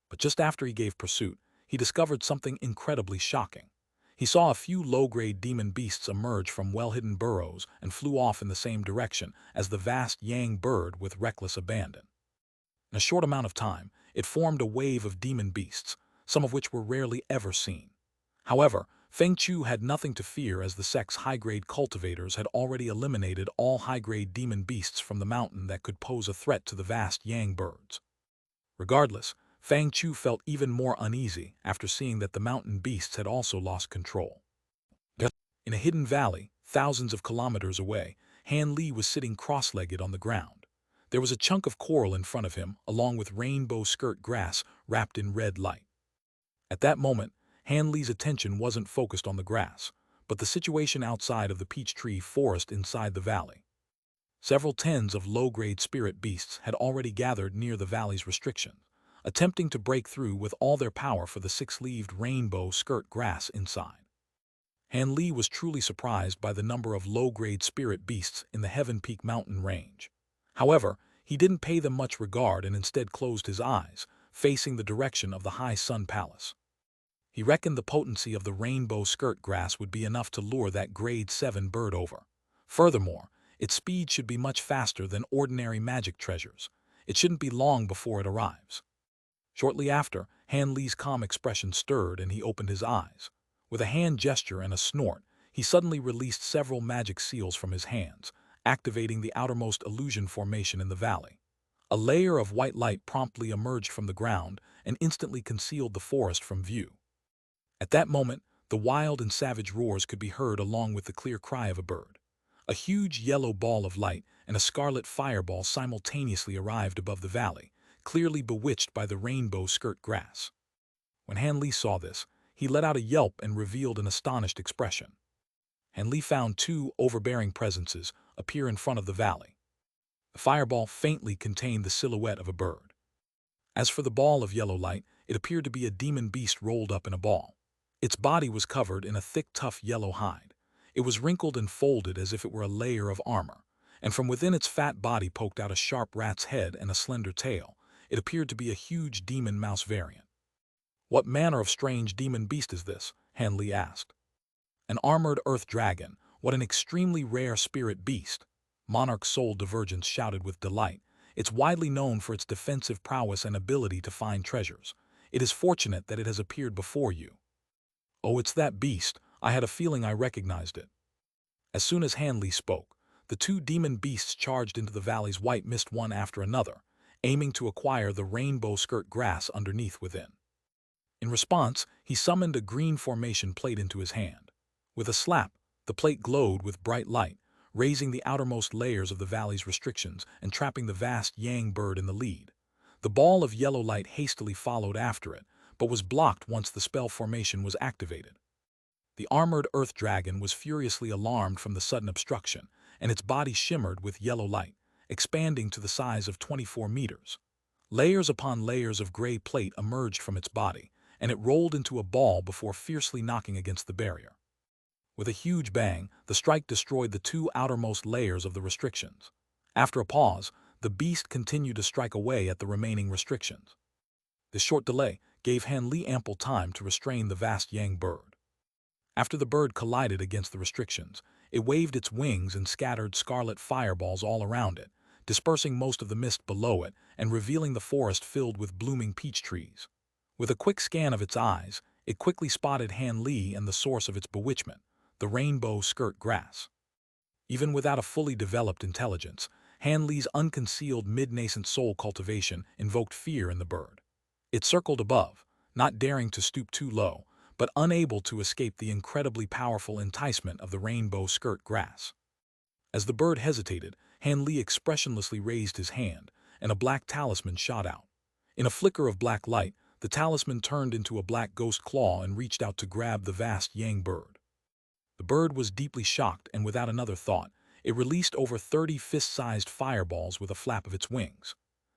But just after he gave pursuit, he discovered something incredibly shocking. He saw a few low-grade demon beasts emerge from well-hidden burrows and flew off in the same direction as the vast Yang bird with reckless abandon. In a short amount of time, it formed a wave of demon beasts, some of which were rarely ever seen. However, Feng Chu had nothing to fear as the sect's high-grade cultivators had already eliminated all high-grade demon beasts from the mountain that could pose a threat to the vast Yang birds. Regardless, Fang Chu felt even more uneasy after seeing that the mountain beasts had also lost control. In a hidden valley, thousands of kilometers away, Han Li was sitting cross-legged on the ground. There was a chunk of coral in front of him, along with rainbow skirt grass wrapped in red light. At that moment, Han Li's attention wasn't focused on the grass, but the situation outside of the peach tree forest inside the valley. Several tens of low-grade spirit beasts had already gathered near the valley's restrictions, attempting to break through with all their power for the six-leaved rainbow skirt grass inside. Han Li was truly surprised by the number of low-grade spirit beasts in the Heaven Peak mountain range. However, he didn't pay them much regard and instead closed his eyes, facing the direction of the High Sun Palace. He reckoned the potency of the rainbow skirt grass would be enough to lure that grade 7 bird over. Furthermore, its speed should be much faster than ordinary magic treasures. It shouldn't be long before it arrives. Shortly after, Han Li's calm expression stirred and he opened his eyes. With a hand gesture and a snort, he suddenly released several magic seals from his hands, activating the outermost illusion formation in the valley. A layer of white light promptly emerged from the ground and instantly concealed the forest from view. At that moment, the wild and savage roars could be heard along with the clear cry of a bird. A huge yellow ball of light and a scarlet fireball simultaneously arrived above the valley, clearly bewitched by the rainbow skirt grass. When Han Li saw this, he let out a yelp and revealed an astonished expression. Han Li found two overbearing presences appear in front of the valley. The fireball faintly contained the silhouette of a bird. As for the ball of yellow light, it appeared to be a demon beast rolled up in a ball. Its body was covered in a thick, tough yellow hide. It was wrinkled and folded as if it were a layer of armor, and from within its fat body poked out a sharp rat's head and a slender tail. It appeared to be a huge demon mouse variant. "What manner of strange demon beast is this?" Han Li asked. "An armored earth dragon. What an extremely rare spirit beast," Monarch Soul Divergence shouted with delight. "It's widely known for its defensive prowess and ability to find treasures. It is fortunate that it has appeared before you." "Oh, it's that beast. I had a feeling I recognized it." As soon as Han Li spoke, the two demon beasts charged into the valley's white mist one after another, aiming to acquire the rainbow skirt grass underneath within. In response, he summoned a green formation plate into his hand. With a slap, the plate glowed with bright light, raising the outermost layers of the valley's restrictions and trapping the vast Yang bird in the lead. The ball of yellow light hastily followed after it, but was blocked once the spell formation was activated. The armored earth dragon was furiously alarmed from the sudden obstruction, and its body shimmered with yellow light, expanding to the size of 24 meters. Layers upon layers of gray plate emerged from its body, and it rolled into a ball before fiercely knocking against the barrier. With a huge bang, the strike destroyed the two outermost layers of the restrictions. After a pause, the beast continued to strike away at the remaining restrictions. This short delay gave Han Li ample time to restrain the vast Yang bird. After the bird collided against the restrictions, it waved its wings and scattered scarlet fireballs all around it, dispersing most of the mist below it and revealing the forest filled with blooming peach trees. With a quick scan of its eyes, it quickly spotted Han Li and the source of its bewitchment, the rainbow skirt grass. Even without a fully developed intelligence, Han Li's unconcealed mid-nascent soul cultivation invoked fear in the bird. It circled above, not daring to stoop too low, but unable to escape the incredibly powerful enticement of the rainbow skirt grass. As the bird hesitated, Han Li expressionlessly raised his hand, and a black talisman shot out. In a flicker of black light, the talisman turned into a black ghost claw and reached out to grab the vast Yang bird. The bird was deeply shocked, and without another thought, it released over 30 fist-sized fireballs with a flap of its wings.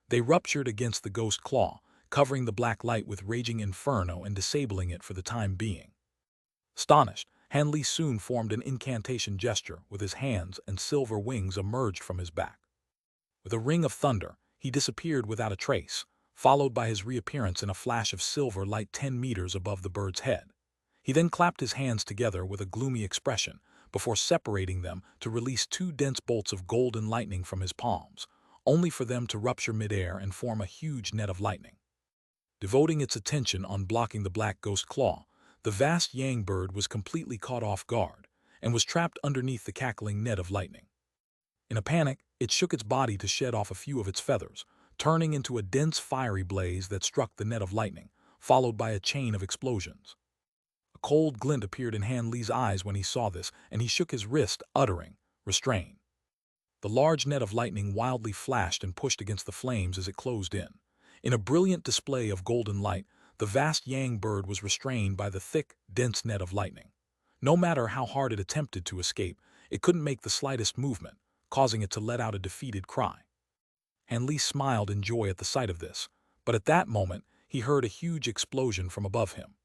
They ruptured against the ghost claw, covering the black light with raging inferno and disabling it for the time being. Astonished, Han Li soon formed an incantation gesture with his hands, and silver wings emerged from his back. With a ring of thunder, he disappeared without a trace, followed by his reappearance in a flash of silver light 10 meters above the bird's head. He then clapped his hands together with a gloomy expression, before separating them to release two dense bolts of golden lightning from his palms, only for them to rupture midair and form a huge net of lightning. Devoting its attention on blocking the black ghost claw, the vast Yang bird was completely caught off guard and was trapped underneath the cackling net of lightning. In a panic, it shook its body to shed off a few of its feathers, turning into a dense fiery blaze that struck the net of lightning, followed by a chain of explosions. A cold glint appeared in Han Li's eyes when he saw this, and he shook his wrist, uttering, "Restrain." The large net of lightning wildly flashed and pushed against the flames as it closed in. In a brilliant display of golden light, the vast Yang bird was restrained by the thick, dense net of lightning. No matter how hard it attempted to escape, it couldn't make the slightest movement, causing it to let out a defeated cry. Han Li smiled in joy at the sight of this, but at that moment he heard a huge explosion from above him.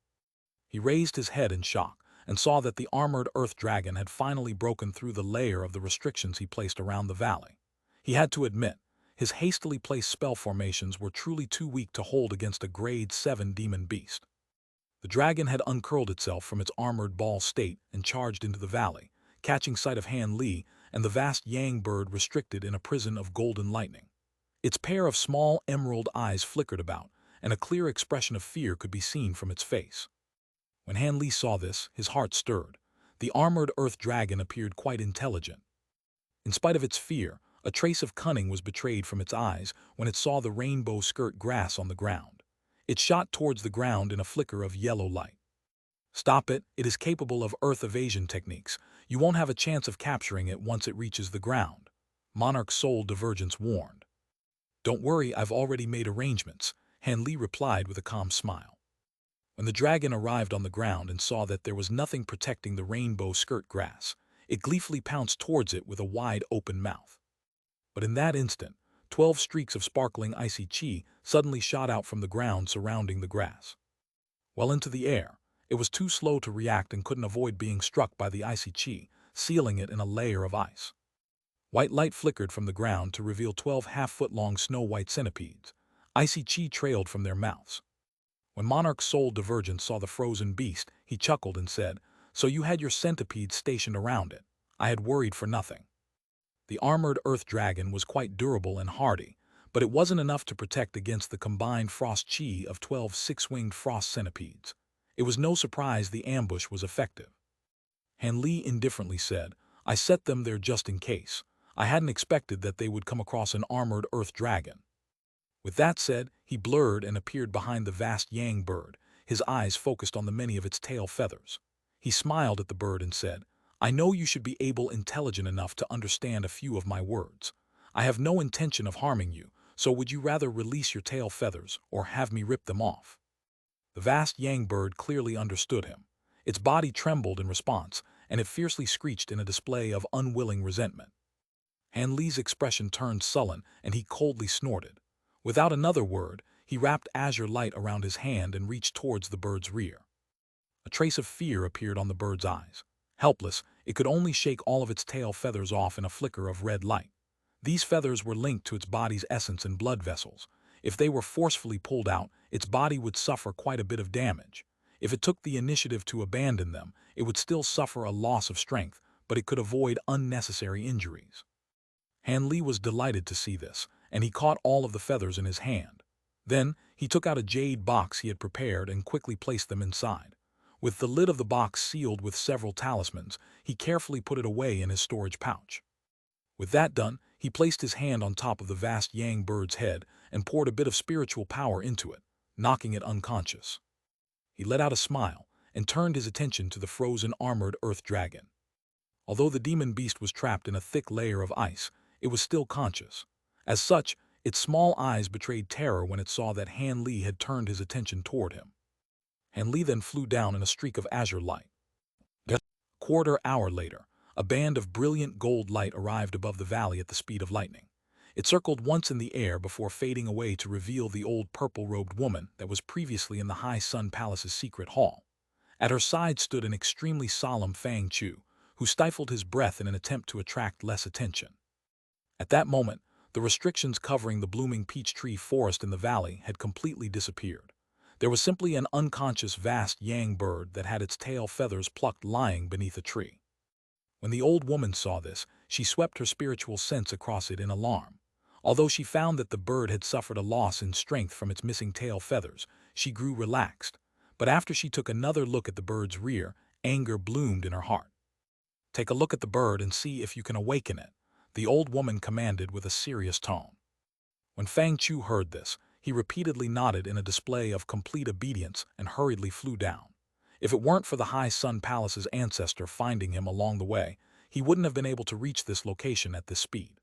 He raised his head in shock and saw that the armored earth dragon had finally broken through the layer of the restrictions he placed around the valley. He had to admit, his hastily placed spell formations were truly too weak to hold against a grade 7 demon beast. The dragon had uncurled itself from its armored ball state and charged into the valley, catching sight of Han Li and the vast Yang bird restricted in a prison of golden lightning. Its pair of small emerald eyes flickered about, and a clear expression of fear could be seen from its face. When Han Li saw this, his heart stirred. The armored earth dragon appeared quite intelligent. In spite of its fear, a trace of cunning was betrayed from its eyes when it saw the rainbow skirt grass on the ground. It shot towards the ground in a flicker of yellow light. "Stop it, it is capable of earth evasion techniques. You won't have a chance of capturing it once it reaches the ground," Monarch Soul Divergence warned. "Don't worry, I've already made arrangements," Han Li replied with a calm smile. When the dragon arrived on the ground and saw that there was nothing protecting the rainbow skirt grass, it gleefully pounced towards it with a wide open mouth. But in that instant, 12 streaks of sparkling icy chi suddenly shot out from the ground surrounding the grass. Well into the air, it was too slow to react and couldn't avoid being struck by the icy chi, sealing it in a layer of ice. White light flickered from the ground to reveal 12 half-foot-long snow-white centipedes. Icy chi trailed from their mouths. When Monarch's soul divergence saw the frozen beast, he chuckled and said, "So you had your centipedes stationed around it. I had worried for nothing." The armored earth dragon was quite durable and hardy, but it wasn't enough to protect against the combined frost chi of 12 six-winged frost centipedes. It was no surprise the ambush was effective. Han Li indifferently said, "I set them there just in case. I hadn't expected that they would come across an armored earth dragon." With that said, he blurred and appeared behind the vast yang bird, his eyes focused on the many of its tail feathers. He smiled at the bird and said, "I know you should be intelligent enough to understand a few of my words. I have no intention of harming you, so would you rather release your tail feathers or have me rip them off?" The vast yang bird clearly understood him. Its body trembled in response, and it fiercely screeched in a display of unwilling resentment. Han Li's expression turned sullen, and he coldly snorted. Without another word, he wrapped azure light around his hand and reached towards the bird's rear. A trace of fear appeared on the bird's eyes. Helpless, it could only shake all of its tail feathers off in a flicker of red light. These feathers were linked to its body's essence and blood vessels. If they were forcefully pulled out, its body would suffer quite a bit of damage. If it took the initiative to abandon them, it would still suffer a loss of strength, but it could avoid unnecessary injuries. Han Li was delighted to see this, and he caught all of the feathers in his hand. Then, he took out a jade box he had prepared and quickly placed them inside. With the lid of the box sealed with several talismans, he carefully put it away in his storage pouch. With that done, he placed his hand on top of the vast yang bird's head and poured a bit of spiritual power into it, knocking it unconscious. He let out a smile and turned his attention to the frozen armored earth dragon. Although the demon beast was trapped in a thick layer of ice, it was still conscious. As such, its small eyes betrayed terror when it saw that Han Li had turned his attention toward him. Han Li then flew down in a streak of azure light. A quarter hour later, a band of brilliant gold light arrived above the valley at the speed of lightning. It circled once in the air before fading away to reveal the old purple-robed woman that was previously in the High Sun Palace's secret hall. At her side stood an extremely solemn Fang Chu, who stifled his breath in an attempt to attract less attention. At that moment, the restrictions covering the blooming peach tree forest in the valley had completely disappeared. There was simply an unconscious vast yang bird that had its tail feathers plucked lying beneath a tree. When the old woman saw this, she swept her spiritual sense across it in alarm. Although she found that the bird had suffered a loss in strength from its missing tail feathers, she grew relaxed. But after she took another look at the bird's rear, anger bloomed in her heart. "Take a look at the bird and see if you can awaken it," the old woman commanded with a serious tone. When Fang Chu heard this, he repeatedly nodded in a display of complete obedience and hurriedly flew down. If it weren't for the High Sun Palace's ancestor finding him along the way, he wouldn't have been able to reach this location at this speed.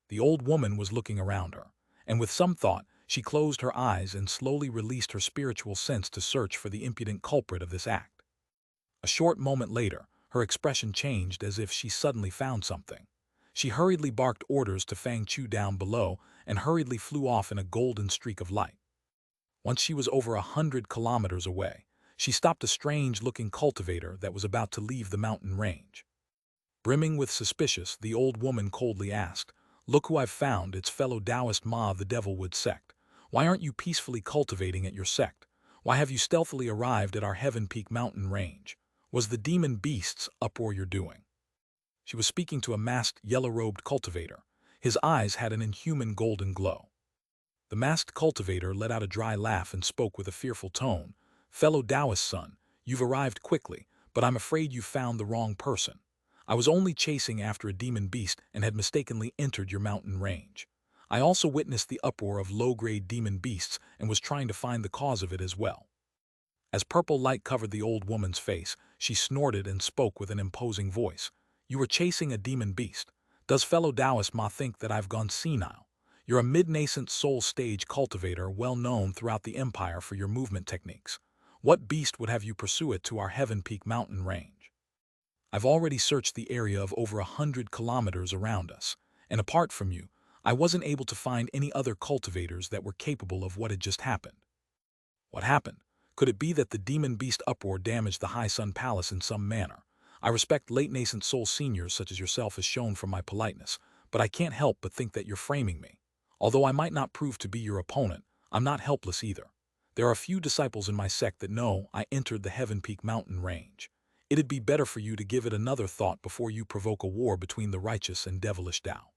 The old woman was looking around her, and with some thought, she closed her eyes and slowly released her spiritual sense to search for the impudent culprit of this act. A short moment later, her expression changed as if she suddenly found something. She hurriedly barked orders to Fang Chu down below and hurriedly flew off in a golden streak of light. Once she was over 100 kilometers away, she stopped a strange-looking cultivator that was about to leave the mountain range. Brimming with suspicion, the old woman coldly asked, "Look who I've found, it's fellow Taoist Ma of the Devilwood sect. Why aren't you peacefully cultivating at your sect? Why have you stealthily arrived at our Heaven Peak mountain range? Was the demon beast's uproar you're doing?" She was speaking to a masked, yellow-robed cultivator. His eyes had an inhuman golden glow. The masked cultivator let out a dry laugh and spoke with a fearful tone. "Fellow Taoist son, you've arrived quickly, but I'm afraid you found the wrong person. I was only chasing after a demon beast and had mistakenly entered your mountain range. I also witnessed the uproar of low-grade demon beasts and was trying to find the cause of it as well." As purple light covered the old woman's face, she snorted and spoke with an imposing voice. "You were chasing a demon beast. Does fellow Taoist Ma think that I've gone senile? You're a mid-nascent soul stage cultivator well known throughout the empire for your movement techniques. What beast would have you pursue it to our Heaven Peak mountain range? I've already searched the area of over 100 kilometers around us, and apart from you, I wasn't able to find any other cultivators that were capable of what had just happened." What happened? Could it be that the demon beast uproar damaged the High Sun Palace in some manner? I respect late nascent soul seniors such as yourself as shown from my politeness, but I can't help but think that you're framing me. Although I might not prove to be your opponent, I'm not helpless either. There are few disciples in my sect that know I entered the Heaven Peak mountain range. It'd be better for you to give it another thought before you provoke a war between the righteous and devilish Tao."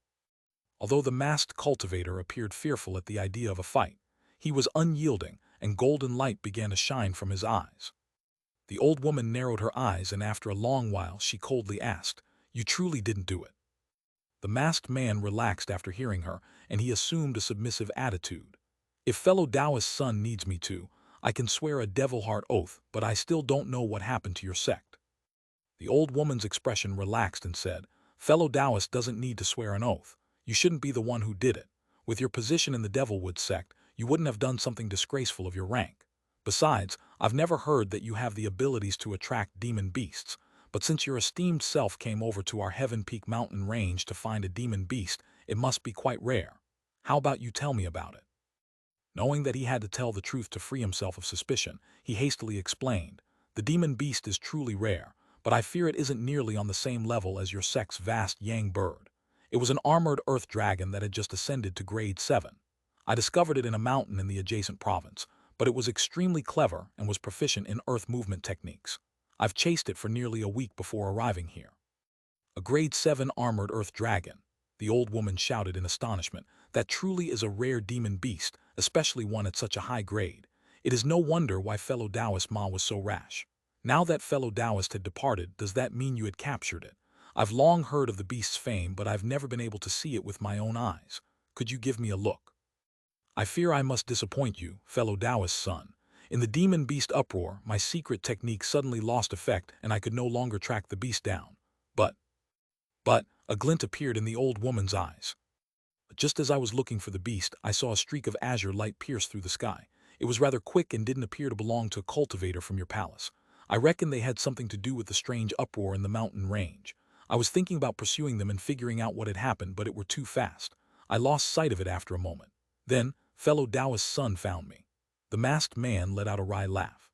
Although the masked cultivator appeared fearful at the idea of a fight, he was unyielding, and golden light began to shine from his eyes. The old woman narrowed her eyes, and after a long while she coldly asked, "You truly didn't do it?" The masked man relaxed after hearing her, and he assumed a submissive attitude. "If fellow Taoist's son needs me to, I can swear a devil-heart oath, but I still don't know what happened to your sect." The old woman's expression relaxed and said, "Fellow Taoist doesn't need to swear an oath. You shouldn't be the one who did it. With your position in the Devilwood sect, you wouldn't have done something disgraceful of your rank. Besides, I've never heard that you have the abilities to attract demon beasts, but since your esteemed self came over to our Heaven Peak mountain range to find a demon beast, it must be quite rare. How about you tell me about it?" Knowing that he had to tell the truth to free himself of suspicion, he hastily explained, "The demon beast is truly rare, but I fear it isn't nearly on the same level as your sect's vast yang bird. It was an armored earth dragon that had just ascended to grade 7. I discovered it in a mountain in the adjacent province, but it was extremely clever and was proficient in earth movement techniques. I've chased it for nearly a week before arriving here." "A grade 7 armored earth dragon," the old woman shouted in astonishment. "That truly is a rare demon beast, especially one at such a high grade. It is no wonder why fellow Taoist Ma was so rash. Now that fellow Taoist had departed, does that mean you had captured it? I've long heard of the beast's fame, but I've never been able to see it with my own eyes. Could you give me a look?" "I fear I must disappoint you, fellow Taoist's son. In the demon beast uproar, my secret technique suddenly lost effect and I could no longer track the beast down. But, a glint appeared in the old woman's eyes. Just as I was looking for the beast, I saw a streak of azure light pierce through the sky. It was rather quick and didn't appear to belong to a cultivator from your palace. I reckon they had something to do with the strange uproar in the mountain range. I was thinking about pursuing them and figuring out what had happened, but it were too fast. I lost sight of it after a moment. Then, fellow Taoist's son found me." The masked man let out a wry laugh.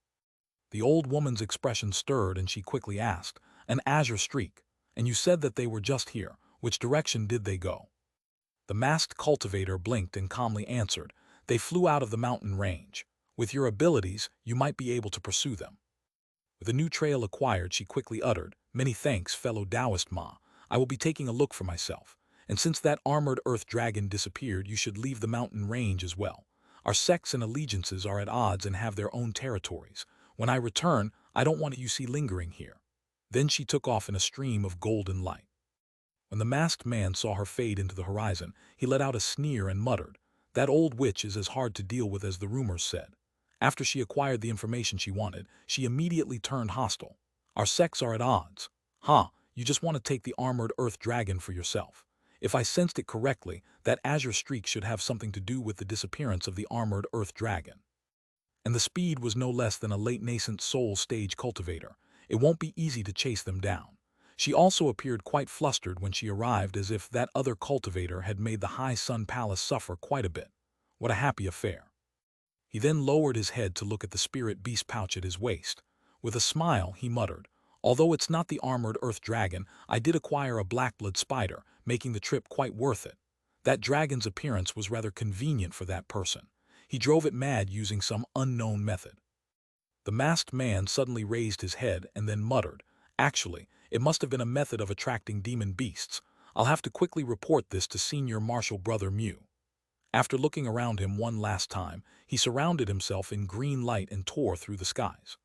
The old woman's expression stirred and she quickly asked, "An azure streak? And you said that they were just here. Which direction did they go?" The masked cultivator blinked and calmly answered, "They flew out of the mountain range. With your abilities, you might be able to pursue them." With a new trail acquired, she quickly uttered, "Many thanks, fellow Taoist Ma. I will be taking a look for myself. And since that armored earth dragon disappeared, you should leave the mountain range as well. Our sects and allegiances are at odds and have their own territories. When I return, I don't want you see lingering here." Then she took off in a stream of golden light. When the masked man saw her fade into the horizon, he let out a sneer and muttered, "That old witch is as hard to deal with as the rumors said." After she acquired the information she wanted, she immediately turned hostile. "Our sects are at odds. You just want to take the armored earth dragon for yourself. If I sensed it correctly, that azure streak should have something to do with the disappearance of the armored earth dragon. And the speed was no less than a late nascent soul stage cultivator. It won't be easy to chase them down." She also appeared quite flustered when she arrived, as if that other cultivator had made the High Sun Palace suffer quite a bit. What a happy affair. He then lowered his head to look at the spirit beast pouch at his waist. With a smile, he muttered, "Although it's not the armored earth dragon, I did acquire a blackblood spider, making the trip quite worth it. That dragon's appearance was rather convenient for that person. He drove it mad using some unknown method." The masked man suddenly raised his head and then muttered, "Actually, it must have been a method of attracting demon beasts. I'll have to quickly report this to Senior Marshal Brother Mew." After looking around him one last time, he surrounded himself in green light and tore through the skies.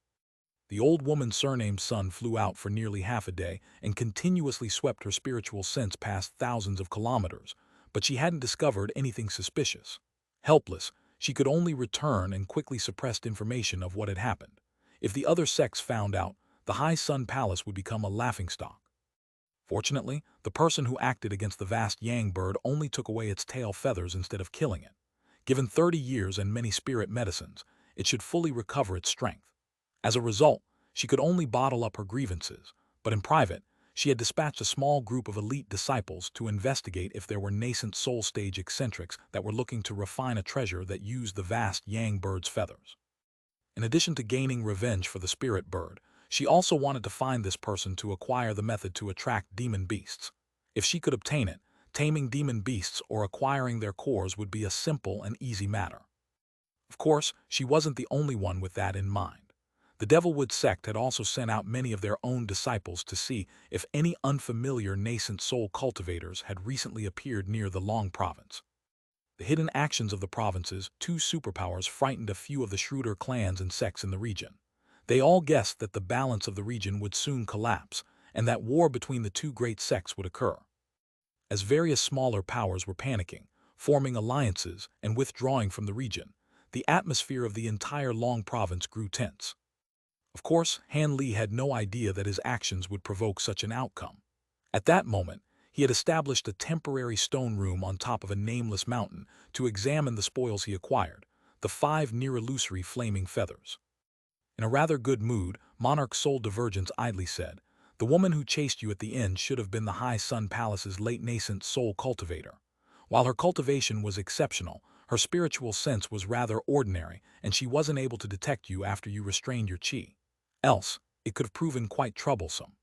The old woman's surnamed son flew out for nearly half a day and continuously swept her spiritual sense past thousands of kilometers, but she hadn't discovered anything suspicious. Helpless, she could only return and quickly suppressed information of what had happened. If the other sects found out, the High Sun Palace would become a laughingstock. Fortunately, the person who acted against the vast yang bird only took away its tail feathers instead of killing it. Given 30 years and many spirit medicines, it should fully recover its strength. As a result, she could only bottle up her grievances, but in private, she had dispatched a small group of elite disciples to investigate if there were nascent soul stage eccentrics that were looking to refine a treasure that used the vast yang bird's feathers. In addition to gaining revenge for the spirit bird, she also wanted to find this person to acquire the method to attract demon beasts. If she could obtain it, taming demon beasts or acquiring their cores would be a simple and easy matter. Of course, she wasn't the only one with that in mind. The Devilwood sect had also sent out many of their own disciples to see if any unfamiliar nascent soul cultivators had recently appeared near the Long Province. The hidden actions of the province's two superpowers frightened a few of the shrewder clans and sects in the region. They all guessed that the balance of the region would soon collapse, and that war between the two great sects would occur. As various smaller powers were panicking, forming alliances, and withdrawing from the region, the atmosphere of the entire Long Province grew tense. Of course, Han Li had no idea that his actions would provoke such an outcome. At that moment, he had established a temporary stone room on top of a nameless mountain to examine the spoils he acquired, the 5 near-illusory flaming feathers. In a rather good mood, Monarch Soul Divergence idly said, "The woman who chased you at the inn should have been the High Sun Palace's late nascent soul cultivator. While her cultivation was exceptional, her spiritual sense was rather ordinary, and she wasn't able to detect you after you restrained your chi. Else, it could have proven quite troublesome."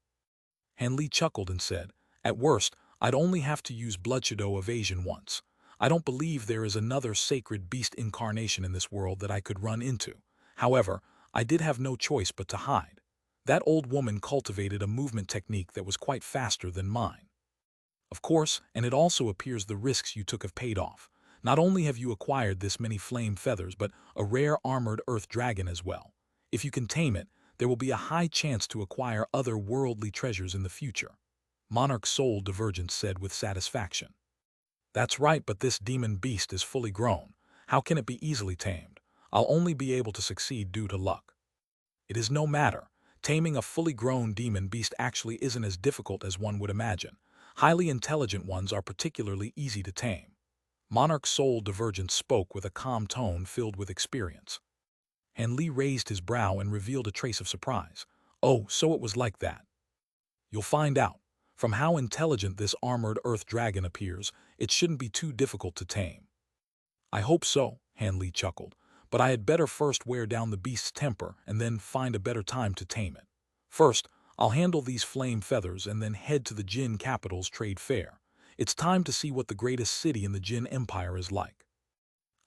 Han Li chuckled and said, "At worst, I'd only have to use bloodshadow evasion once. I don't believe there is another sacred beast incarnation in this world that I could run into. However, I did have no choice but to hide. That old woman cultivated a movement technique that was quite faster than mine. Of course, and it also appears the risks you took have paid off. Not only have you acquired this many flame feathers, but a rare armored earth dragon as well. If you can tame it, there will be a high chance to acquire other worldly treasures in the future," Monarch Soul Divergence said with satisfaction. "That's right, but this demon beast is fully grown. How can it be easily tamed? I'll only be able to succeed due to luck." "It is no matter. Taming a fully grown demon beast actually isn't as difficult as one would imagine. Highly intelligent ones are particularly easy to tame." Monarch Soul Divergence spoke with a calm tone filled with experience. Han Li raised his brow and revealed a trace of surprise. "Oh, so it was like that." "You'll find out. From how intelligent this armored earth dragon appears, it shouldn't be too difficult to tame." "I hope so," Han Li chuckled, "but I had better first wear down the beast's temper and then find a better time to tame it. First, I'll handle these flame feathers and then head to the Jin capital's trade fair. It's time to see what the greatest city in the Jin Empire is like.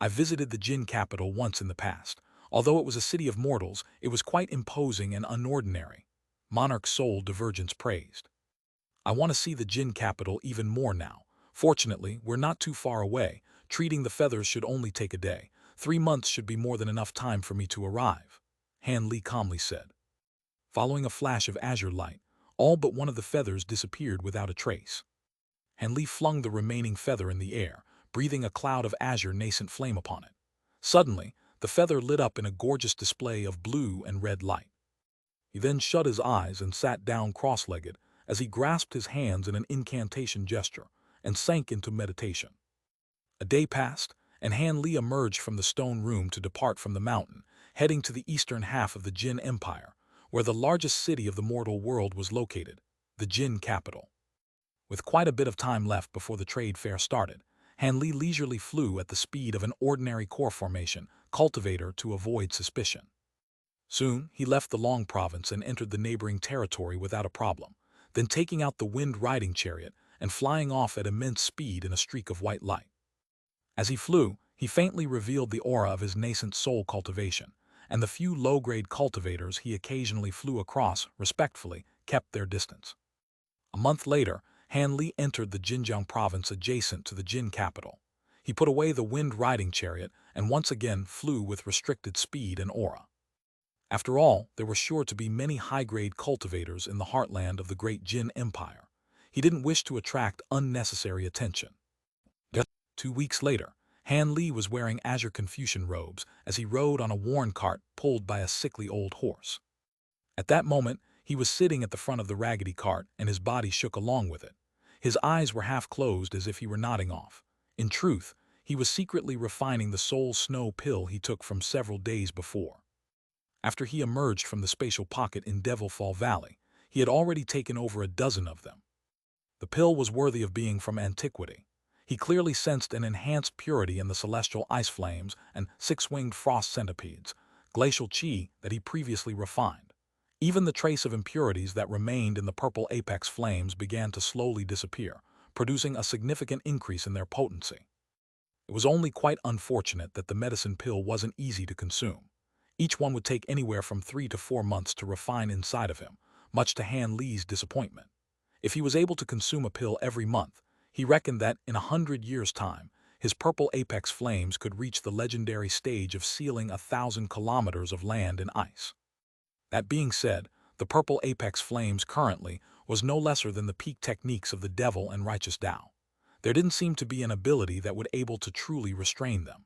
I visited the Jin capital once in the past. Although it was a city of mortals, it was quite imposing and unordinary," Monarch Soul Divergence praised. "I want to see the Jin capital even more now. Fortunately, we're not too far away. Treating the feathers should only take a day. 3 months should be more than enough time for me to arrive," Han Li calmly said. Following a flash of azure light, all but one of the feathers disappeared without a trace. Han Li flung the remaining feather in the air, breathing a cloud of azure nascent flame upon it. Suddenly, the feather lit up in a gorgeous display of blue and red light. He then shut his eyes and sat down cross-legged as he grasped his hands in an incantation gesture and sank into meditation. A day passed, and Han Li emerged from the stone room to depart from the mountain, heading to the eastern half of the Jin Empire, where the largest city of the mortal world was located, the Jin capital. With quite a bit of time left before the trade fair started, Han Li leisurely flew at the speed of an ordinary core formation cultivator to avoid suspicion. Soon, he left the Long Province and entered the neighboring territory without a problem, then taking out the wind riding chariot and flying off at immense speed in a streak of white light. As he flew, he faintly revealed the aura of his nascent soul cultivation, and the few low-grade cultivators he occasionally flew across, respectfully, kept their distance. A month later, Han Li entered the Jinjiang province adjacent to the Jin capital. He put away the wind riding chariot and once again flew with restricted speed and aura. After all, there were sure to be many high-grade cultivators in the heartland of the great Jin Empire. He didn't wish to attract unnecessary attention. 2 weeks later, Han Li was wearing azure Confucian robes as he rode on a worn cart pulled by a sickly old horse. At that moment, he was sitting at the front of the raggedy cart and his body shook along with it. His eyes were half closed as if he were nodding off. In truth, he was secretly refining the soul snow pill he took from several days before. After he emerged from the spatial pocket in Devilfall Valley, he had already taken over a dozen of them. The pill was worthy of being from antiquity. He clearly sensed an enhanced purity in the celestial ice flames and 6-winged frost centipedes, glacial chi that he previously refined. Even the trace of impurities that remained in the purple apex flames began to slowly disappear, producing a significant increase in their potency. It was only quite unfortunate that the medicine pill wasn't easy to consume. Each one would take anywhere from 3 to 4 months to refine inside of him, much to Han Li's disappointment. If he was able to consume a pill every month, he reckoned that in 100 years' time, his purple apex flames could reach the legendary stage of sealing 1,000 kilometers of land in ice. That being said, the purple apex flames currently was no lesser than the peak techniques of the devil and righteous Tao. There didn't seem to be an ability that would able to truly restrain them.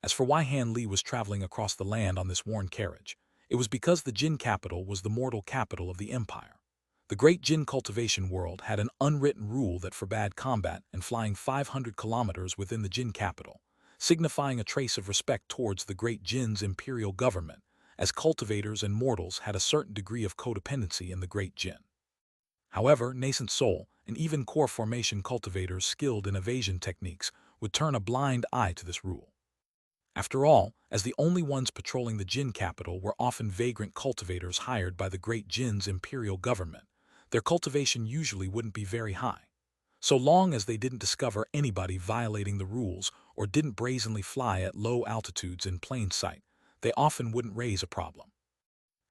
As for why Han Li was traveling across the land on this worn carriage, it was because the Jin capital was the mortal capital of the empire. The great Jin cultivation world had an unwritten rule that forbade combat and flying 500 kilometers within the Jin capital, signifying a trace of respect towards the great Jin's imperial government, as cultivators and mortals had a certain degree of codependency in the great Jin. However, nascent soul and even core formation cultivators skilled in evasion techniques would turn a blind eye to this rule. After all, as the only ones patrolling the Jin capital were often vagrant cultivators hired by the great Jin's imperial government, their cultivation usually wouldn't be very high. So long as they didn't discover anybody violating the rules or didn't brazenly fly at low altitudes in plain sight, they often wouldn't raise a problem.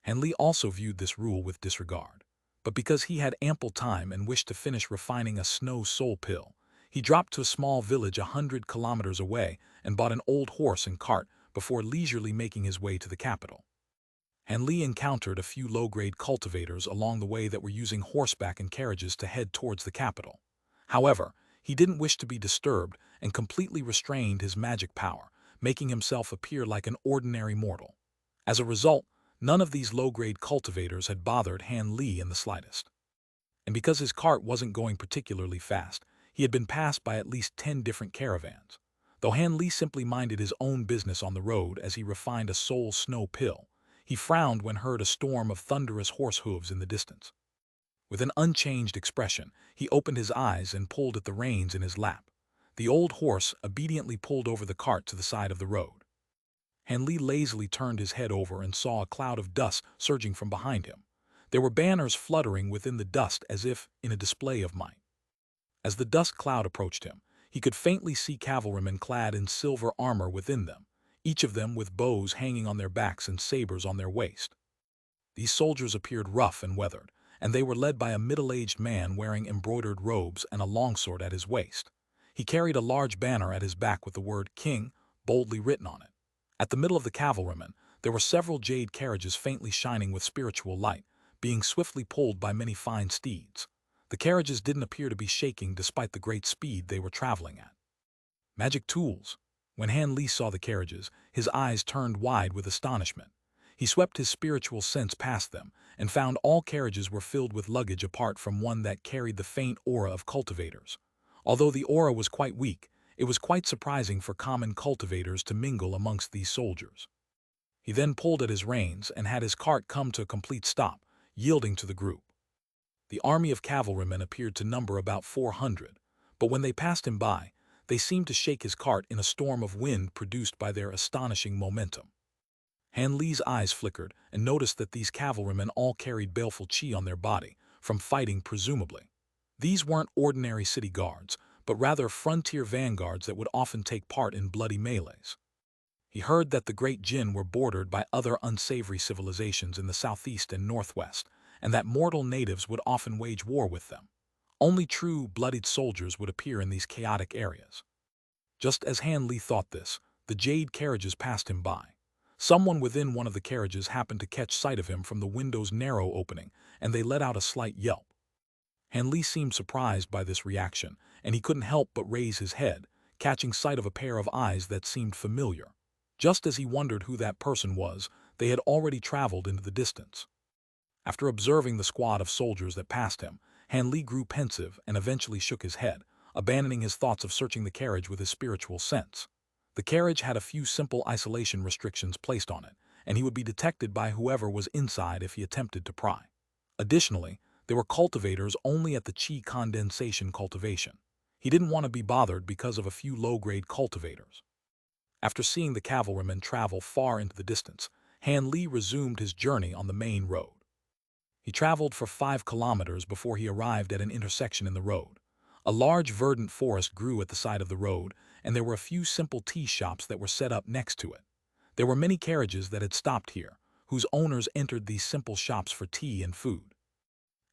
Han Li also viewed this rule with disregard. But because he had ample time and wished to finish refining a snow soul pill, he dropped to a small village 100 kilometers away and bought an old horse and cart before leisurely making his way to the capital. Han Li encountered a few low-grade cultivators along the way that were using horseback and carriages to head towards the capital. However, he didn't wish to be disturbed and completely restrained his magic power, making himself appear like an ordinary mortal. As a result, none of these low-grade cultivators had bothered Han Li in the slightest. And because his cart wasn't going particularly fast, he had been passed by at least 10 different caravans. Though Han Li simply minded his own business on the road as he refined a soul snow pill, he frowned when heard a storm of thunderous horse hooves in the distance. With an unchanged expression, he opened his eyes and pulled at the reins in his lap. The old horse obediently pulled over the cart to the side of the road. Han Li lazily turned his head over and saw a cloud of dust surging from behind him. There were banners fluttering within the dust as if in a display of might. As the dust cloud approached him, he could faintly see cavalrymen clad in silver armor within them, each of them with bows hanging on their backs and sabers on their waist. These soldiers appeared rough and weathered, and they were led by a middle-aged man wearing embroidered robes and a longsword at his waist. He carried a large banner at his back with the word "King" boldly written on it. At the middle of the cavalrymen, there were several jade carriages faintly shining with spiritual light, being swiftly pulled by many fine steeds. The carriages didn't appear to be shaking despite the great speed they were traveling at. Magic tools. When Han Li saw the carriages, his eyes turned wide with astonishment. He swept his spiritual sense past them and found all carriages were filled with luggage apart from one that carried the faint aura of cultivators. Although the aura was quite weak, it was quite surprising for common cultivators to mingle amongst these soldiers. He then pulled at his reins and had his cart come to a complete stop, yielding to the group. The army of cavalrymen appeared to number about 400, but when they passed him by, they seemed to shake his cart in a storm of wind produced by their astonishing momentum. Han Li's eyes flickered and noticed that these cavalrymen all carried baleful chi on their body, from fighting presumably. These weren't ordinary city guards, but rather frontier vanguards that would often take part in bloody melees. He heard that the great Jin were bordered by other unsavory civilizations in the southeast and northwest, and that mortal natives would often wage war with them. Only true, bloodied soldiers would appear in these chaotic areas. Just as Han Li thought this, the jade carriages passed him by. Someone within one of the carriages happened to catch sight of him from the window's narrow opening, and they let out a slight yelp. Han Li seemed surprised by this reaction, and he couldn't help but raise his head, catching sight of a pair of eyes that seemed familiar. Just as he wondered who that person was, they had already traveled into the distance. After observing the squad of soldiers that passed him, Han Li grew pensive and eventually shook his head, abandoning his thoughts of searching the carriage with his spiritual sense. The carriage had a few simple isolation restrictions placed on it, and he would be detected by whoever was inside if he attempted to pry. Additionally, there were cultivators only at the chi condensation cultivation. He didn't want to be bothered because of a few low-grade cultivators. After seeing the cavalrymen travel far into the distance, Han Li resumed his journey on the main road. He traveled for 5 kilometers before he arrived at an intersection in the road. A large verdant forest grew at the side of the road, and there were a few simple tea shops that were set up next to it. There were many carriages that had stopped here, whose owners entered these simple shops for tea and food.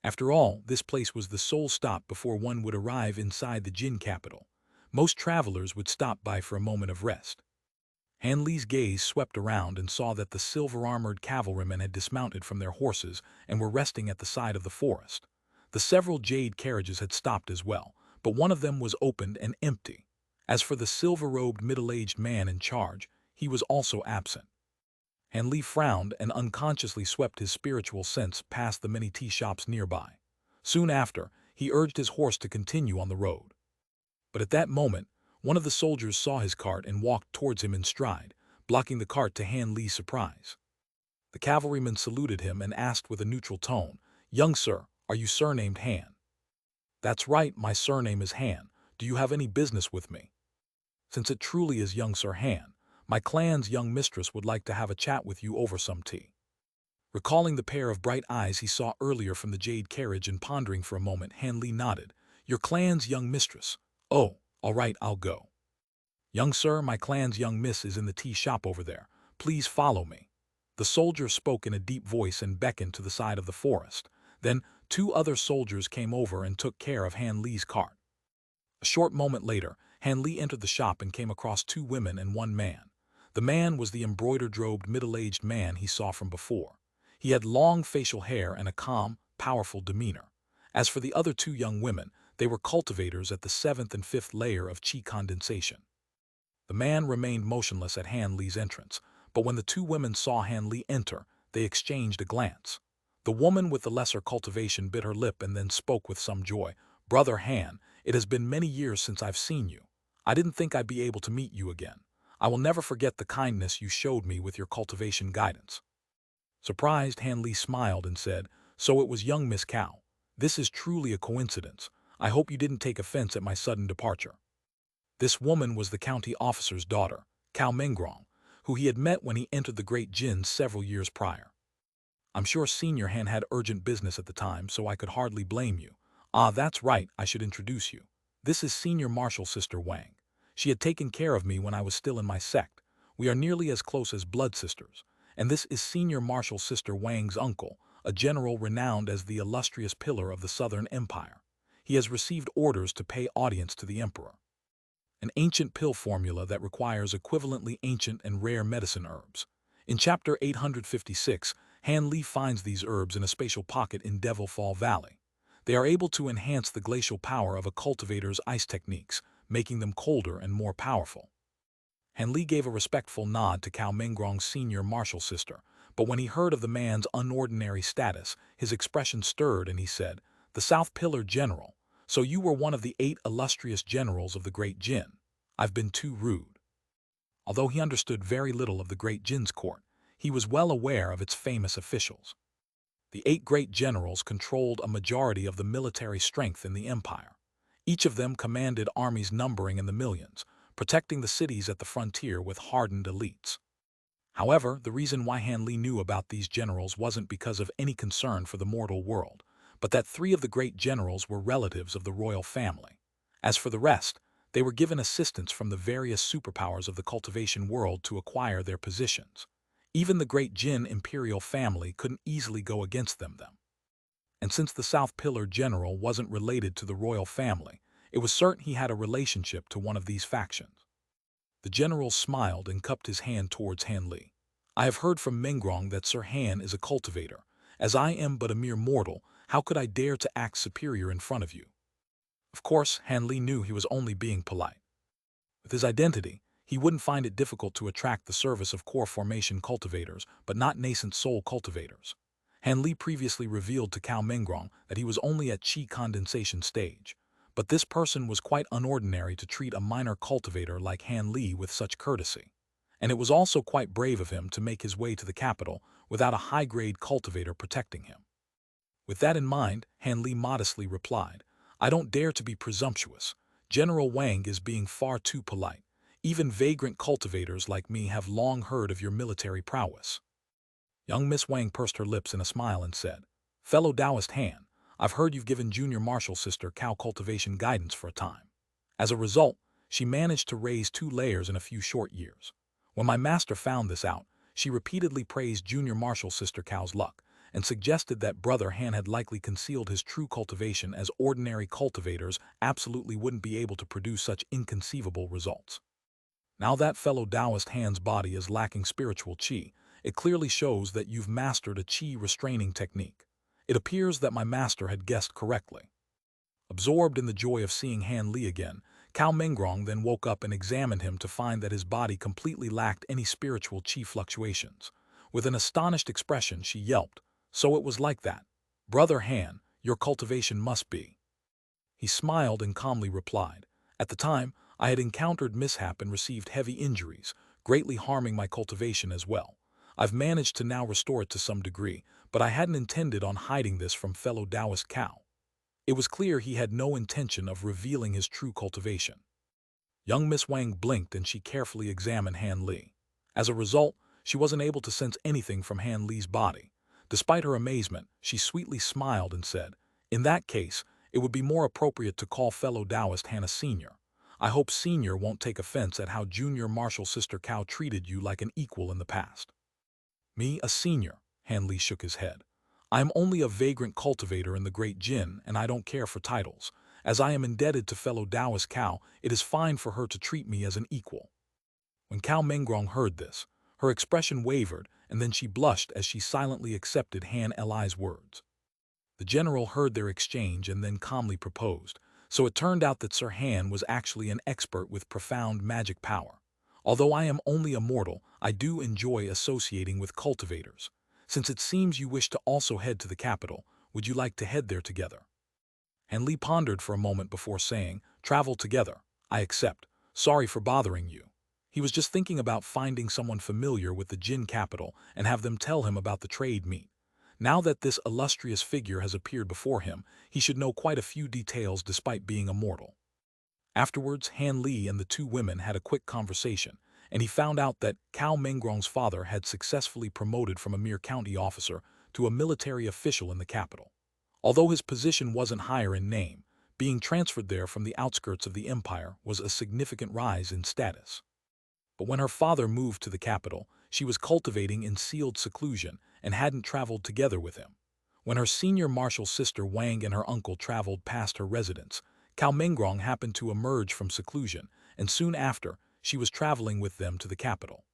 After all, this place was the sole stop before one would arrive inside the Jin capital. Most travelers would stop by for a moment of rest. Han Li's gaze swept around and saw that the silver-armored cavalrymen had dismounted from their horses and were resting at the side of the forest. The several Jade carriages had stopped as well, but one of them was opened and empty. As for the silver-robed middle-aged man in charge, he was also absent. Han Li frowned and unconsciously swept his spiritual sense past the many tea shops nearby. Soon after, he urged his horse to continue on the road. But at that moment, one of the soldiers saw his cart and walked towards him in stride, blocking the cart to Han Li's surprise. The cavalryman saluted him and asked with a neutral tone, "Young sir, are you surnamed Han?" "That's right, my surname is Han. Do you have any business with me?" "Since it truly is young Sir Han, my clan's young mistress would like to have a chat with you over some tea." Recalling the pair of bright eyes he saw earlier from the Jade carriage and pondering for a moment, Han Li nodded. "Your clan's young mistress. Oh, all right, I'll go." "Young sir, my clan's young miss is in the tea shop over there. Please follow me." The soldier spoke in a deep voice and beckoned to the side of the forest. Then, two other soldiers came over and took care of Han Li's cart. A short moment later, Han Li entered the shop and came across two women and one man. The man was the embroidered-robed middle-aged man he saw from before. He had long facial hair and a calm, powerful demeanor. As for the other two young women, they were cultivators at the 7th and 5th layer of qi condensation. The man remained motionless at Han Li's entrance, but when the two women saw Han Li enter, they exchanged a glance. The woman with the lesser cultivation bit her lip and then spoke with some joy. "Brother Han, it has been many years since I've seen you. I didn't think I'd be able to meet you again. I will never forget the kindness you showed me with your cultivation guidance." Surprised, Han Li smiled and said, "So it was young Miss Cao. This is truly a coincidence. I hope you didn't take offense at my sudden departure." This woman was the county officer's daughter, Cao Mengrong, who he had met when he entered the Great Jin several years prior. "I'm sure Senior Han had urgent business at the time, so I could hardly blame you. Ah, that's right, I should introduce you. This is Senior Marshal Sister Wang. She had taken care of me when I was still in my sect. We are nearly as close as blood sisters. And this is Senior Marshal Sister Wang's uncle, a general renowned as the illustrious pillar of the Southern Empire. He has received orders to pay audience to the Emperor. An ancient pill formula that requires equivalently ancient and rare medicine herbs. In Chapter 856, Han Li finds these herbs in a spatial pocket in Devil Fall Valley. They are able to enhance the glacial power of a cultivator's ice techniques, making them colder and more powerful. Han Li gave a respectful nod to Cao Mengrong's senior martial sister, but when he heard of the man's unordinary status, his expression stirred and he said, "The South Pillar General, so you were one of the 8 illustrious generals of the Great Jin. I've been too rude." Although he understood very little of the Great Jin's court, he was well aware of its famous officials. The 8 great generals controlled a majority of the military strength in the empire. Each of them commanded armies numbering in the millions, protecting the cities at the frontier with hardened elites. However, the reason why Han Li knew about these generals wasn't because of any concern for the mortal world, but that 3 of the great generals were relatives of the royal family. As for the rest, they were given assistance from the various superpowers of the cultivation world to acquire their positions. Even the great Jin imperial family couldn't easily go against them. And since the South Pillar General wasn't related to the royal family, it was certain he had a relationship to one of these factions. The general smiled and cupped his hand towards Han Li. "I have heard from Mengrong that Sir Han is a cultivator. As I am but a mere mortal, how could I dare to act superior in front of you?" Of course, Han Li knew he was only being polite. With his identity, he wouldn't find it difficult to attract the service of core formation cultivators, but not nascent soul cultivators. Han Li previously revealed to Cao Mengrong that he was only at qi condensation stage, but this person was quite unordinary to treat a minor cultivator like Han Li with such courtesy. And it was also quite brave of him to make his way to the capital without a high-grade cultivator protecting him. With that in mind, Han Li modestly replied, "I don't dare to be presumptuous. General Wang is being far too polite. Even vagrant cultivators like me have long heard of your military prowess." Young Miss Wang pursed her lips in a smile and said, "Fellow Taoist Han, I've heard you've given Junior Marshal Sister Cao cultivation guidance for a time. As a result, She managed to raise 2 layers in a few short years. When my master found this out, she repeatedly praised Junior Marshal Sister Cow's luck and suggested that Brother Han had likely concealed his true cultivation, as ordinary cultivators absolutely wouldn't be able to produce such inconceivable results. Now that fellow Taoist Han's body is lacking spiritual qi, it clearly shows that you've mastered a qi restraining technique. It appears that my master had guessed correctly. Absorbed in the joy of seeing Han Li again, Cao Mengrong then woke up and examined him to find that his body completely lacked any spiritual qi fluctuations. With an astonished expression, she yelped, "So it was like that. Brother Han, your cultivation must be." He smiled and calmly replied, "At the time, I had encountered mishap and received heavy injuries, greatly harming my cultivation as well. I've managed to now restore it to some degree, but I hadn't intended on hiding this from fellow Taoist Cao." It was clear he had no intention of revealing his true cultivation. Young Miss Wang blinked and she carefully examined Han Li. As a result, she wasn't able to sense anything from Han Li's body. Despite her amazement, she sweetly smiled and said, "In that case, it would be more appropriate to call fellow Taoist Han a senior. I hope senior won't take offense at how Junior Marshal Sister Cao treated you like an equal in the past." "Me, a senior?" Han Li shook his head. "I am only a vagrant cultivator in the Great Jin, and I don't care for titles. As I am indebted to fellow Taoist Cao, it is fine for her to treat me as an equal." When Cao Mengrong heard this, her expression wavered, and then she blushed as she silently accepted Han Li's words. The general heard their exchange and then calmly proposed, so it turned out that Sir Han was actually an expert with profound magic power. "Although I am only a mortal, I do enjoy associating with cultivators. Since it seems you wish to also head to the capital, would you like to head there together?" Han Li pondered for a moment before saying, "Travel together. I accept. Sorry for bothering you." He was just thinking about finding someone familiar with the Jin capital and have them tell him about the trade meet. Now that this illustrious figure has appeared before him, he should know quite a few details despite being a mortal. Afterwards, Han Li and the 2 women had a quick conversation, and he found out that Cao Mengrong's father had successfully promoted from a mere county officer to a military official in the capital. Although his position wasn't higher in name, being transferred there from the outskirts of the empire was a significant rise in status. But when her father moved to the capital, she was cultivating in sealed seclusion and hadn't traveled together with him. When her senior martial sister Wang and her uncle traveled past her residence, Cao Mengrong happened to emerge from seclusion, and soon after, she was traveling with them to the capital.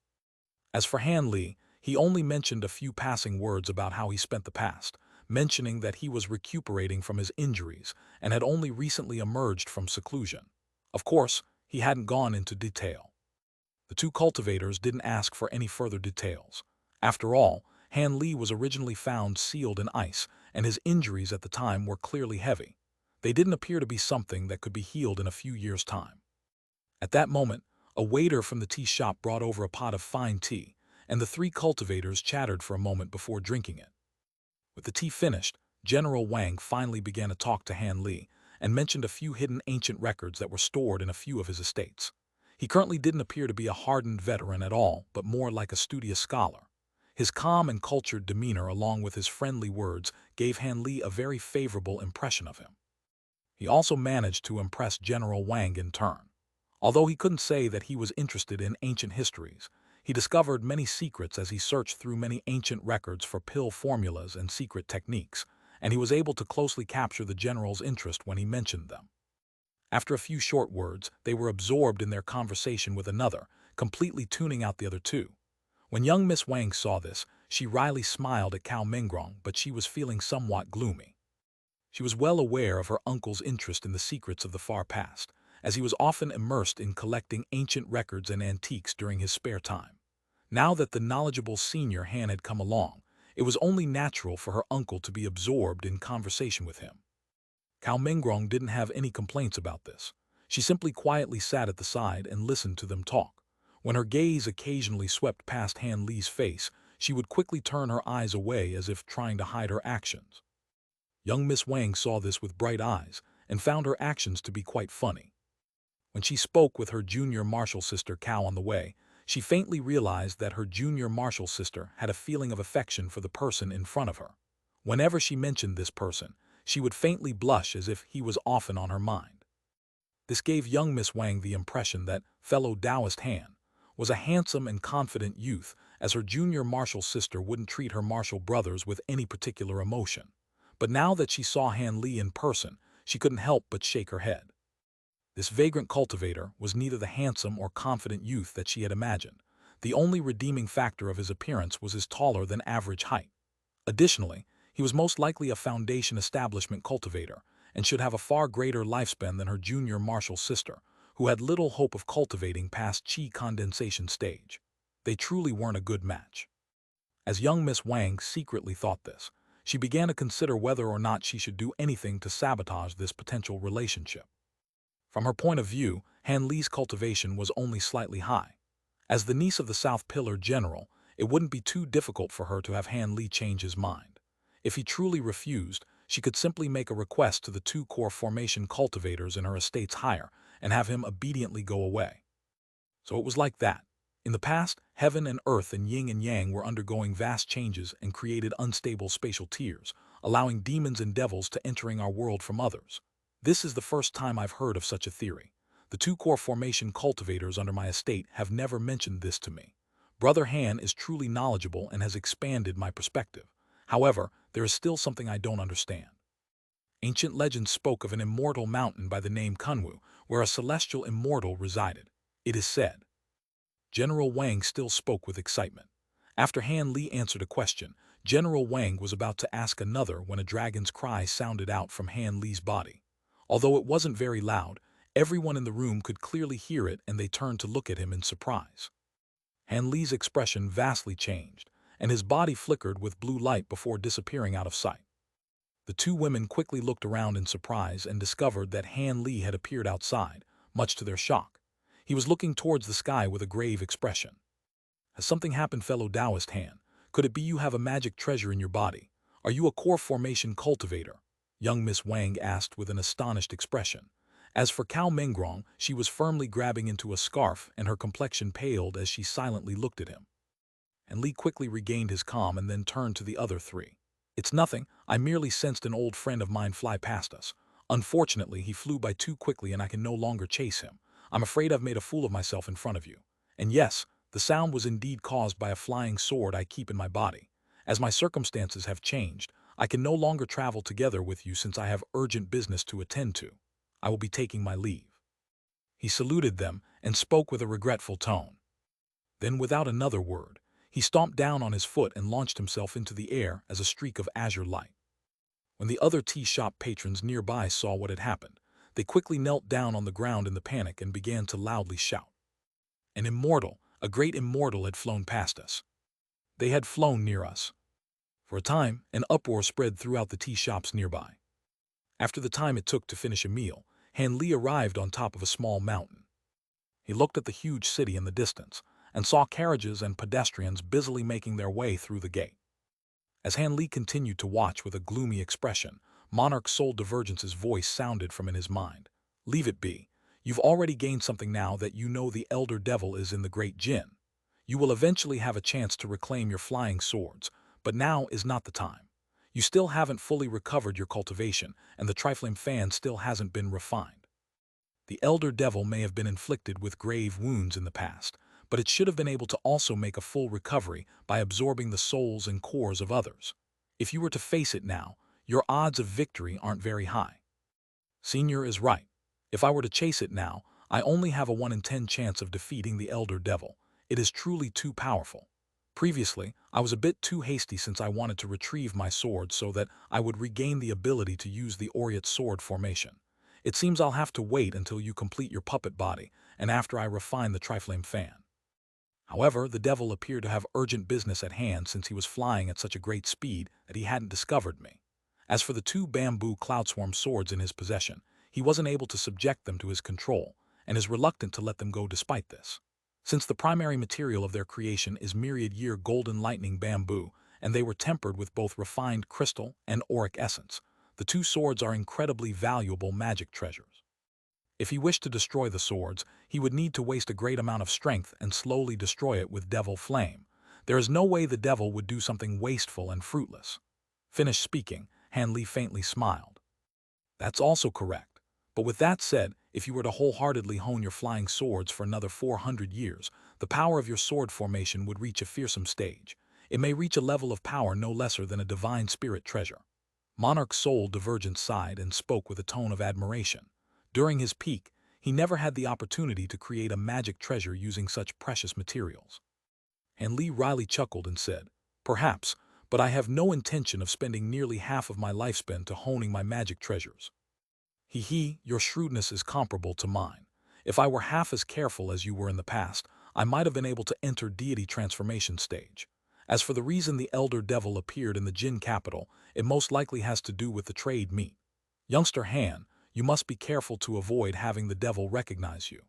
As for Han Li, he only mentioned a few passing words about how he spent the past, mentioning that he was recuperating from his injuries and had only recently emerged from seclusion. Of course, he hadn't gone into detail. The 2 cultivators didn't ask for any further details. After all, Han Li was originally found sealed in ice, and his injuries at the time were clearly heavy. They didn't appear to be something that could be healed in a few years' time. At that moment, a waiter from the tea shop brought over a pot of fine tea, and the 3 cultivators chattered for a moment before drinking it. With the tea finished, General Wang finally began to talk to Han Li and mentioned a few hidden ancient records that were stored in a few of his estates. He currently didn't appear to be a hardened veteran at all, but more like a studious scholar. His calm and cultured demeanor along with his friendly words gave Han Li a very favorable impression of him. He also managed to impress General Wang in turn. Although he couldn't say that he was interested in ancient histories, he discovered many secrets as he searched through many ancient records for pill formulas and secret techniques, and he was able to closely capture the general's interest when he mentioned them. After a few short words, they were absorbed in their conversation with another, completely tuning out the other 2. When young Miss Wang saw this, she wryly smiled at Cao Mengrong, but she was feeling somewhat gloomy. She was well aware of her uncle's interest in the secrets of the far past, as he was often immersed in collecting ancient records and antiques during his spare time. Now that the knowledgeable senior Han had come along, it was only natural for her uncle to be absorbed in conversation with him. Cao Mengrong didn't have any complaints about this. She simply quietly sat at the side and listened to them talk. When her gaze occasionally swept past Han Li's face, she would quickly turn her eyes away as if trying to hide her actions. Young Miss Wang saw this with bright eyes and found her actions to be quite funny. When she spoke with her junior martial sister Cao on the way, she faintly realized that her junior martial sister had a feeling of affection for the person in front of her. Whenever she mentioned this person, she would faintly blush as if he was often on her mind. This gave young Miss Wang the impression that fellow Taoist Han was a handsome and confident youth, as her junior martial sister wouldn't treat her martial brothers with any particular emotion. But now that she saw Han Li in person, she couldn't help but shake her head. This vagrant cultivator was neither the handsome or confident youth that she had imagined. The only redeeming factor of his appearance was his taller than average height. Additionally, he was most likely a Foundation establishment cultivator and should have a far greater lifespan than her junior martial sister, who had little hope of cultivating past qi condensation stage. They truly weren't a good match. As young Miss Wang secretly thought this, she began to consider whether or not she should do anything to sabotage this potential relationship. From her point of view, Han Li's cultivation was only slightly high. As the niece of the South Pillar General, it wouldn't be too difficult for her to have Han Li change his mind. If he truly refused, she could simply make a request to the two core formation cultivators in her estate's hire and have him obediently go away. So it was like that. In the past, heaven and earth and yin and yang were undergoing vast changes and created unstable spatial tiers, allowing demons and devils to entering our world from others. This is the first time I've heard of such a theory. The two core formation cultivators under my estate have never mentioned this to me. Brother Han is truly knowledgeable and has expanded my perspective. However, there is still something I don't understand. Ancient legends spoke of an immortal mountain by the name Kunwu, where a celestial immortal resided. It is said. General Wang still spoke with excitement. After Han Li answered a question, General Wang was about to ask another when a dragon's cry sounded out from Han Li's body. Although it wasn't very loud, everyone in the room could clearly hear it, and they turned to look at him in surprise. Han Li's expression vastly changed, and his body flickered with blue light before disappearing out of sight. The two women quickly looked around in surprise and discovered that Han Li had appeared outside, much to their shock. He was looking towards the sky with a grave expression. Has something happened, fellow Taoist Han? Could it be you have a magic treasure in your body? Are you a core formation cultivator? Young Miss Wang asked with an astonished expression. As for Cao Mengrong, she was firmly grabbing into a scarf, and her complexion paled as she silently looked at him. And Li quickly regained his calm and then turned to the other three. It's nothing, I merely sensed an old friend of mine fly past us. Unfortunately, he flew by too quickly and I can no longer chase him. I'm afraid I've made a fool of myself in front of you. And yes, the sound was indeed caused by a flying sword I keep in my body. As my circumstances have changed, I can no longer travel together with you since I have urgent business to attend to. I will be taking my leave. He saluted them and spoke with a regretful tone. Then, without another word, he stomped down on his foot and launched himself into the air as a streak of azure light. When the other tea shop patrons nearby saw what had happened, they quickly knelt down on the ground in the panic and began to loudly shout. An immortal, a great immortal had flown past us. They had flown near us. For a time, an uproar spread throughout the tea shops nearby. After the time it took to finish a meal, Han Li arrived on top of a small mountain. He looked at the huge city in the distance and saw carriages and pedestrians busily making their way through the gate. As Han Li continued to watch with a gloomy expression, Monarch Soul Divergence's voice sounded from in his mind. Leave it be. You've already gained something now that you know the Elder Devil is in the Great Jin. You will eventually have a chance to reclaim your flying swords, but now is not the time. You still haven't fully recovered your cultivation, and the Triflame fan still hasn't been refined. The Elder Devil may have been inflicted with grave wounds in the past, but it should have been able to also make a full recovery by absorbing the souls and cores of others. If you were to face it now, your odds of victory aren't very high. Senior is right. If I were to chase it now, I only have a 1 in 10 chance of defeating the Elder Devil. It is truly too powerful. Previously, I was a bit too hasty since I wanted to retrieve my sword so that I would regain the ability to use the Aureate sword formation. It seems I'll have to wait until you complete your puppet body and after I refine the Triflame fan. However, the devil appeared to have urgent business at hand since he was flying at such a great speed that he hadn't discovered me. As for the 2 bamboo Cloudswarm swords in his possession, he wasn't able to subject them to his control and is reluctant to let them go despite this. Since the primary material of their creation is myriad-year golden lightning bamboo, and they were tempered with both refined crystal and auric essence, the 2 swords are incredibly valuable magic treasures. If he wished to destroy the swords, he would need to waste a great amount of strength and slowly destroy it with devil flame. There is no way the devil would do something wasteful and fruitless. Finished speaking, Han Li faintly smiled. That's also correct. But with that said, If you were to wholeheartedly hone your flying swords for another 400 years, the power of your sword formation would reach a fearsome stage. It may reach a level of power no lesser than a divine spirit treasure. Monarch Soul Divergent sighed and spoke with a tone of admiration. During his peak, he never had the opportunity to create a magic treasure using such precious materials. And Lee Riley chuckled and said, "Perhaps, but I have no intention of spending nearly half of my lifespan to honing my magic treasures." Your shrewdness is comparable to mine. If I were half as careful as you were in the past, I might have been able to enter deity transformation stage. As for the reason the Elder Devil appeared in the Jin capital, it most likely has to do with the trade meet. Youngster Han, you must be careful to avoid having the devil recognize you.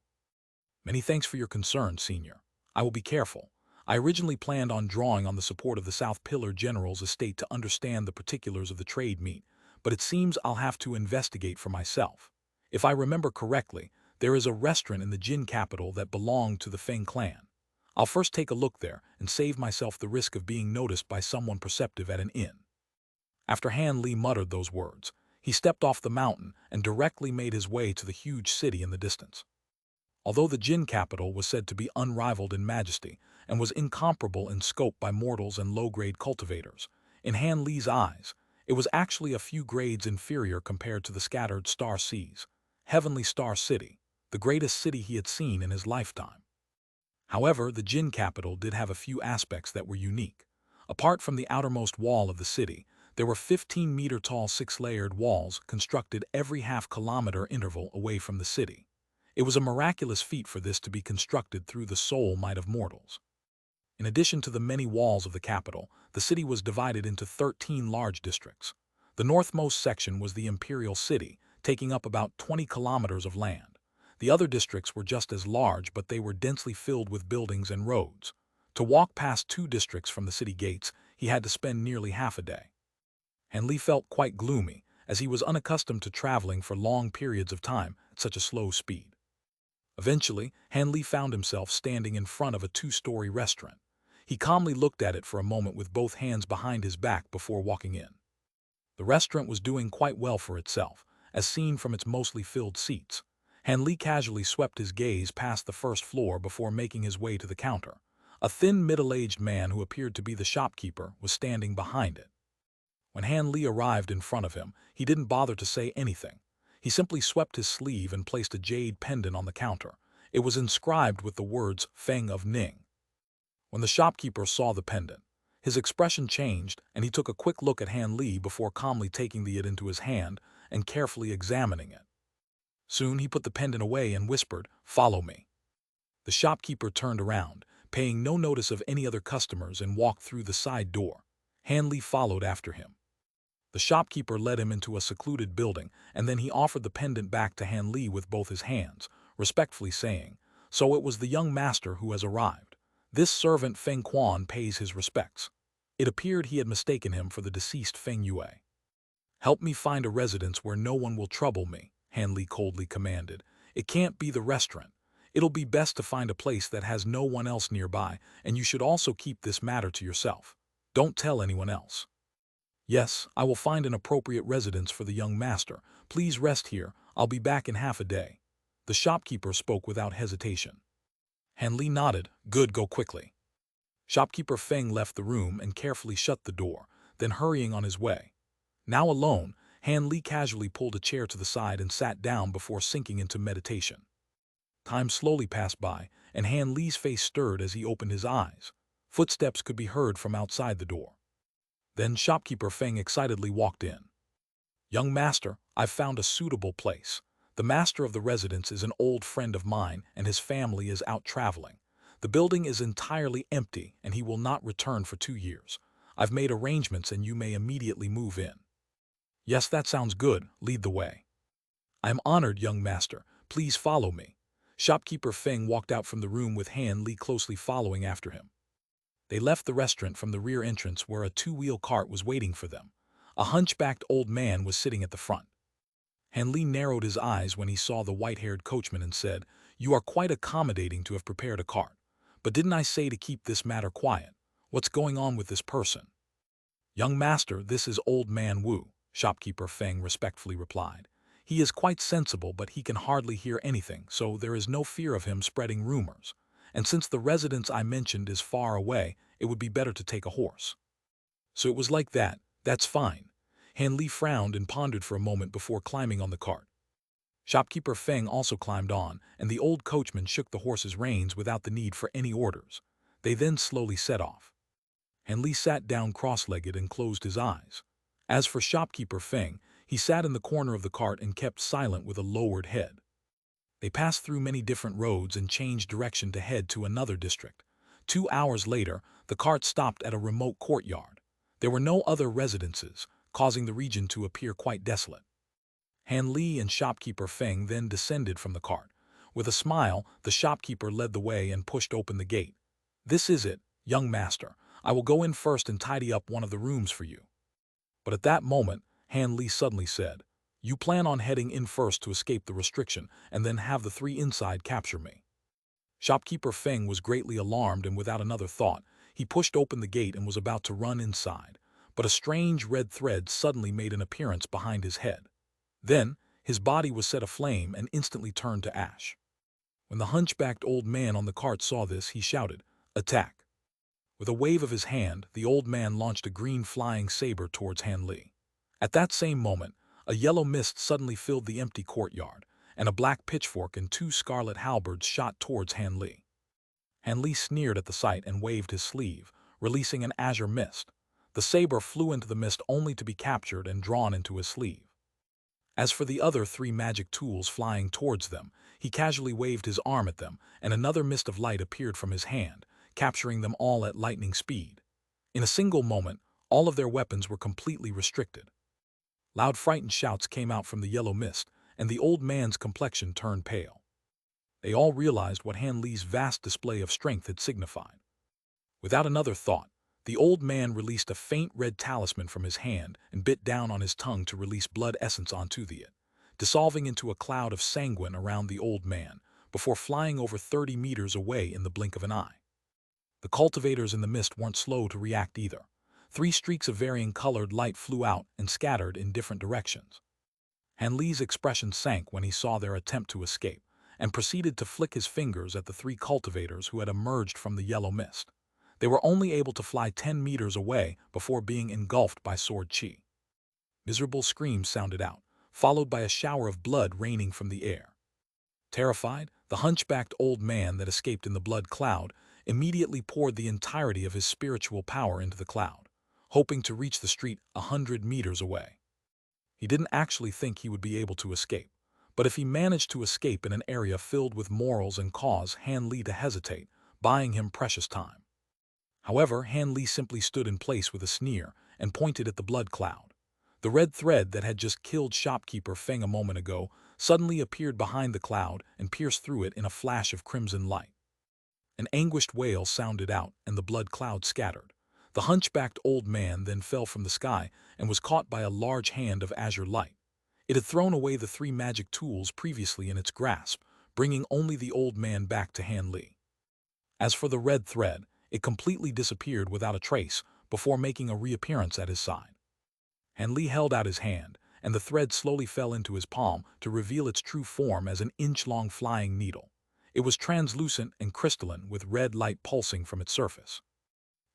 Many thanks for your concern, Senior. I will be careful. I originally planned on drawing on the support of the South Pillar General's estate to understand the particulars of the trade meet, but it seems I'll have to investigate for myself. If I remember correctly, there is a restaurant in the Jin capital that belonged to the Feng clan. I'll first take a look there and save myself the risk of being noticed by someone perceptive at an inn. After Han Li muttered those words, he stepped off the mountain and directly made his way to the huge city in the distance. Although the Jin capital was said to be unrivaled in majesty and was incomparable in scope by mortals and low-grade cultivators, in Han Li's eyes, it was actually a few grades inferior compared to the scattered Star Seas, Heavenly Star City, the greatest city he had seen in his lifetime. However, the Jin capital did have a few aspects that were unique. Apart from the outermost wall of the city, there were 15-meter-tall six-layered walls constructed every half-kilometer interval away from the city. It was a miraculous feat for this to be constructed through the sole might of mortals. In addition to the many walls of the capital, the city was divided into 13 large districts. The northmost section was the Imperial City, taking up about 20 kilometers of land. The other districts were just as large, but they were densely filled with buildings and roads. To walk past 2 districts from the city gates, he had to spend nearly half a day. And Li felt quite gloomy, as he was unaccustomed to traveling for long periods of time at such a slow speed. Eventually, Han Li found himself standing in front of a 2-story restaurant. He calmly looked at it for a moment with both hands behind his back before walking in. The restaurant was doing quite well for itself, as seen from its mostly filled seats. Han Li casually swept his gaze past the first floor before making his way to the counter. A thin, middle-aged man who appeared to be the shopkeeper was standing behind it. When Han Li arrived in front of him, he didn't bother to say anything. He simply swept his sleeve and placed a jade pendant on the counter. It was inscribed with the words Feng of Ning. When the shopkeeper saw the pendant, his expression changed and he took a quick look at Han Li before calmly taking it into his hand and carefully examining it. Soon he put the pendant away and whispered, "Follow me." The shopkeeper turned around, paying no notice of any other customers, and walked through the side door. Han Li followed after him. The shopkeeper led him into a secluded building, and then he offered the pendant back to Han Li with both his hands, respectfully saying, "So it was the young master who has arrived. This servant Feng Quan pays his respects." It appeared he had mistaken him for the deceased Feng Yue. "Help me find a residence where no one will trouble me," Han Li coldly commanded. "It can't be the restaurant. It'll be best to find a place that has no one else nearby, and you should also keep this matter to yourself. Don't tell anyone else." "Yes, I will find an appropriate residence for the young master. Please rest here. I'll be back in half a day." The shopkeeper spoke without hesitation. Han Li nodded. "Good, go quickly." Shopkeeper Feng left the room and carefully shut the door, then hurrying on his way. Now alone, Han Li casually pulled a chair to the side and sat down before sinking into meditation. Time slowly passed by, and Han Li's face stirred as he opened his eyes. Footsteps could be heard from outside the door. Then shopkeeper Feng excitedly walked in. "Young master, I've found a suitable place. The master of the residence is an old friend of mine, and his family is out traveling. The building is entirely empty, and he will not return for 2 years. I've made arrangements, and you may immediately move in." "Yes, that sounds good. Lead the way." "I am honored, young master. Please follow me." Shopkeeper Feng walked out from the room with Han Li closely following after him. They left the restaurant from the rear entrance where a 2-wheel cart was waiting for them. A hunchbacked old man was sitting at the front. Han Li narrowed his eyes when he saw the white-haired coachman and said, "You are quite accommodating to have prepared a cart. But didn't I say to keep this matter quiet? What's going on with this person?" "Young master, this is Old Man Wu," shopkeeper Feng respectfully replied. He is quite sensible, but he can hardly hear anything, so there is no fear of him spreading rumors. And since the residence I mentioned is far away, it would be better to take a horse." "So it was like that. That's fine." Han Li frowned and pondered for a moment before climbing on the cart. Shopkeeper Feng also climbed on, and the old coachman shook the horse's reins without the need for any orders. They then slowly set off. Han Li sat down cross-legged and closed his eyes. As for shopkeeper Feng, he sat in the corner of the cart and kept silent with a lowered head. They passed through many different roads and changed direction to head to another district. 2 hours later, the cart stopped at a remote courtyard. There were no other residences, causing the region to appear quite desolate. Han Li and shopkeeper Feng then descended from the cart. With a smile, the shopkeeper led the way and pushed open the gate. "This is it, young master. I will go in first and tidy up one of the rooms for you." But at that moment, Han Li suddenly said, "You plan on heading in first to escape the restriction, and then have the 3 inside capture me." Shopkeeper Feng was greatly alarmed, and without another thought, he pushed open the gate and was about to run inside. But a strange red thread suddenly made an appearance behind his head. Then, his body was set aflame and instantly turned to ash. When the hunchbacked old man on the cart saw this, he shouted, "Attack!" With a wave of his hand, the old man launched a green flying saber towards Han Li. At that same moment, a yellow mist suddenly filled the empty courtyard, and a black pitchfork and 2 scarlet halberds shot towards Han Li. Han Li sneered at the sight and waved his sleeve, releasing an azure mist. The saber flew into the mist only to be captured and drawn into his sleeve. As for the other 3 magic tools flying towards them, he casually waved his arm at them, and another mist of light appeared from his hand, capturing them all at lightning speed. In a single moment, all of their weapons were completely restricted. Loud frightened shouts came out from the yellow mist, and the old man's complexion turned pale. They all realized what Han Li's vast display of strength had signified. Without another thought, the old man released a faint red talisman from his hand and bit down on his tongue to release blood essence onto it, dissolving into a cloud of sanguine around the old man, before flying over 30 meters away in the blink of an eye. The cultivators in the mist weren't slow to react either. 3 streaks of varying colored light flew out and scattered in different directions. Han Li's expression sank when he saw their attempt to escape, and proceeded to flick his fingers at the 3 cultivators who had emerged from the yellow mist. They were only able to fly 10 meters away before being engulfed by sword chi. Miserable screams sounded out, followed by a shower of blood raining from the air. Terrified, the hunchbacked old man that escaped in the blood cloud immediately poured the entirety of his spiritual power into the cloud, hoping to reach the street 100 meters away. He didn't actually think he would be able to escape, but if he managed to escape in an area filled with morals and cause Han Li to hesitate, buying him precious time. However, Han Li simply stood in place with a sneer and pointed at the blood cloud. The red thread that had just killed shopkeeper Feng a moment ago suddenly appeared behind the cloud and pierced through it in a flash of crimson light. An anguished wail sounded out, and the blood cloud scattered. The hunchbacked old man then fell from the sky and was caught by a large hand of azure light. It had thrown away the 3 magic tools previously in its grasp, bringing only the old man back to Han Li. As for the red thread, it completely disappeared without a trace before making a reappearance at his side. Han Li held out his hand, and the thread slowly fell into his palm to reveal its true form as an inch-long flying needle. It was translucent and crystalline, with red light pulsing from its surface.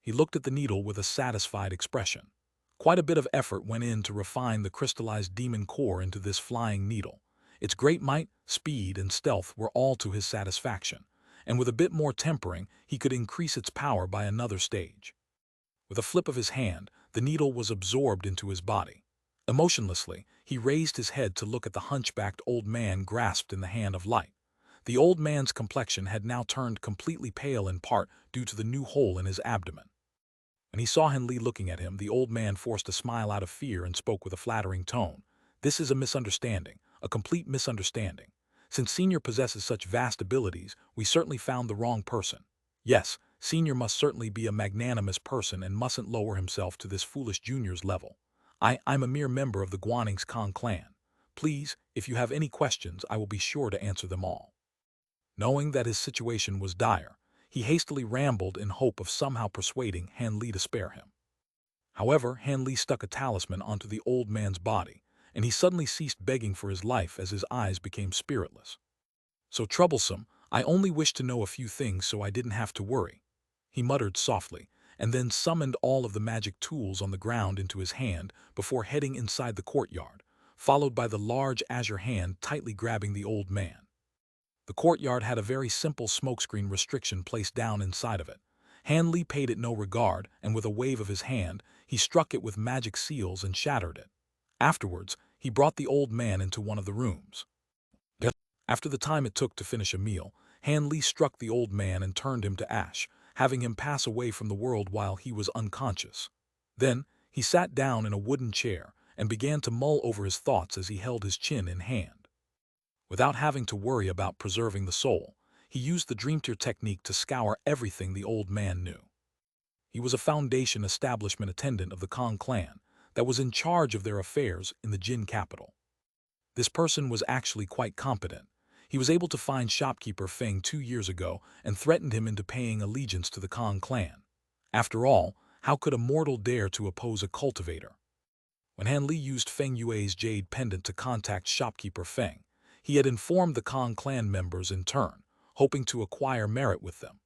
He looked at the needle with a satisfied expression. Quite a bit of effort went in to refine the crystallized demon core into this flying needle. Its great might, speed, and stealth were all to his satisfaction, and with a bit more tempering, he could increase its power by another stage. With a flip of his hand, the needle was absorbed into his body. Emotionlessly, he raised his head to look at the hunchbacked old man grasped in the hand of light. The old man's complexion had now turned completely pale, in part due to the new hole in his abdomen. When he saw Han Li looking at him, the old man forced a smile out of fear and spoke with a flattering tone. "This is a misunderstanding, a complete misunderstanding. Since Senior possesses such vast abilities, we certainly found the wrong person. Yes, Senior must certainly be a magnanimous person and mustn't lower himself to this foolish junior's level. I'm a mere member of the Guaning's Kong clan. Please, if you have any questions, I will be sure to answer them all." Knowing that his situation was dire, he hastily rambled in hope of somehow persuading Han Li to spare him. However, Han Li stuck a talisman onto the old man's body, and he suddenly ceased begging for his life as his eyes became spiritless. "So troublesome, I only wish to know a few things so I didn't have to worry," he muttered softly, and then summoned all of the magic tools on the ground into his hand before heading inside the courtyard, followed by the large azure hand tightly grabbing the old man. The courtyard had a very simple smokescreen restriction placed down inside of it. Han Li paid it no regard, and with a wave of his hand, he struck it with magic seals and shattered it. Afterwards, he brought the old man into one of the rooms. After the time it took to finish a meal, Han Li struck the old man and turned him to ash, having him pass away from the world while he was unconscious. Then, he sat down in a wooden chair and began to mull over his thoughts as he held his chin in hand. Without having to worry about preserving the soul, he used the dream-tier technique to scour everything the old man knew. He was a Foundation establishment attendant of the Kong clan that was in charge of their affairs in the Jin capital. This person was actually quite competent. He was able to find shopkeeper Feng 2 years ago and threatened him into paying allegiance to the Kong clan. After all, how could a mortal dare to oppose a cultivator? When Han Li used Feng Yue's Jade pendant to contact shopkeeper Feng, he had informed the Kong clan members in turn, hoping to acquire merit with them.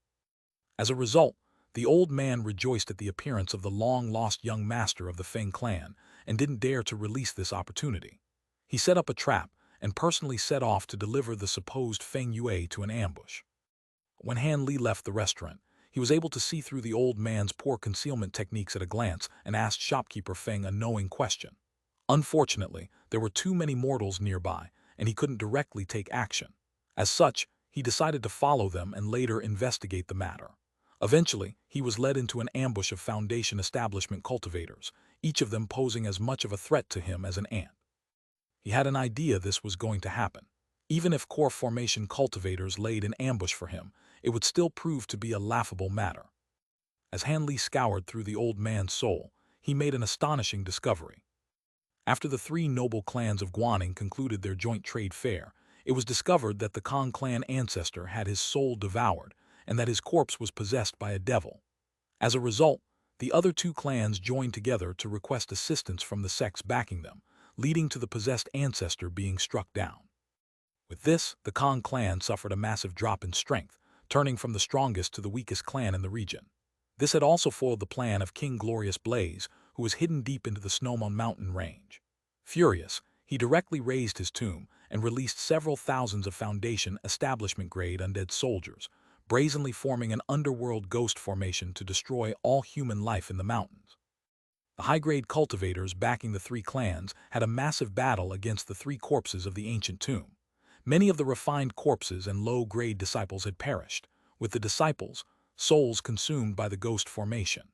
As a result, the old man rejoiced at the appearance of the long-lost young master of the Feng clan and didn't dare to release this opportunity. He set up a trap and personally set off to deliver the supposed Feng Yue to an ambush. When Han Li left the restaurant, he was able to see through the old man's poor concealment techniques at a glance and asked shopkeeper Feng a knowing question. Unfortunately, there were too many mortals nearby, and he couldn't directly take action. As such, he decided to follow them and later investigate the matter. Eventually, he was led into an ambush of Foundation establishment cultivators, each of them posing as much of a threat to him as an ant. He had an idea this was going to happen. Even if core formation cultivators laid an ambush for him, it would still prove to be a laughable matter. As Han Li scoured through the old man's soul, he made an astonishing discovery. After the 3 noble clans of Guaning concluded their joint trade fair, it was discovered that the Kong clan ancestor had his soul devoured and that his corpse was possessed by a devil. As a result, the other 2 clans joined together to request assistance from the sects backing them, leading to the possessed ancestor being struck down. With this, the Kong clan suffered a massive drop in strength, turning from the strongest to the weakest clan in the region. This had also foiled the plan of King Glorious Blaze, who was hidden deep into the Snowman mountain range. Furious, he directly raised his tomb and released several thousands of Foundation establishment-grade undead soldiers, brazenly forming an underworld ghost formation to destroy all human life in the mountains. The high-grade cultivators backing the 3 clans had a massive battle against the 3 corpses of the ancient tomb. Many of the refined corpses and low-grade disciples had perished, with the disciples' souls consumed by the ghost formation.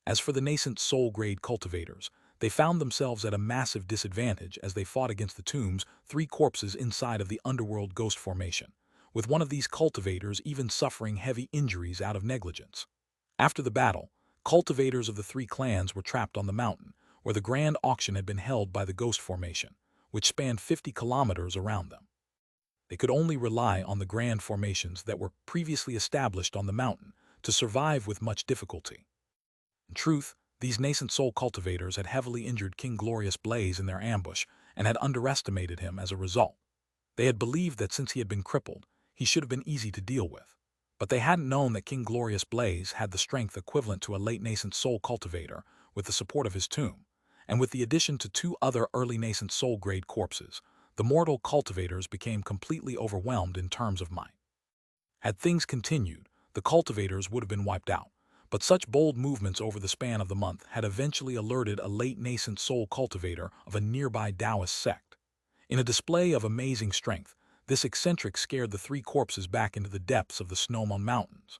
As for the nascent soul-grade cultivators, they found themselves at a massive disadvantage as they fought against the tomb's 3 corpses inside of the underworld ghost formation, with one of these cultivators even suffering heavy injuries out of negligence. After the battle, cultivators of the 3 clans were trapped on the mountain, where the grand auction had been held by the ghost formation, which spanned 50 kilometers around them. They could only rely on the grand formations that were previously established on the mountain to survive with much difficulty. In truth, these nascent soul cultivators had heavily injured King Glorious Blaze in their ambush and had underestimated him as a result. They had believed that since he had been crippled, he should have been easy to deal with. But they hadn't known that King Glorious Blaze had the strength equivalent to a late nascent soul cultivator with the support of his tomb, and with the addition to 2 other early nascent soul-grade corpses, the mortal cultivators became completely overwhelmed in terms of might. Had things continued, the cultivators would have been wiped out, but such bold movements over the span of the month had eventually alerted a late nascent soul cultivator of a nearby Taoist sect. In a display of amazing strength, this eccentric scared the 3 corpses back into the depths of the Snowman Mountains.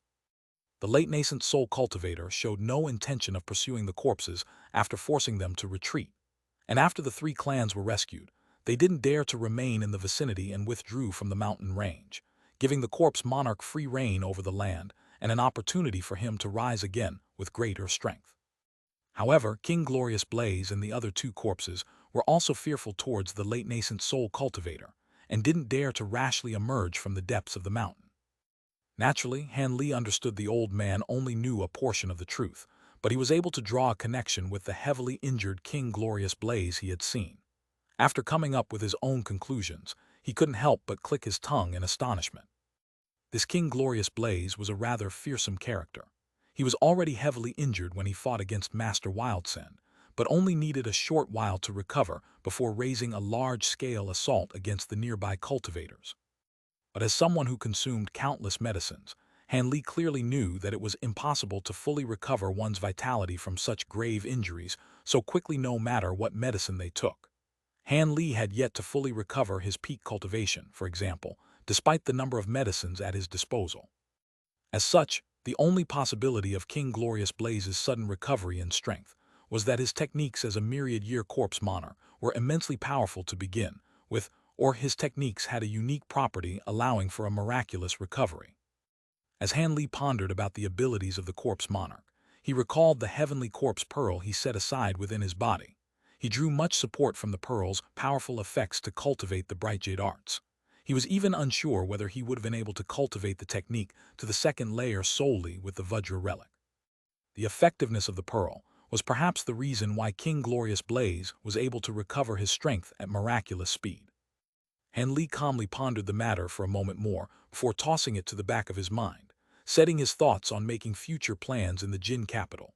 The late nascent soul cultivator showed no intention of pursuing the corpses after forcing them to retreat, and after the 3 clans were rescued, they didn't dare to remain in the vicinity and withdrew from the mountain range, giving the corpse monarch free reign over the land and an opportunity for him to rise again with greater strength. However, King Glorious Blaze and the other 2 corpses were also fearful towards the late nascent soul cultivator and didn't dare to rashly emerge from the depths of the mountain. Naturally, Han Li understood the old man only knew a portion of the truth, but he was able to draw a connection with the heavily injured King Glorious Blaze he had seen. After coming up with his own conclusions, he couldn't help but click his tongue in astonishment. This King Glorious Blaze was a rather fearsome character. He was already heavily injured when he fought against Master Wildsend, but only needed a short while to recover before raising a large-scale assault against the nearby cultivators. But as someone who consumed countless medicines, Han Li clearly knew that it was impossible to fully recover one's vitality from such grave injuries so quickly no matter what medicine they took. Han Li had yet to fully recover his peak cultivation, for example, despite the number of medicines at his disposal. As such, the only possibility of King Glorious Blaze's sudden recovery in strength was that his techniques as a myriad-year corpse monarch were immensely powerful to begin with, or his techniques had a unique property allowing for a miraculous recovery. As Han Li pondered about the abilities of the corpse monarch, he recalled the heavenly corpse pearl he set aside within his body. He drew much support from the pearl's powerful effects to cultivate the bright jade arts. He was even unsure whether he would have been able to cultivate the technique to the second layer solely with the Vajra relic. The effectiveness of the pearl was perhaps the reason why King Glorious Blaze was able to recover his strength at miraculous speed. Han Li calmly pondered the matter for a moment more before tossing it to the back of his mind, setting his thoughts on making future plans in the Jin capital.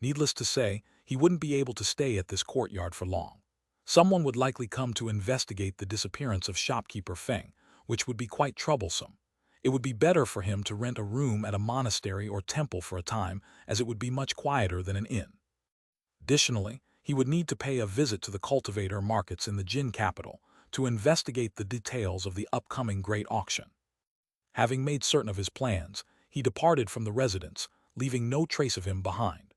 Needless to say, he wouldn't be able to stay at this courtyard for long. Someone would likely come to investigate the disappearance of shopkeeper Feng, which would be quite troublesome. It would be better for him to rent a room at a monastery or temple for a time, as it would be much quieter than an inn. Additionally, he would need to pay a visit to the cultivator markets in the Jin capital to investigate the details of the upcoming great auction. Having made certain of his plans, he departed from the residence, leaving no trace of him behind.